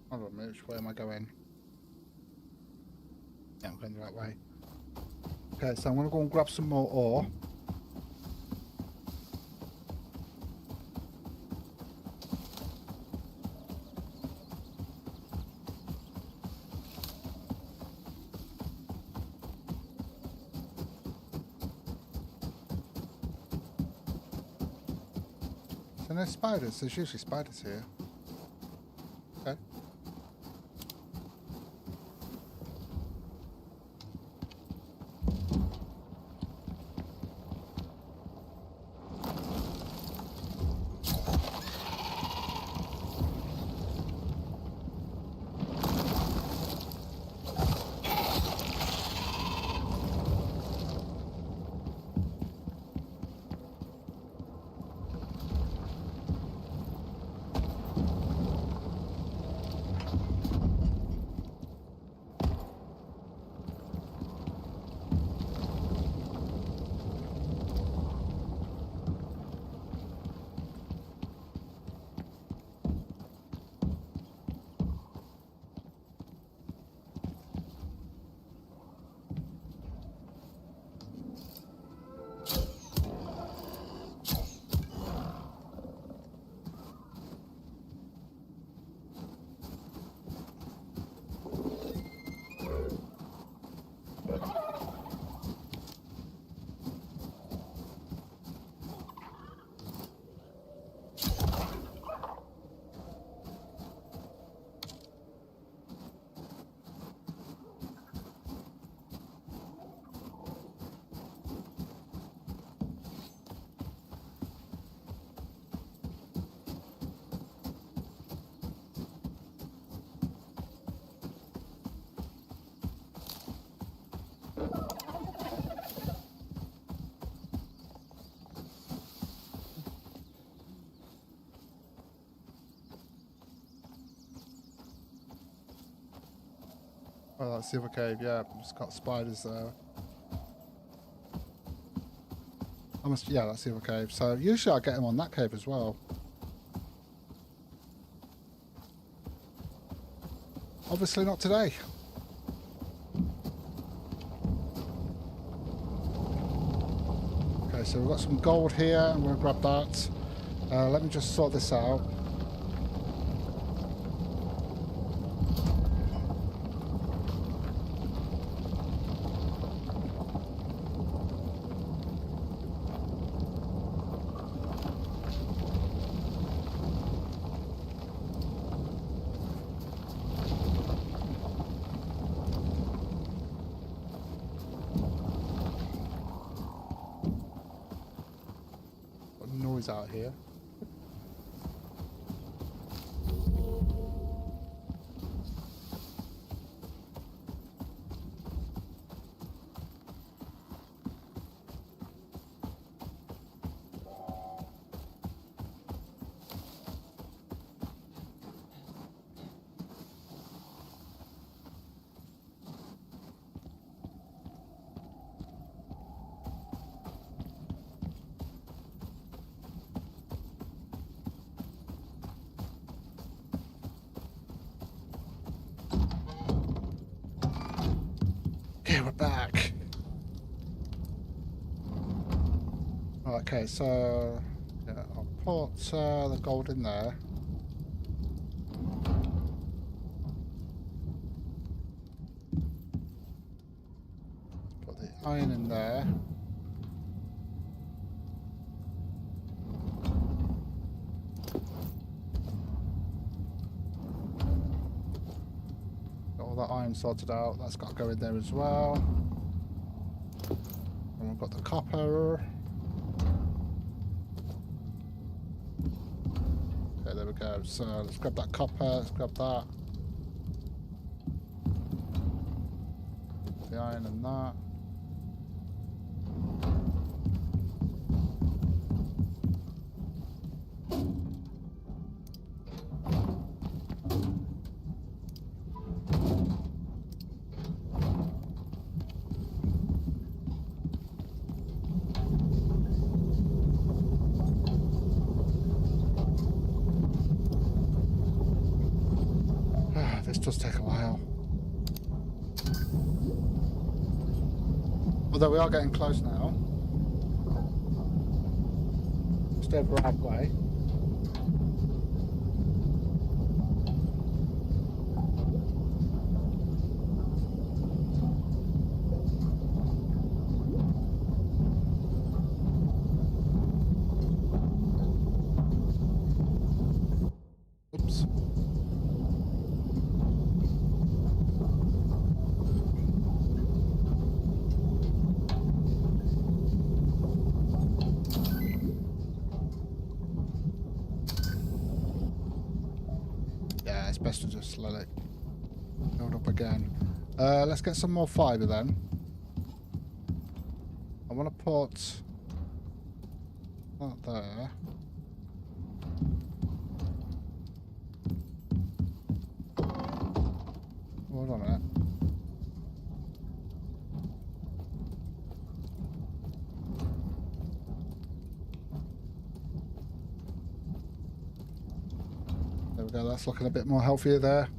Speaker 1: Hold on a minute, which way am I going? Yeah, I'm going the right way. Okay, so I'm going to go and grab some more ore. So no spiders, there's usually spiders here. Okay. Oh, that's the other cave, yeah. It's got spiders there. Yeah, that's the other cave. So usually I get them on that cave as well. Obviously not today. Okay, so we've got some gold here. I'm going to grab that. Let me just sort this out. Noise out here. Okay, we're back. Okay, so yeah, I'll put the gold in there. Put the iron in there. Got all that iron sorted out. That's got to go in there as well. And we've got the copper. Okay, there we go. So let's grab that copper. Let's grab that. The iron and that. This does take a while. Although we are getting close now. Just over halfway. Oops. It's best to just let it build up again. Let's get some more fibre then. I want to put that there. Hold on a minute. There we go, that's looking a bit more healthier there.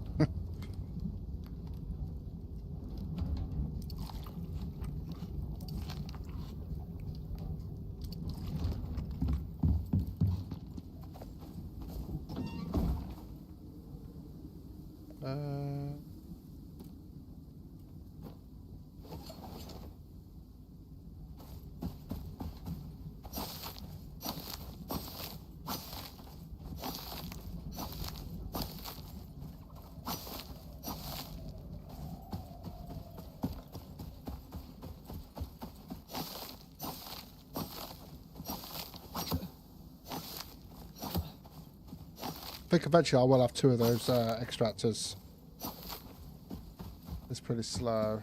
Speaker 1: I think eventually I will have two of those extractors. It's pretty slow.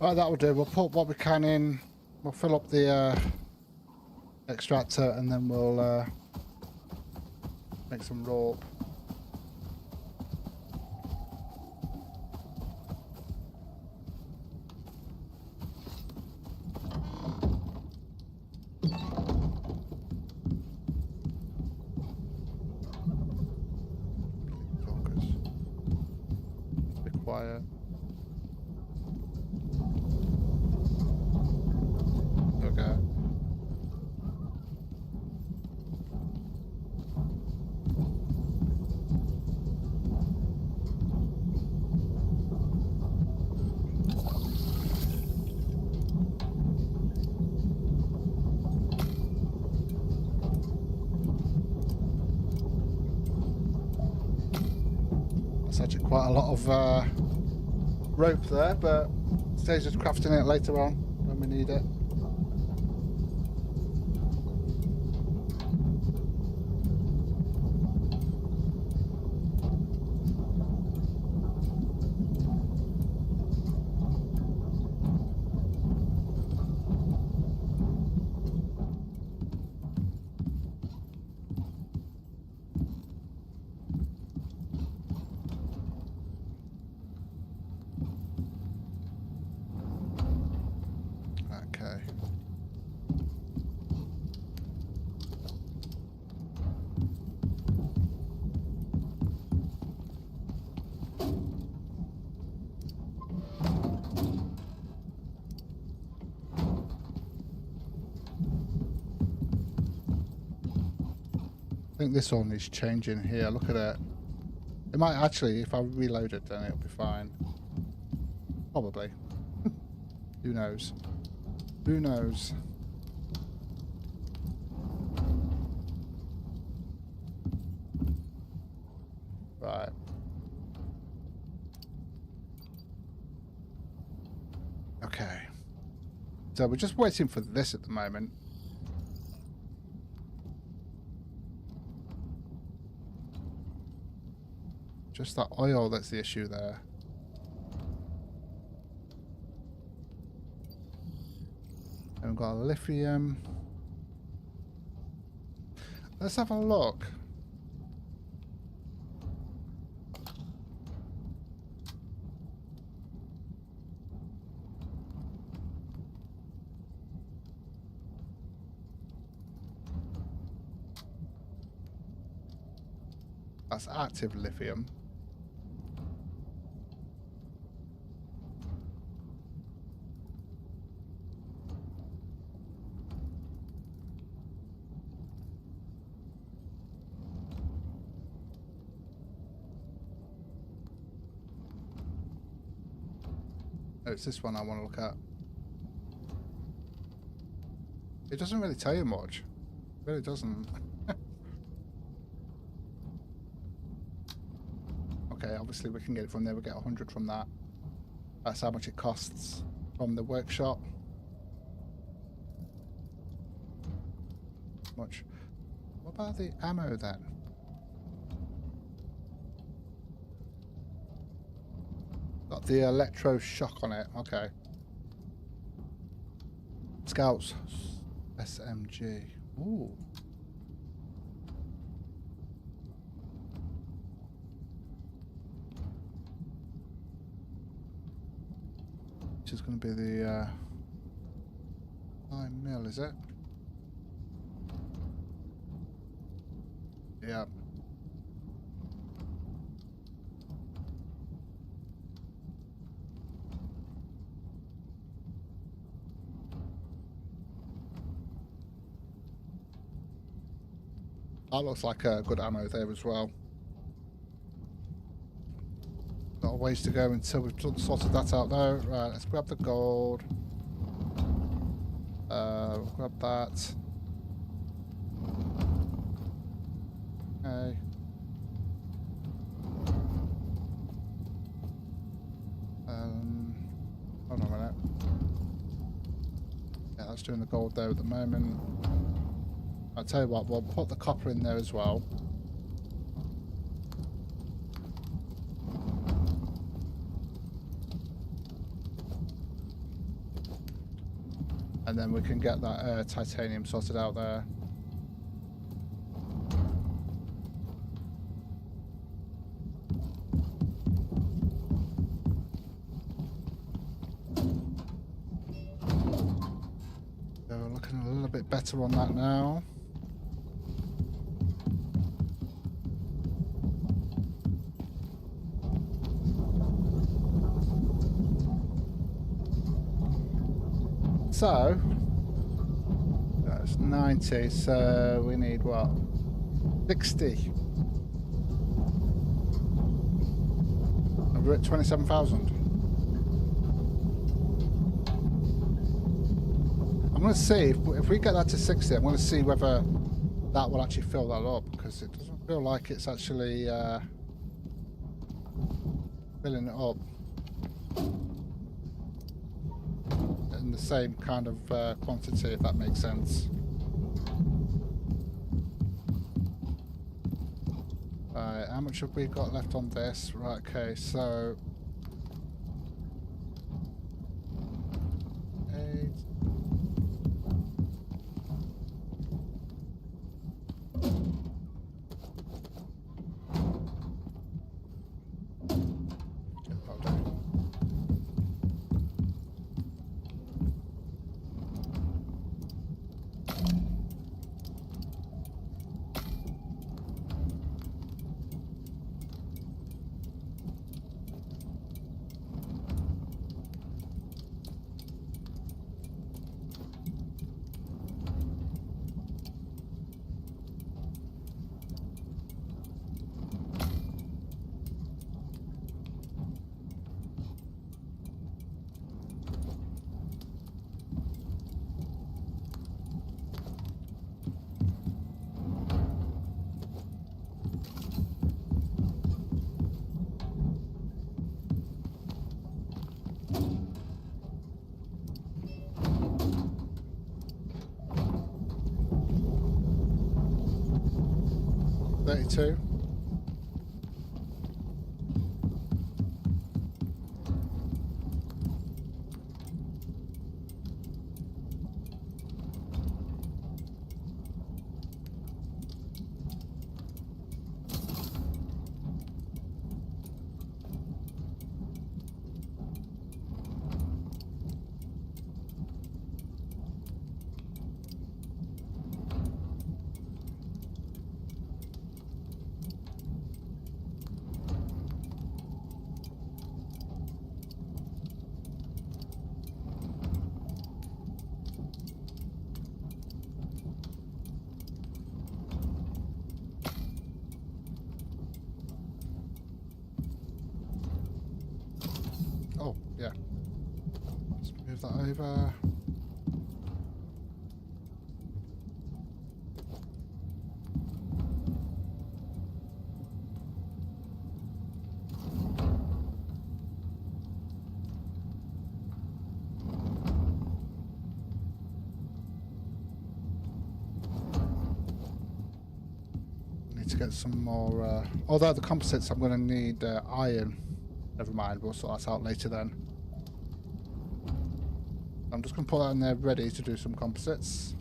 Speaker 1: Right, that will do. We'll put what we can in. We'll fill up the extractor, and then we'll make some rope. Let's be quiet. Okay. That's actually quite a lot of rope there, but saves us crafting it later on when we need it. Okay. I think this one is changing here. Look at it. It might actually, if I reload it, then it'll be fine. Probably. Who knows? Who knows? Right. Okay. So we're just waiting for this at the moment. Just that oil that's the issue there. And we've got lithium. Let's have a look. That's active lithium. Oh, it's this one I want to look at. It doesn't really tell you much. It really doesn't. Okay, obviously we can get it from there. We get 100 from that. That's how much it costs from the workshop. Much. What about the ammo then? Got the electro shock on it. Okay. Scouts. SMG. Ooh. Which is going to be the 9mm, is it? Yeah. That looks like a good ammo there as well. Got a ways to go until we've sorted that out though. Right, let's grab the gold. We'll grab that. Okay. Hold on a minute. Yeah, that's doing the gold there at the moment. I'll tell you what, we'll put the copper in there as well. and then we can get that titanium sorted out there. So we're looking a little bit better on that now. So that's 90, so we need what? 60. And we're at 27,000. I'm going to see if we get that to 60, I'm going to see whether that will actually fill that up, because it doesn't feel like it's actually filling it up in the same kind of quantity, if that makes sense. Right, how much have we got left on this? Right, okay, so 8. $32. Oh, yeah. Let's move that over. Need to get some more, although the composites I'm going to need iron. Never mind, we'll sort that out later then. I'm just going to put that in there ready to do some composites.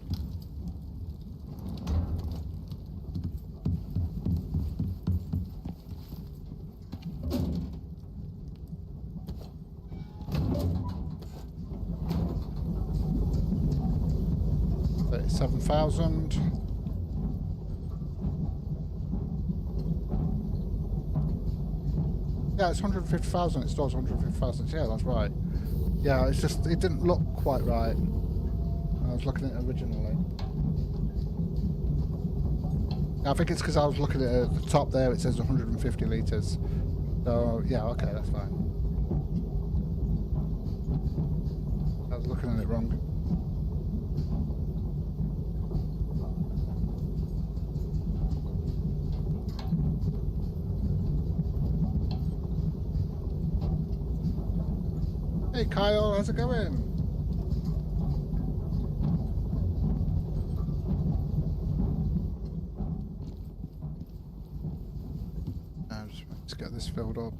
Speaker 1: $37,000. Yeah, it's 150,000. It stores 150,000. Yeah, that's right. Yeah, it's just, it didn't look quite right. I was looking at it originally. I think it's because I was looking at the top there, it says 150 litres. So, yeah, okay, that's fine. I was looking at it wrong. Hey Kyle, how's it going? Let's get this filled up.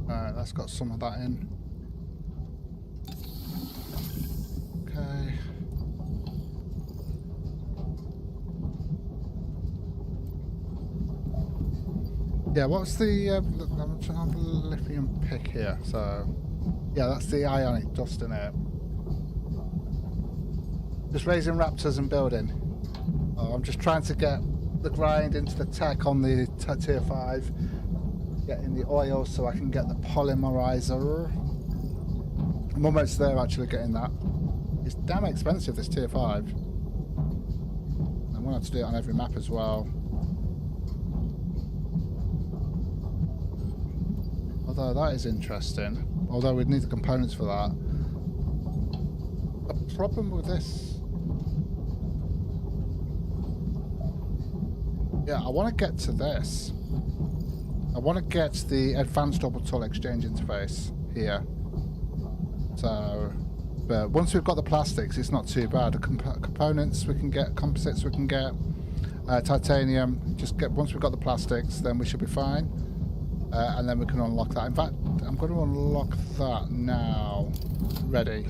Speaker 1: Alright, that's got some of that in. Yeah, what's the... I'm trying to have a lithium pick here, so... Yeah, that's the ionic dust in it. Just raising raptors and building. Oh, I'm just trying to get the grind into the tech on the tier 5. Getting the oil so I can get the polymerizer. I'm almost there actually getting that. It's damn expensive, this tier 5. I'm going to have to do it on every map as well. Although that is interesting. Although we'd need the components for that. The problem with this... Yeah, I want to get to this. I want to get the advanced orbital exchange interface here. So, but once we've got the plastics, it's not too bad. The components we can get, composites we can get, titanium. Once we've got the plastics, then we should be fine. And then we can unlock that. In fact, I'm going to unlock that now. Ready.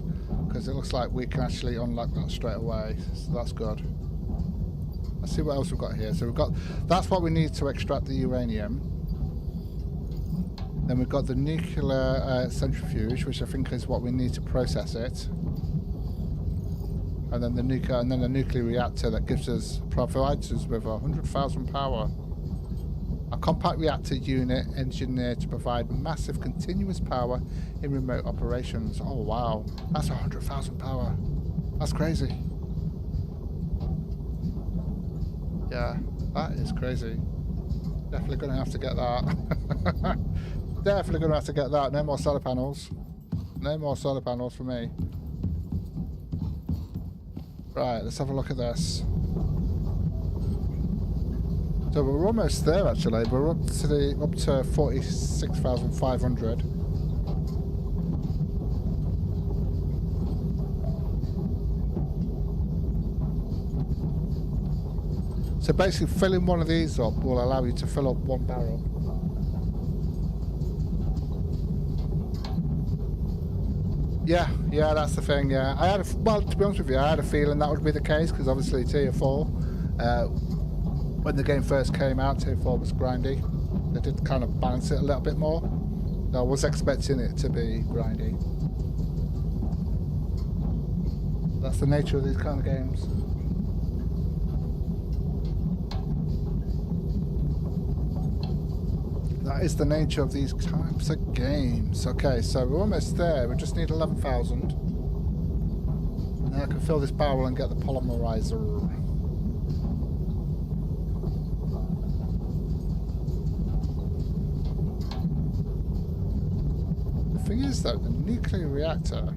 Speaker 1: Because it looks like we can actually unlock that straight away. So that's good. Let's see what else we've got here. So we've got... That's what we need to extract the uranium. Then we've got the nuclear centrifuge, which I think is what we need to process it. And then the nuclear reactor that provides us with 100,000 power. A compact reactor unit engineered to provide massive continuous power in remote operations. Oh wow, that's 100,000 power. That's crazy. Yeah, that is crazy. Definitely going to have to get that. Definitely going to have to get that. No more solar panels. No more solar panels for me. Right, let's have a look at this. So we're almost there actually. We're up to 46,500. So basically filling one of these up will allow you to fill up one barrel. Yeah, that's the thing, yeah. Well, to be honest with you, I had a feeling that would be the case, because obviously tier 4, when the game first came out, tier 4 was grindy. They did kind of balance it a little bit more. So I was expecting it to be grindy. That's the nature of these kind of games. That is the nature of these types of games. Okay, so we're almost there. We just need 11,000. And then I can fill this barrel and get the polymerizer. The thing is though, the nuclear reactor,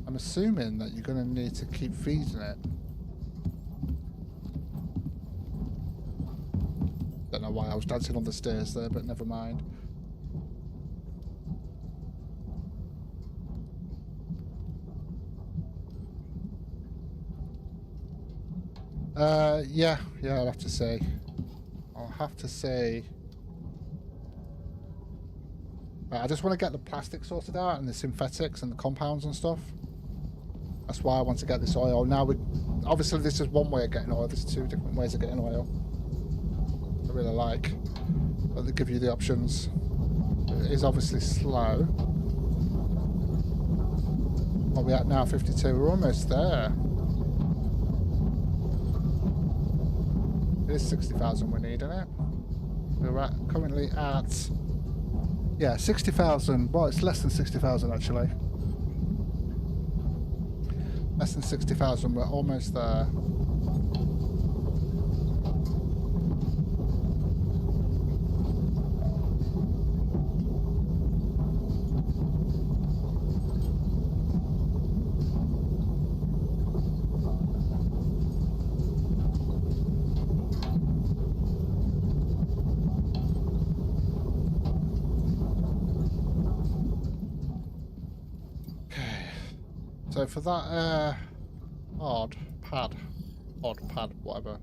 Speaker 1: I'm assuming that you're going to need to keep feeding it. Don't know why I was dancing on the stairs there, but never mind. Yeah, I'll have to say. I just want to get the plastic sorted out and the synthetics and the compounds and stuff. That's why I want to get this oil. Now, obviously this is one way of getting oil. There's 2 different ways of getting oil. I really like, but they give you the options. It is obviously slow. What are we at now? 52. We're almost there. It is 60,000 we need, isn't it? We're currently at... Yeah, 60,000. Well, it's less than 60,000 actually. Less than 60,000. We're almost there. So for that odd pad, whatever.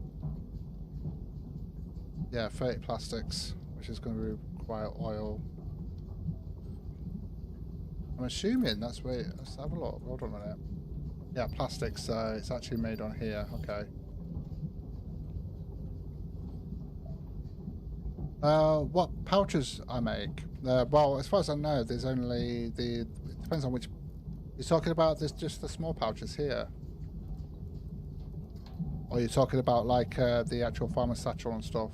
Speaker 1: Yeah, 30 plastics, which is going to require oil. I'm assuming that's where. Let's have a look. Hold on a minute. Yeah, plastics. It's actually made on here. Okay. What pouches I make? Well, as far as I know, there's only the. It depends on which. You're talking about this, just the small pouches here, or you're talking about like the actual farmer satchel and stuff.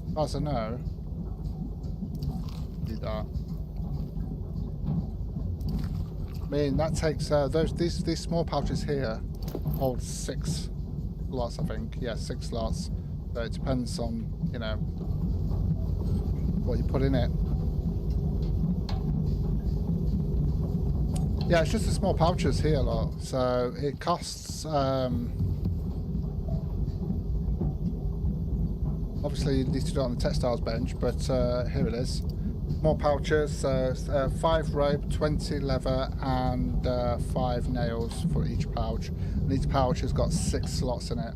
Speaker 1: As far as I know, do that. I mean, that takes these small pouches here hold 6 slots, I think. Yeah, 6 slots. So it depends on, you know, what you put in it. Yeah, it's just the small pouches here, lot. So it costs. Obviously, you need to do it on the textiles bench, but here it is. More pouches, 5 rope, 20 leather, and 5 nails for each pouch. And each pouch has got 6 slots in it.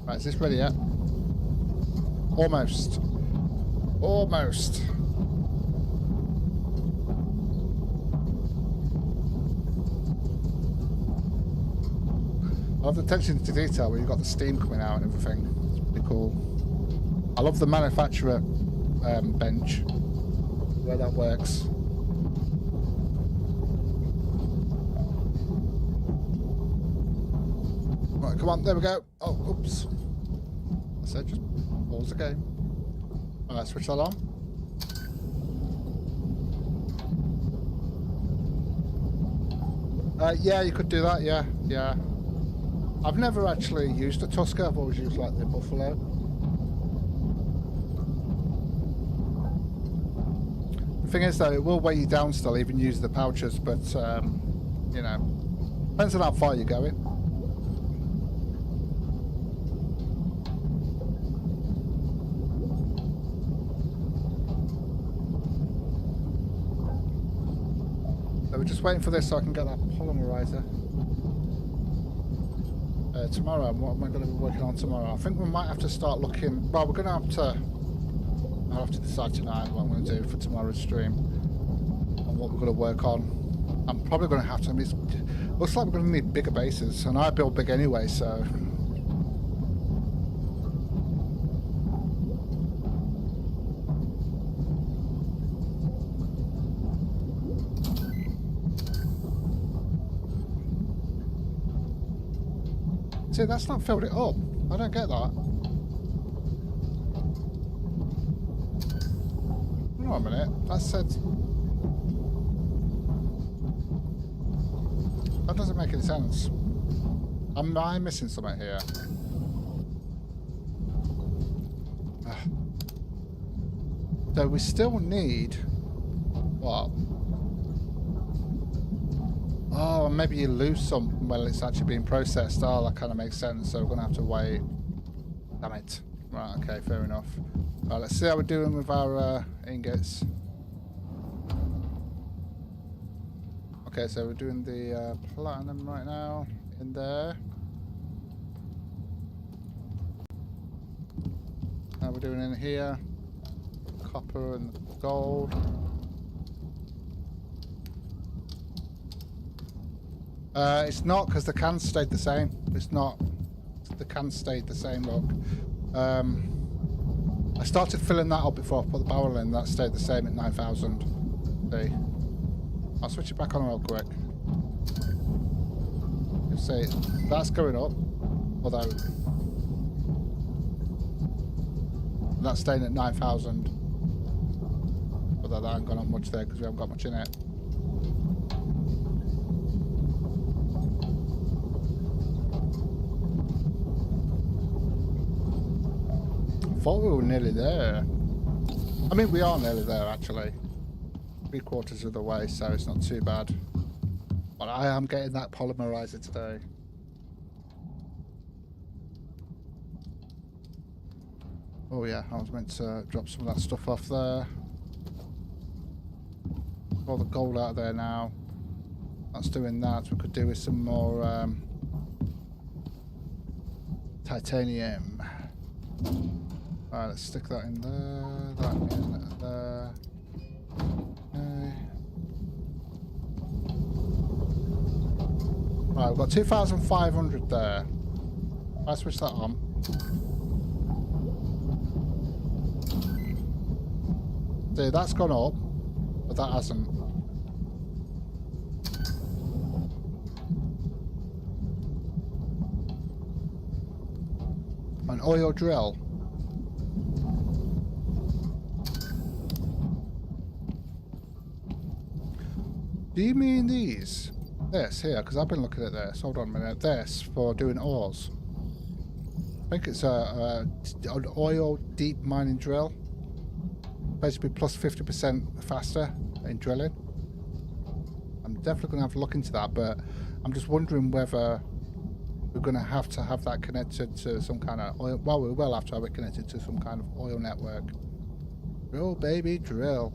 Speaker 1: Right, is this ready yet? Almost. Almost. I love the attention to detail where you've got the steam coming out and everything. It's pretty cool. I love the manufacturer bench, where that works. Right, come on, there we go. Oh, oops. I said just pause the game. Alright, switch that on. Yeah, you could do that, yeah. I've never actually used a Tusker, I've always used like the Buffalo. The thing is though, it will weigh you down still, even using the pouches, but you know, depends on how far you're going. So we're just waiting for this so I can get that polymerizer. Tomorrow, what am I going to be working on tomorrow? I think we might have to start looking. Well, we're going to have to. I'll have to decide tonight what I'm going to do for tomorrow's stream and what we're going to work on. I'm probably going to have to. Looks like we're going to need bigger bases, and I build big anyway, so. See, that's not filled it up. I don't get that. Hold on a minute. That said... That doesn't make any sense. Am I missing something here? So we still need... What? Oh, maybe you lose some while it's actually being processed. Oh, that kind of makes sense. So we're going to have to wait. Damn it. Right, okay, fair enough. Right, let's see how we're doing with our ingots. Okay, so we're doing the platinum right now in there. Now we're doing in here copper and gold. It's not, because the cans stayed the same. It's not. The cans stayed the same, look. I started filling that up before I put the barrel in. That stayed the same at 9,000. See? I'll switch it back on real quick. You see, that's going up. Although... that's staying at 9,000. Although that hasn't gone up much there because we haven't got much in it. I thought we were nearly there. I mean, we are nearly there actually. 3/4 of the way, so it's not too bad. But I am getting that polymerizer today. Oh yeah, I was meant to drop some of that stuff off there. All the gold out of there now. That's doing that. We could do with some more titanium. Alright, let's stick that in there, that in there. Okay. Right, we've got 2,500 there. I switch that on. See, that's gone up, but that hasn't. An oil drill. Do you mean these? This here, because I've been looking at this. Hold on a minute. This for doing ores. I think it's an oil deep mining drill. Basically plus 50% faster in drilling. I'm definitely going to have to look into that, but I'm just wondering whether we're going to have that connected to some kind of oil. Well, we will have to have it connected to some kind of oil network. Drill, baby, drill.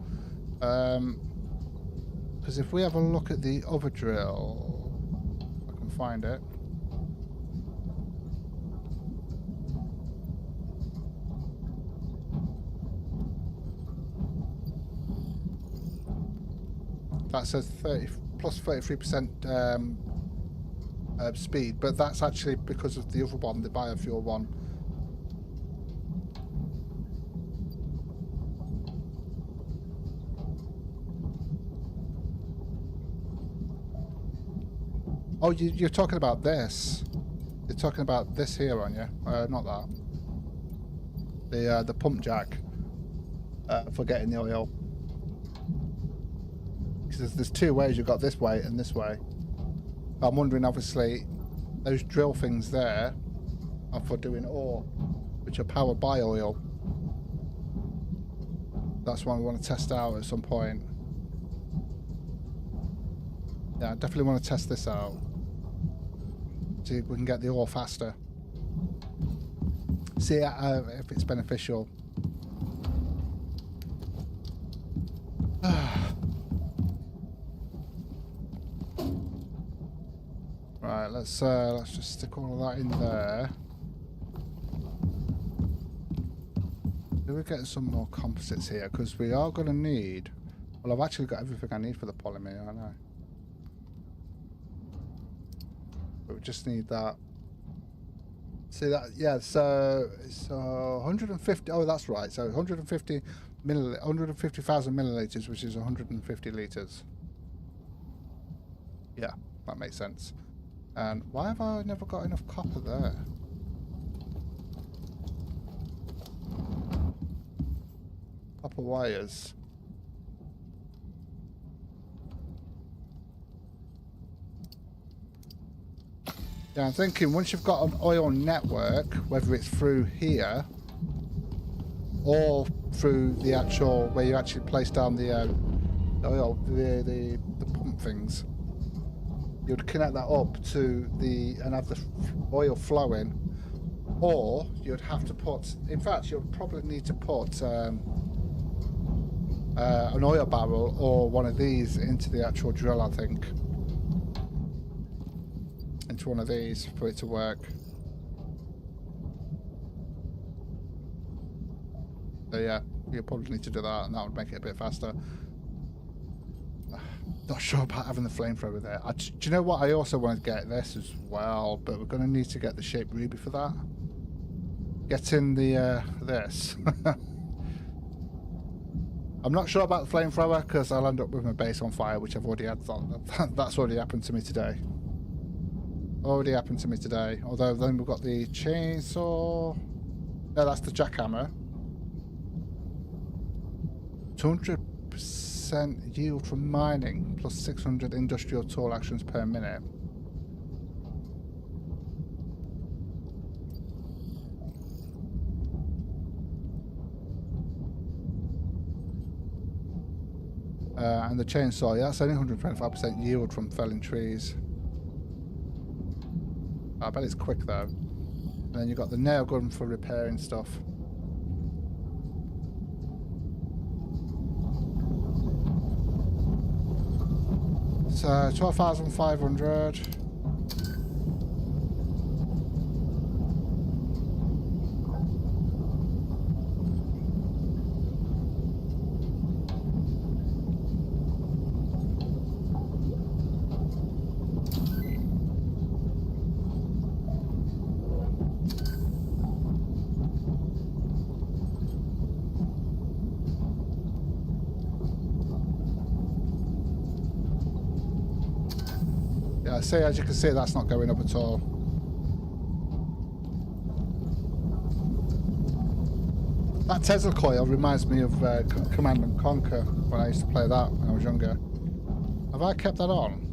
Speaker 1: Because if we have a look at the other drill, I can find it. That says 30 plus 33% speed, but that's actually because of the other one, the biofuel one. Oh, you're talking about this. You're talking about this here, aren't you? Not that. The pump jack for getting the oil. Because there's two ways. You've got this way and this way. I'm wondering, obviously, those drill things there are for doing ore, which are powered by oil. That's one we want to test out at some point. Yeah, I definitely want to test this out. See if we can get the ore faster. See if it's beneficial. Right, let's just stick all of that in there. Do we get some more composites here? Because we are going to need... Well, I've actually got everything I need for the polymer, I know. But we just need that. See that? Yeah, so it's 150... Oh, that's right. So 150,000 milliliters, which is 150 litres. Yeah, that makes sense. And why have I never got enough copper there? Copper wires. Yeah, I'm thinking once you've got an oil network, whether it's through here or through the actual where you actually place down the oil, the pump things, you'd connect that up to the and have the oil flowing, or you'd have to put. In fact, you'll probably need to put an oil barrel or one of these into the actual drill. I think into one of these for it to work. So yeah, you'll probably need to do that, and that would make it a bit faster. Not sure about having the flamethrower there. Do you know what? I also want to get this as well, but we're going to need to get the shaped ruby for that. Get in the this. I'm not sure about the flamethrower because I'll end up with my base on fire, which I've already had. That's already happened to me today. Already happened to me today. Although then we've got the chainsaw. No, that's the jackhammer. 200% yield from mining plus 600 industrial tool actions per minute. And the chainsaw, yeah, that's only 125% yield from felling trees. I bet it's quick though. And then you've got the nail gun for repairing stuff. So 12,500. Yeah, see, as you can see, that's not going up at all. That Tesla coil reminds me of Command and Conquer when I used to play that when I was younger. Have I kept that on?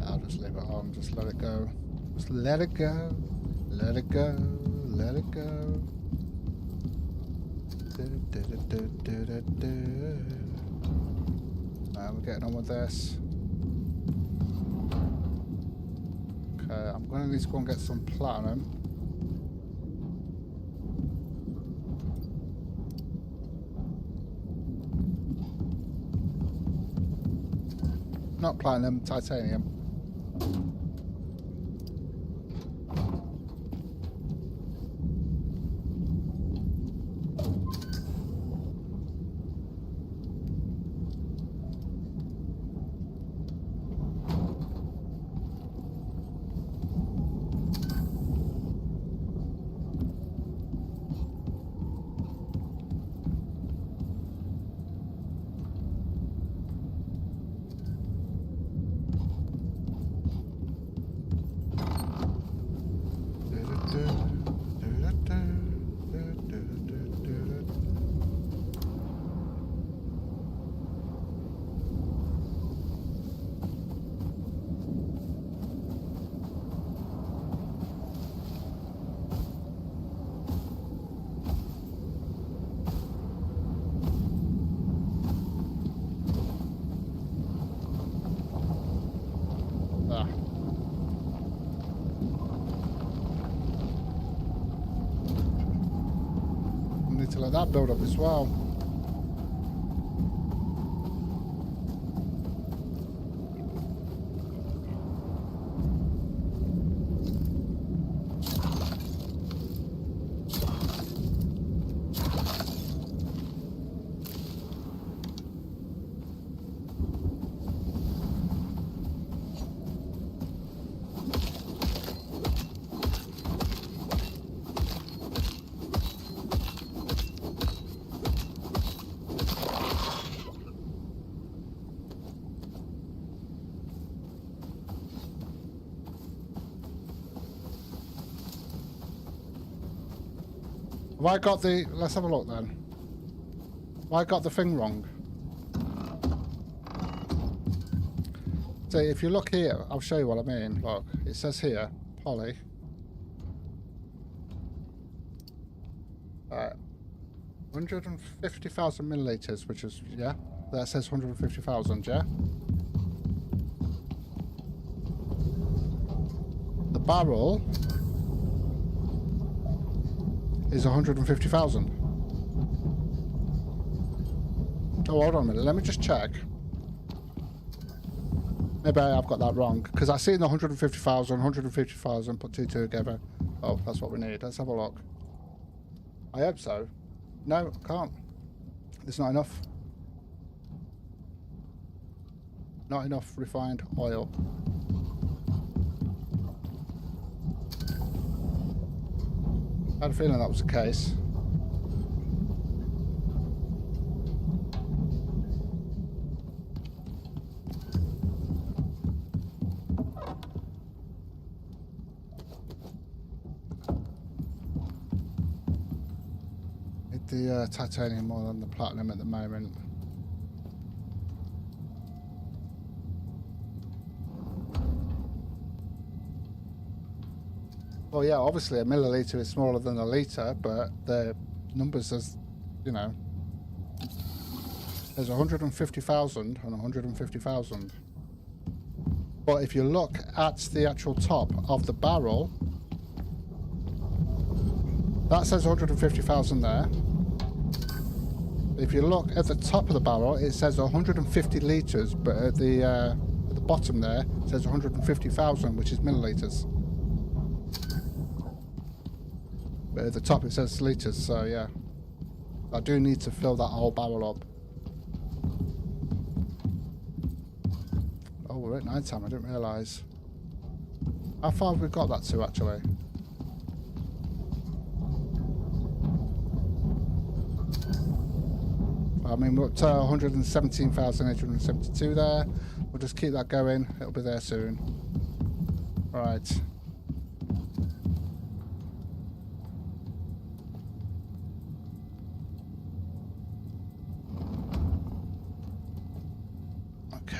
Speaker 1: I'll just leave it on, just let it go. Just let it go, let it go, let it go. We're getting on with this. Okay, I'm going to need to go and get some platinum. Not platinum, titanium. To let that build up as well. Have I got the... Let's have a look then. Have I got the thing wrong? So if you look here, I'll show you what I mean. Look, it says here, poly. 150,000 milliliters, which is, yeah, that says 150,000, yeah? The barrel is 150,000. Oh, hold on a minute. Let me just check. Maybe I've got that wrong. Because I seen the 150,000, 150,000, put two together. Oh, that's what we need. Let's have a look. I hope so. No, can't. There's not enough. Not enough refined oil. I had a feeling that was the case. Need the titanium more than the platinum at the moment. Well, yeah, obviously a milliliter is smaller than a litre, but the numbers as, you know, there's 150,000 and 150,000. But if you look at the actual top of the barrel, that says 150,000 there. If you look at the top of the barrel, it says 150 litres, but at the bottom there, it says 150,000, which is millilitres. But at the top it says litres, so yeah. I do need to fill that whole barrel up. Oh we're at night time. I didn't realise. How far have we got that to, actually? I mean, we're up to 117,872 there. We'll just keep that going. It'll be there soon. Right. Okay.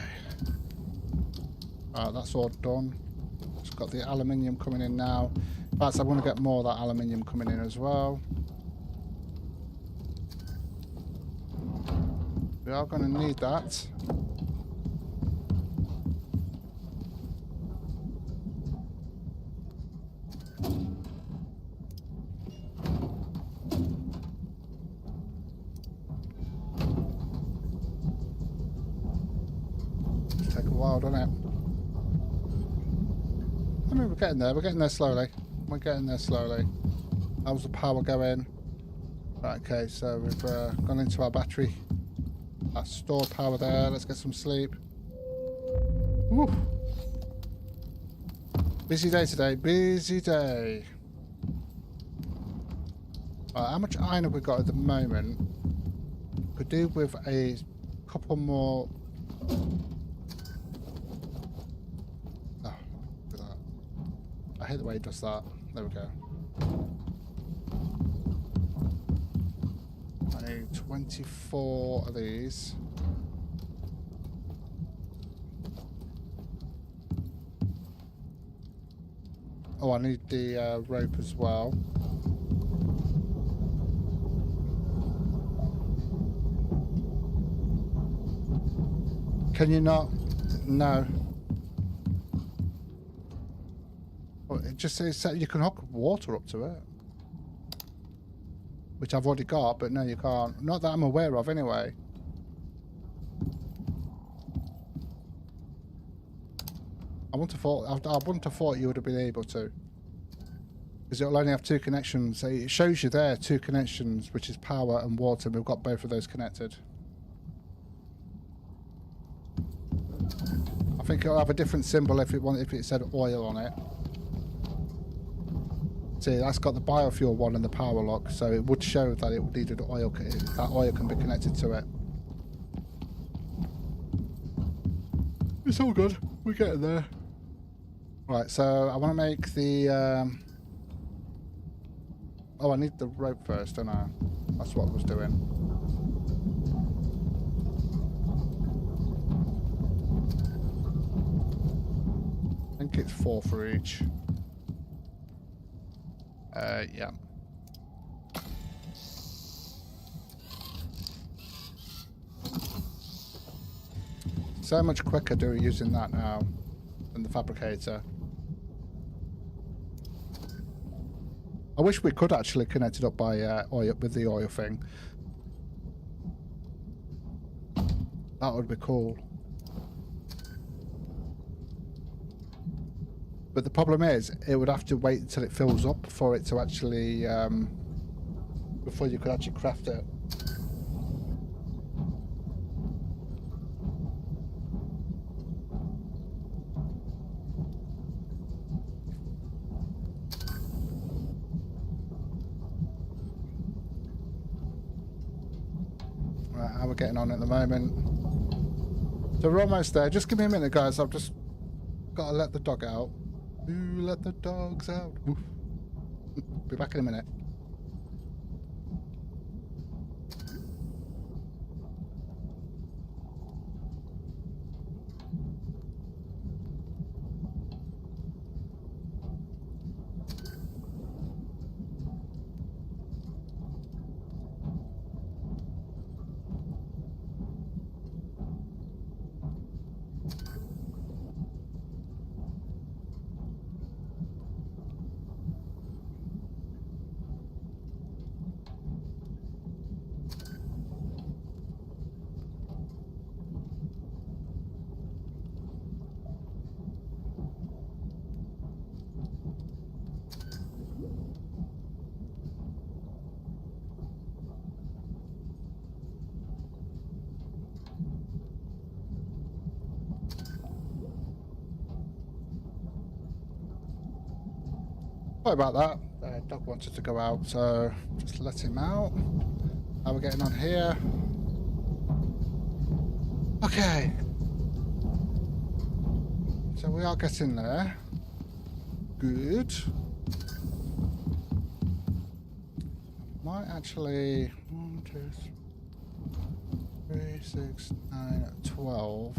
Speaker 1: Alright, that's all done. Just got the aluminium coming in now. In fact, I want to get more of that aluminium coming in as well. We are going to need that. Just take a while, doesn't it? I mean, we're getting there. We're getting there slowly. We're getting there slowly. How's the power going? Right, okay, so we've gone into our battery. That's stored power there. Let's get some sleep. Woo. Busy day today. Busy day. Right, how much iron have we got at the moment? Could do with a couple more. Oh, look at that. I hate the way it does that. There we go. I need 24 of these. Oh, I need the rope as well. Can you not? No. Well, it just says that you can hook water up to it. Which I've already got, but no, you can't. Not that I'm aware of, anyway. I wouldn't have thought you would have been able to. Because it'll only have two connections. It shows you there two connections, which is power and water. We've got both of those connected. I think it'll have a different symbol if it said oil on it. See, that's got the biofuel one and the power lock, so it would show that it needed oil. That oil can be connected to it. It's all good. We're getting there. Right, so I want to make the. Oh, I need the rope first, don't I? That's what I was doing. I think it's 4 for each. Yeah. So much quicker doing using that now than the fabricator. I wish we could actually connect it up by oil with the oil thing. That would be cool. But the problem is, it would have to wait until it fills up for it to actually, before you could actually craft it. Right, how we're getting on at the moment. So we're almost there. Just give me a minute, guys. I've just got to let the dog out. Ooh, let the dogs out. Oof. Be back in a minute. Sorry about that. The dog wanted to go out, so just let him out. How are we getting on here? Okay. So we are getting there. Good. Might actually 1, 2, 3, 6, 9, 12.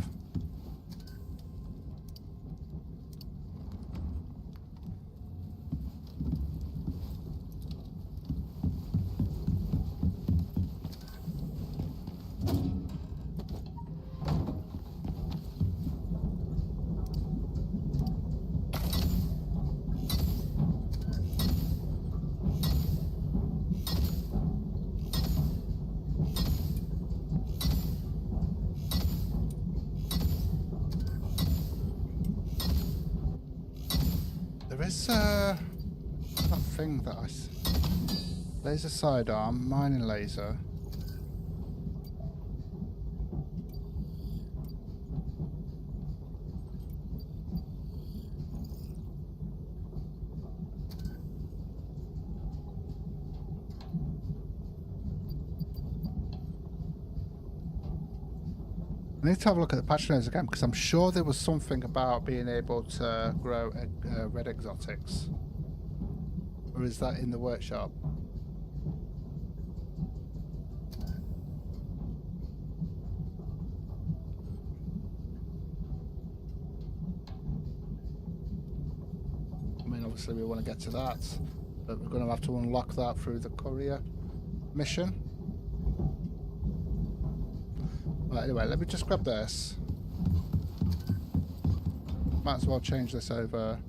Speaker 1: There is that thing that laser sidearm, mining laser. I need to have a look at the patch notes again because I'm sure there was something about being able to grow red exotics. Or is that in the workshop? I mean, obviously we want to get to that, but we're going to have to unlock that through the courier mission. Right, anyway, let me just grab this. Might as well change this over.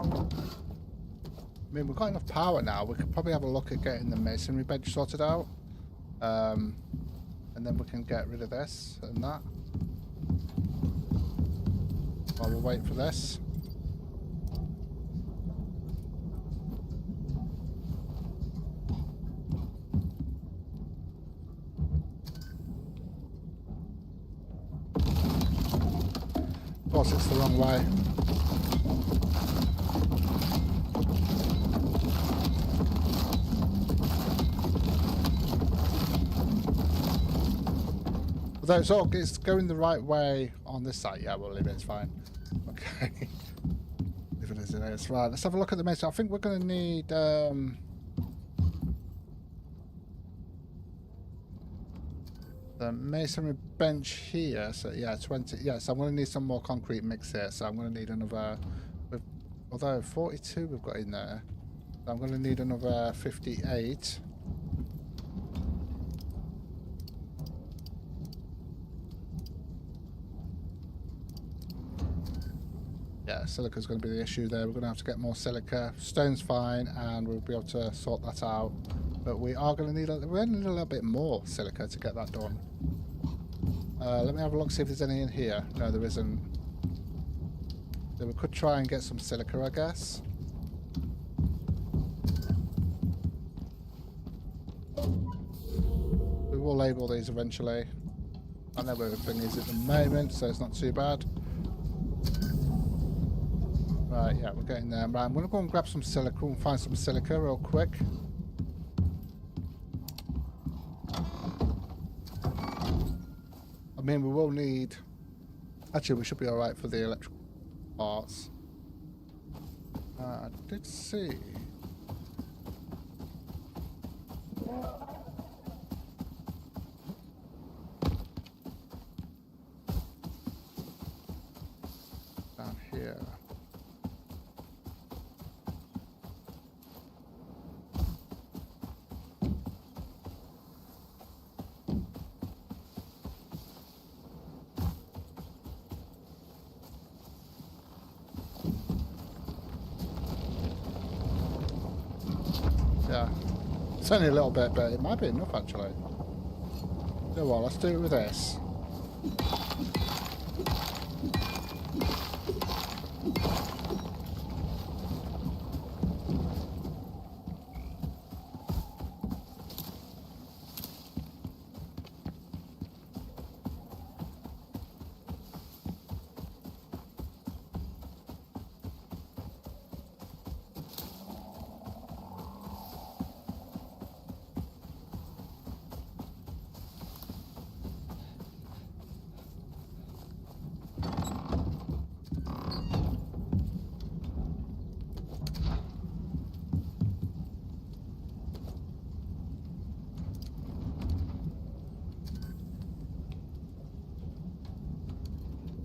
Speaker 1: I mean, we've got enough power now. We could probably have a look at getting the masonry bench sorted out. And then we can get rid of this and that. While we're waiting for this. Of course, it's the wrong way. Although it's going the right way on this side. Yeah, we'll leave it, it's fine. Okay. Leave it as it is. Right, let's have a look at the mason. I think we're going to need... the masonry bench here. So yeah, 20. Yeah, so I'm going to need some more concrete mix here. So I'm going to need another... Although 42 we've got in there. So I'm going to need another 58. Yeah, silica's going to be the issue there. We're going to have to get more silica. Stone's fine, and we'll be able to sort that out. But we are going to need a little bit more silica to get that done. Let me have a look, see if there's any in here. No, there isn't. So we could try and get some silica, I guess. We will label these eventually. I know where everything is at the moment, so it's not too bad. Right, yeah, we're getting there. Right, I'm going to go and grab some silica and find some silica real quick. I mean, we will need... Actually, we should be alright for the electrical parts. I did see... down here. It's only a little bit, but it might be enough actually. So what? Let's do it with this.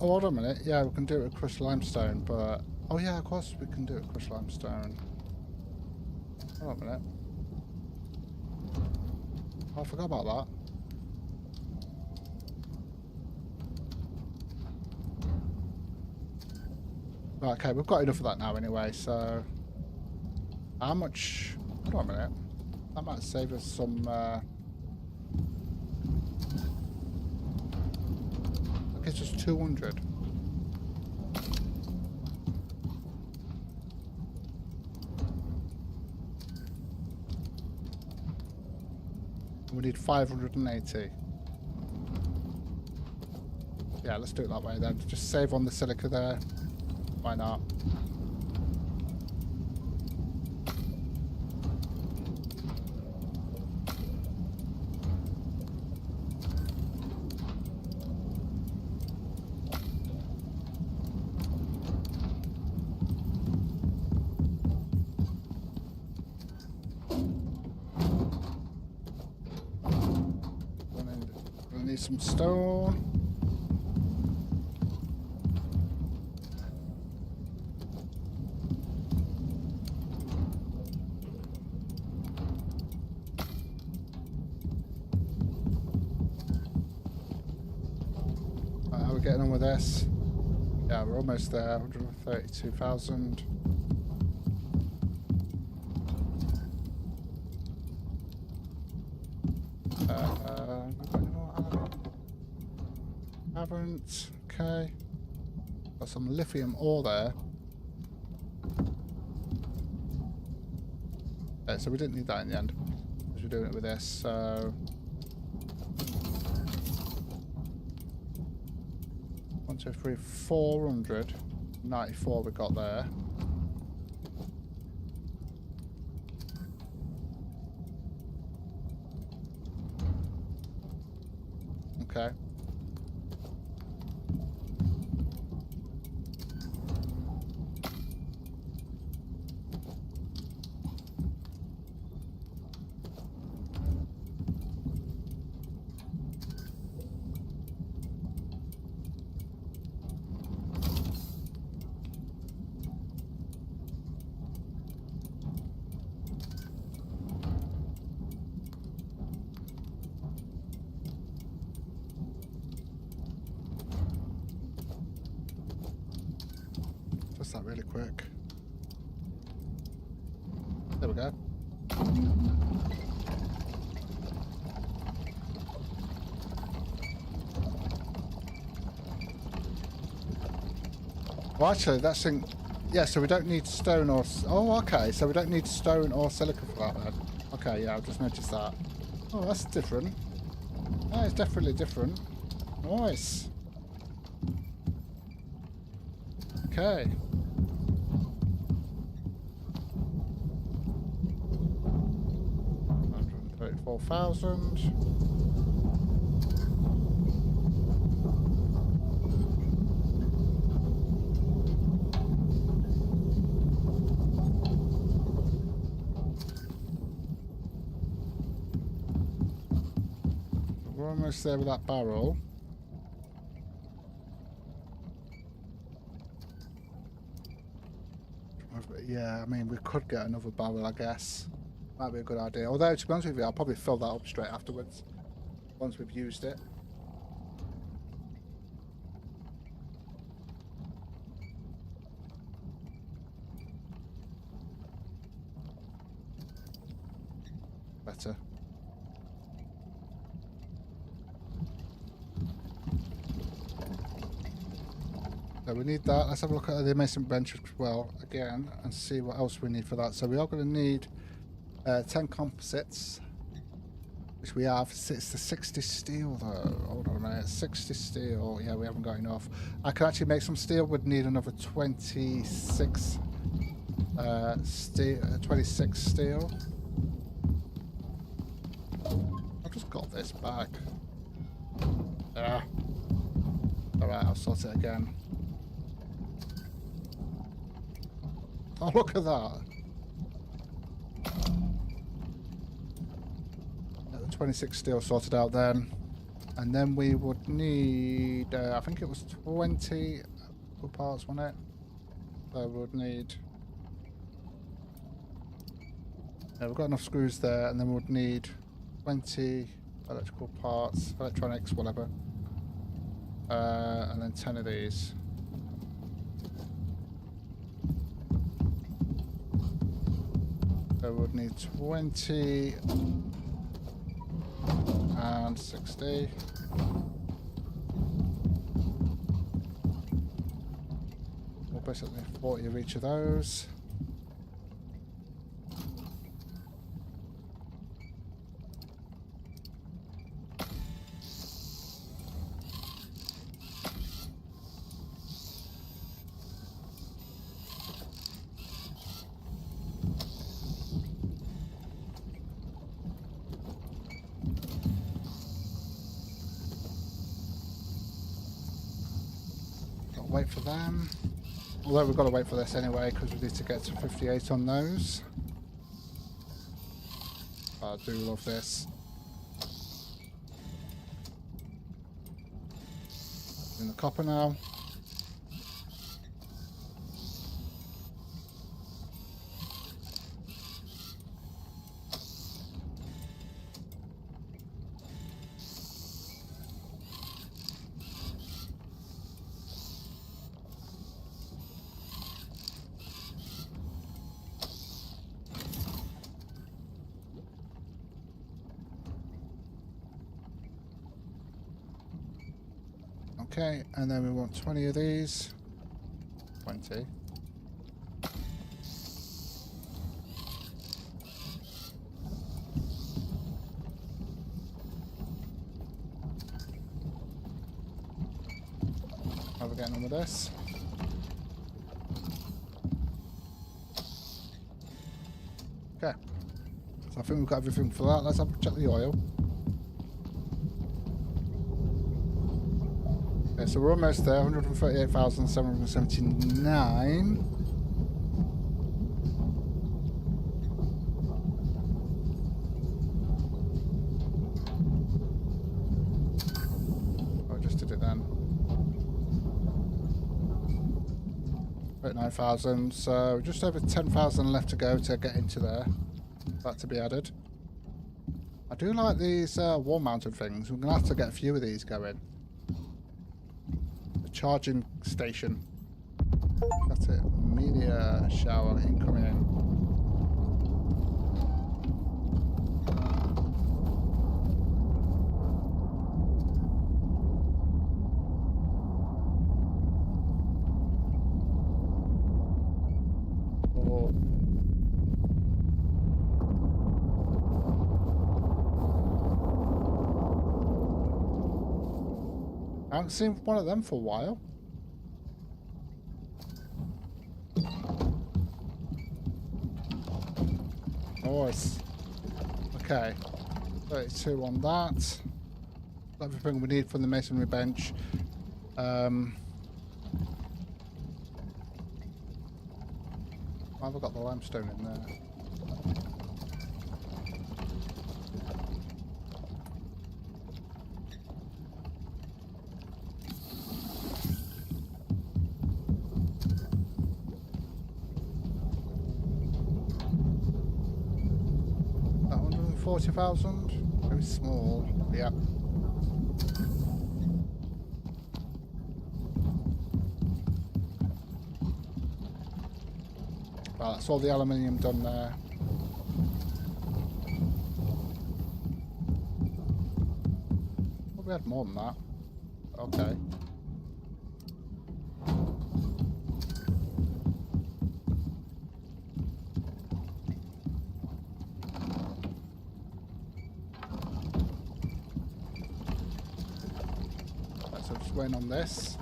Speaker 1: Oh, hold on a minute. Yeah, we can do it with crushed limestone, but... Oh yeah, of course we can do it with crushed limestone. Hold on a minute. Oh, I forgot about that. Right, okay, we've got enough of that now anyway, so... How much... Hold on a minute. That might save us some... It's just 200. We need 580. Yeah, let's do it that way then. Just save on the silica there. Why not? Need some stone. Right, how are we getting on with this? Yeah, we're almost there. 132,000. Haven't. Okay. Got some lithium ore there. Okay, so we didn't need that in the end. Because we're doing it with this, so... 1, 2, 3, 400. 94 we got there. Okay. That really quick. There we go. Well, actually, that's in... Yeah, so we don't need stone or... Oh, okay. So we don't need stone or silica for that then. Okay, yeah, I've just noticed that. Oh, that's different. That is definitely different. Nice. Okay. 134,000. We're almost there with that barrel. Yeah, I mean, we could get another barrel, I guess. Might be a good idea. Although, to be honest with you, I'll probably fill that up straight afterwards, once we've used it. better. So we need that. Let's have a look at the masonry bench as well again and see what else we need for that. So we are going to need 10 composites, which we have. It's the 60 steel though. Hold on a minute. 60 steel. Yeah, we haven't got enough. I could actually make some steel. Would need another 26 steel. I've just got this back. Yeah. Alright, I'll sort it again. Oh, look at that. 26 steel sorted out then. And then we would need, I think it was 20 parts, wasn't it? So we would need... Yeah, we've got enough screws there, and then we would need 20 electrical parts, electronics, whatever. And then 10 of these. So we would need 20 and 60. Well, basically 40 of each of those. Wait for them. Although we've got to wait for this anyway because we need to get to 58 on those. I do love this. In the copper now. Okay, and then we want 20 of these. 20. How are we getting on with this? Okay. So I think we've got everything for that. Let's have a check the oil. Okay, so we're almost there, 138,779. Oh, I just did it then. 39,000, so just over 10,000 left to go to get into there. That to be added. I do like these wall-mounted things. We're going to have to get a few of these going. Charging station. That's it. Media shower incoming. Oh. I haven't seen one of them for a while. Nice. Okay. 32 on that. Everything we need from the masonry bench. Why have I got the limestone in there? That 140,000? Very small. Yeah. Right, that's all the aluminium done there. we had more than that. Okay. Right, so just waiting on this.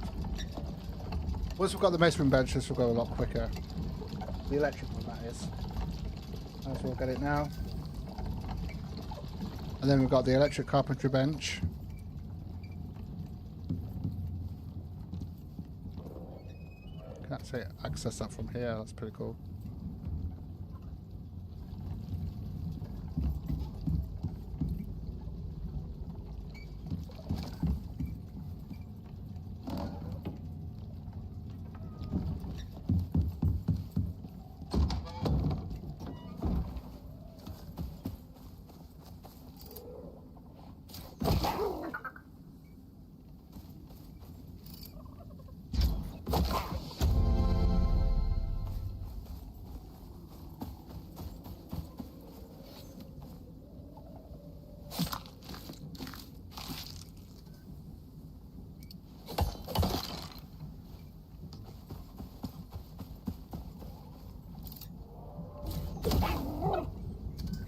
Speaker 1: Once we've got the masonry bench, this will go a lot quicker. The electric one, that is. Might as well get it now. And then we've got the electric carpentry bench. Can actually access that from here, that's pretty cool.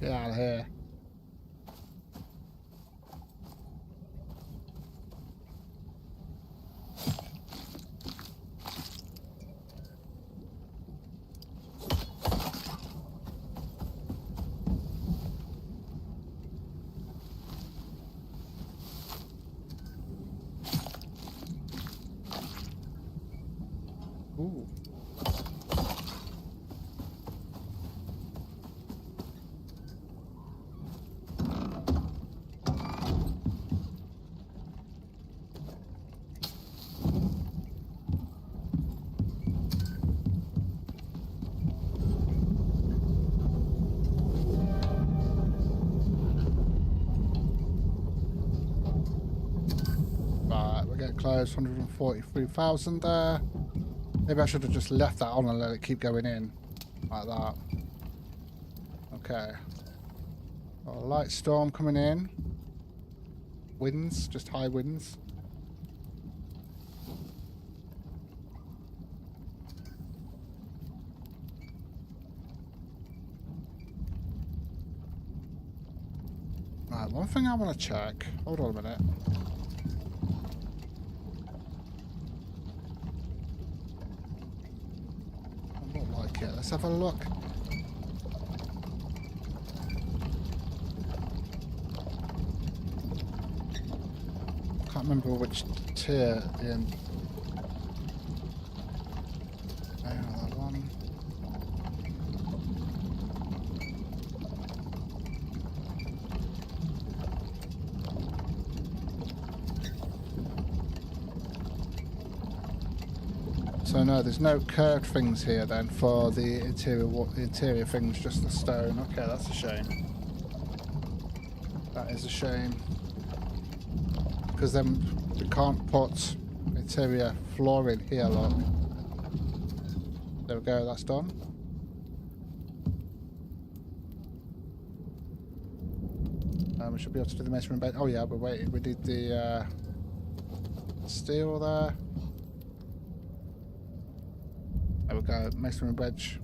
Speaker 1: Get out of here. Ooh. Right, we're getting close. 143,000 there. Maybe I should have just left that on and let it keep going in. Like that. Okay. Got a light storm coming in. Winds, just high winds. Right, one thing I want to check. Hold on a minute. I don't like it. Let's have a look. Can't remember which tier in. That one. So no, there's no curved things here then for the interior things, just the stone. Okay, that's a shame. That is a shame. Because then we can't put interior flooring here, look. There we go, that's done. We should be able to do the masonry bed. Oh yeah, we're waiting. We did the steel there. There we go, masonry wedge.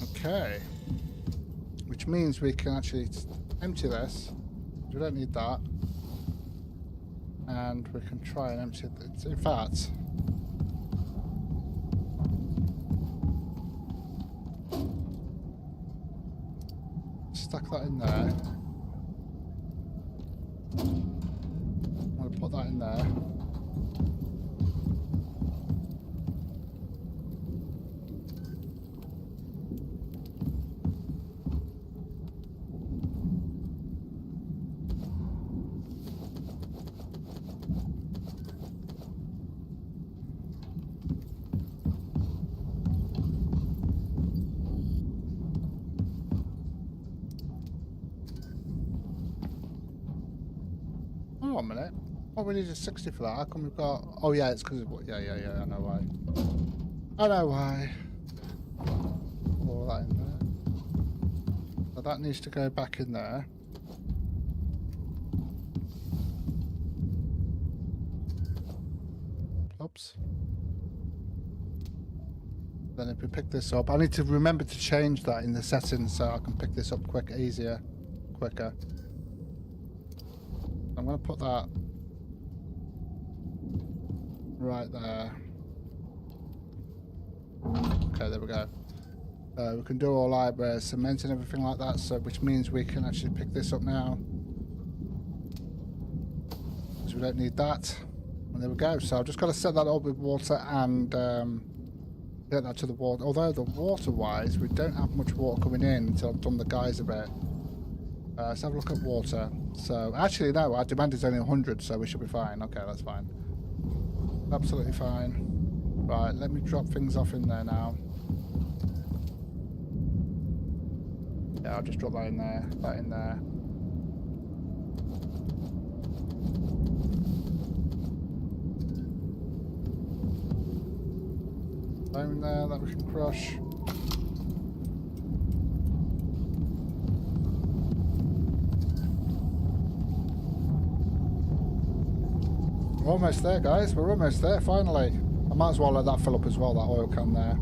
Speaker 1: Okay. Which means we can actually empty this. We don't need that. And we can try and empty it. In fact, stack that in there. I'm going to put that in there. One minute. Oh, we needed 60 for that. How come we've got... Oh, yeah, it's because of... Yeah, I know why. I know why. All that in there. that needs to go back in there. Oops. Then if we pick this up, I need to remember to change that in the settings so I can pick this up quicker. I'm going to put that right there. Okay, there we go. We can do all like cement and everything like that, so which means we can actually pick this up now. Because we don't need that. And there we go. So I've just got to set that up with water and get that to the water. Although the water-wise, we don't have much water coming in until I've done the geyser bit. Let's have a look at water. So actually, no, our demand is only 100, so we should be fine. Okay, that's fine. Absolutely fine. Right, let me drop things off in there now. Yeah, I'll just drop that in there. That in there. In there that we can crush. We're almost there, guys. We're almost there, finally. I might as well let that fill up as well, that oil can there.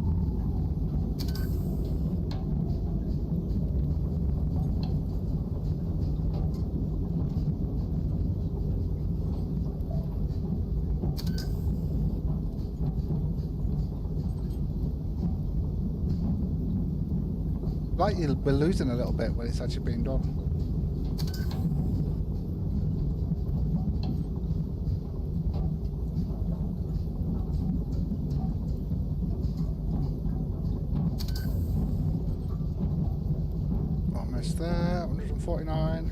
Speaker 1: Like we're losing a little bit when it's actually being done. Almost there, 149.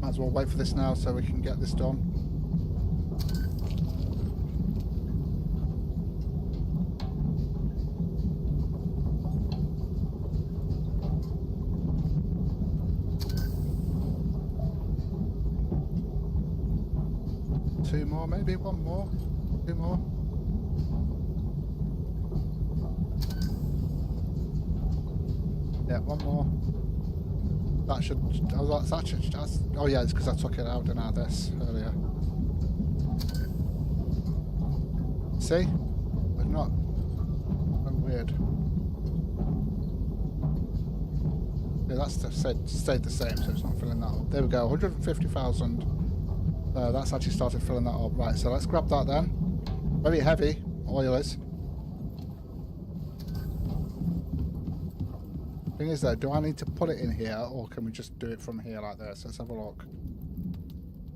Speaker 1: Might as well wait for this now so we can get this done. Two more, maybe one more, two more. Yeah, one more. That should. Oh, that's oh yeah, it's because I took it out and out this earlier. See, we're not. Oh, weird. Yeah, that's stayed the same, so it's not filling that up. There we go, 150,000. That's actually started filling that up. Right, so let's grab that then. Very heavy, oil is. Thing is though, do I need to put it in here or can we just do it from here like this? Let's have a look.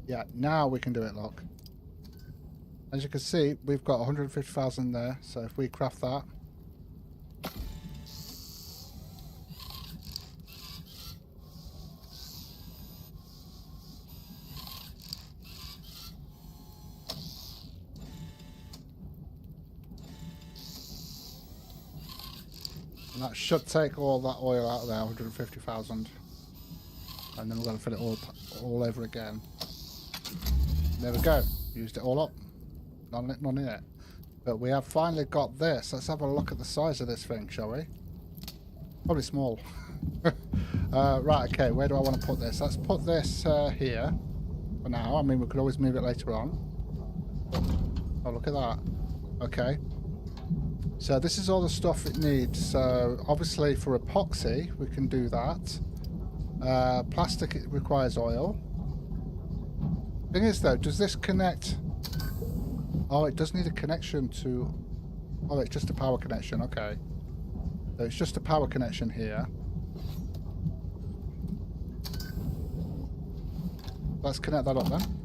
Speaker 1: Yeah, now we can do it, look. As you can see, we've got 150,000 there, so if we craft that. And that should take all that oil out of there, 150,000. And then we're going to fill it all over again. There we go. Used it all up. None in it. But we have finally got this. Let's have a look at the size of this thing, shall we? Probably small. Right, okay. Where do I want to put this? Let's put this here for now. I mean, we could always move it later on. Oh, look at that. Okay. So this is all the stuff it needs. So obviously for epoxy, we can do that. Plastic, it requires oil. Thing is though, does this connect? Oh, it does need a connection to... Oh, it's just a power connection, okay. So it's just a power connection here. Let's connect that up then.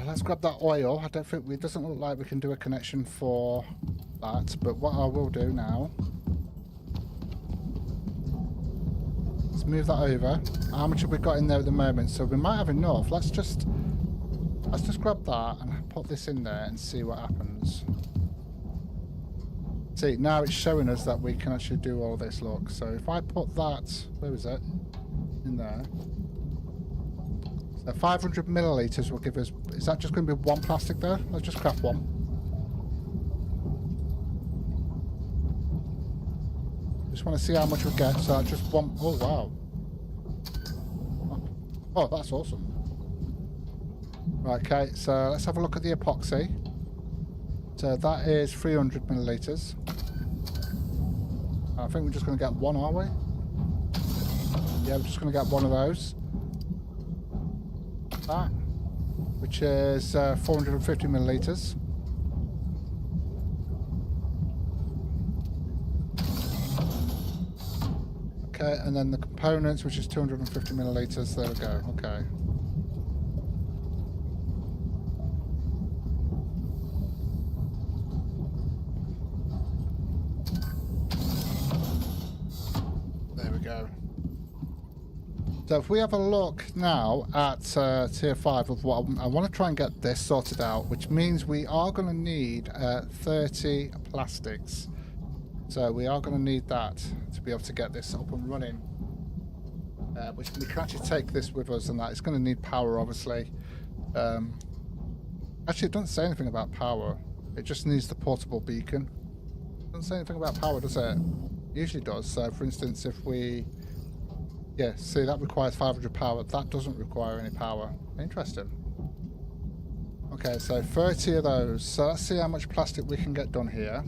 Speaker 1: Let's grab that oil. I don't think it doesn't look like we can do a connection for that, but what I will do now, let's move that over. How much have we got in there at the moment? So we might have enough. Let's just grab that and put this in there and see what happens. See, now it's showing us that we can actually do all this, look. So if I put that, where is it? In there. So 500 milliliters will give us, is that just going to be one plastic there? Let's just craft one. Just want to see how much we get. So just one, oh wow. Oh, that's awesome. Right, okay, so let's have a look at the epoxy. So that is 300 milliliters. I think we're just going to get one, are we? Yeah, we're just going to get one of those. That, which is 450 milliliters. Okay, and then the components, which is 250 milliliters. There we go. Okay. So if we have a look now at tier 5 of what I want to try and get this sorted out, which means we are going to need 30 plastics. So we are going to need that to be able to get this up and running. Which we can actually take this with us and that. It's going to need power, obviously. Actually, it doesn't say anything about power. It just needs the portable beacon. It doesn't say anything about power, does it? It usually does. So for instance, if we... Yeah, see, that requires 500 power. That doesn't require any power. Interesting. Okay, so 30 of those. So let's see how much plastic we can get done here.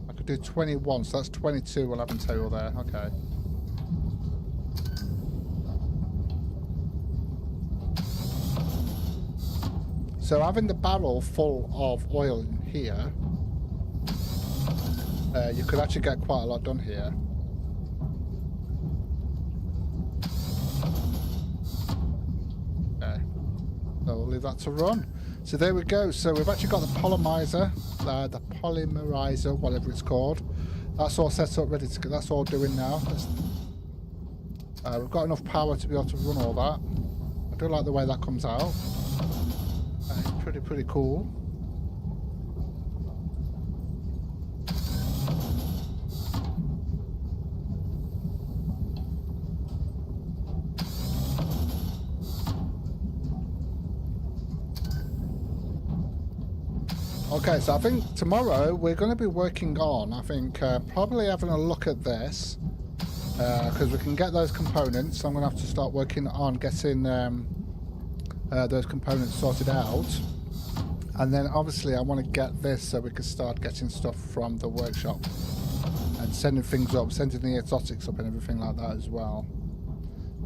Speaker 1: I could do 21, so that's 22 we'll have in total there. Okay. So having the barrel full of oil in here, you could actually get quite a lot done here. So we'll leave that to run. So there we go. So we've actually got the polymerizer, whatever it's called. That's all set up, ready to go. That's all doing now. We've got enough power to be able to run all that. I do like the way that comes out. It's pretty cool. Okay, so I think tomorrow we're going to be working on, probably having a look at this, because we can get those components. So I'm going to have to start working on getting those components sorted out. And then obviously I want to get this so we can start getting stuff from the workshop and sending things up, sending the exotics up and everything like that as well.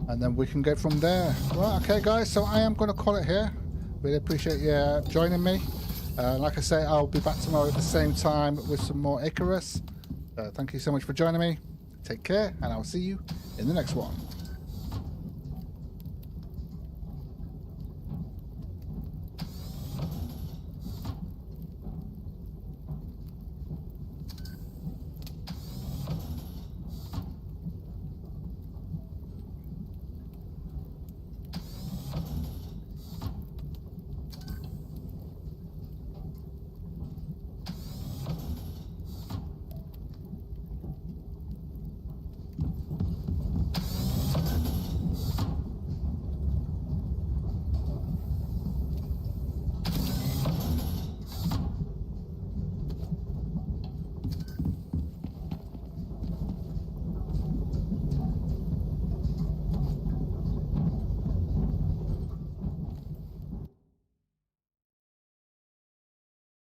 Speaker 1: And then we can go from there. Right, okay guys, so I am going to call it here. Really appreciate you joining me. Like I say, I'll be back tomorrow at the same time with some more Icarus. Thank you so much for joining me. Take care, and I'll see you in the next one.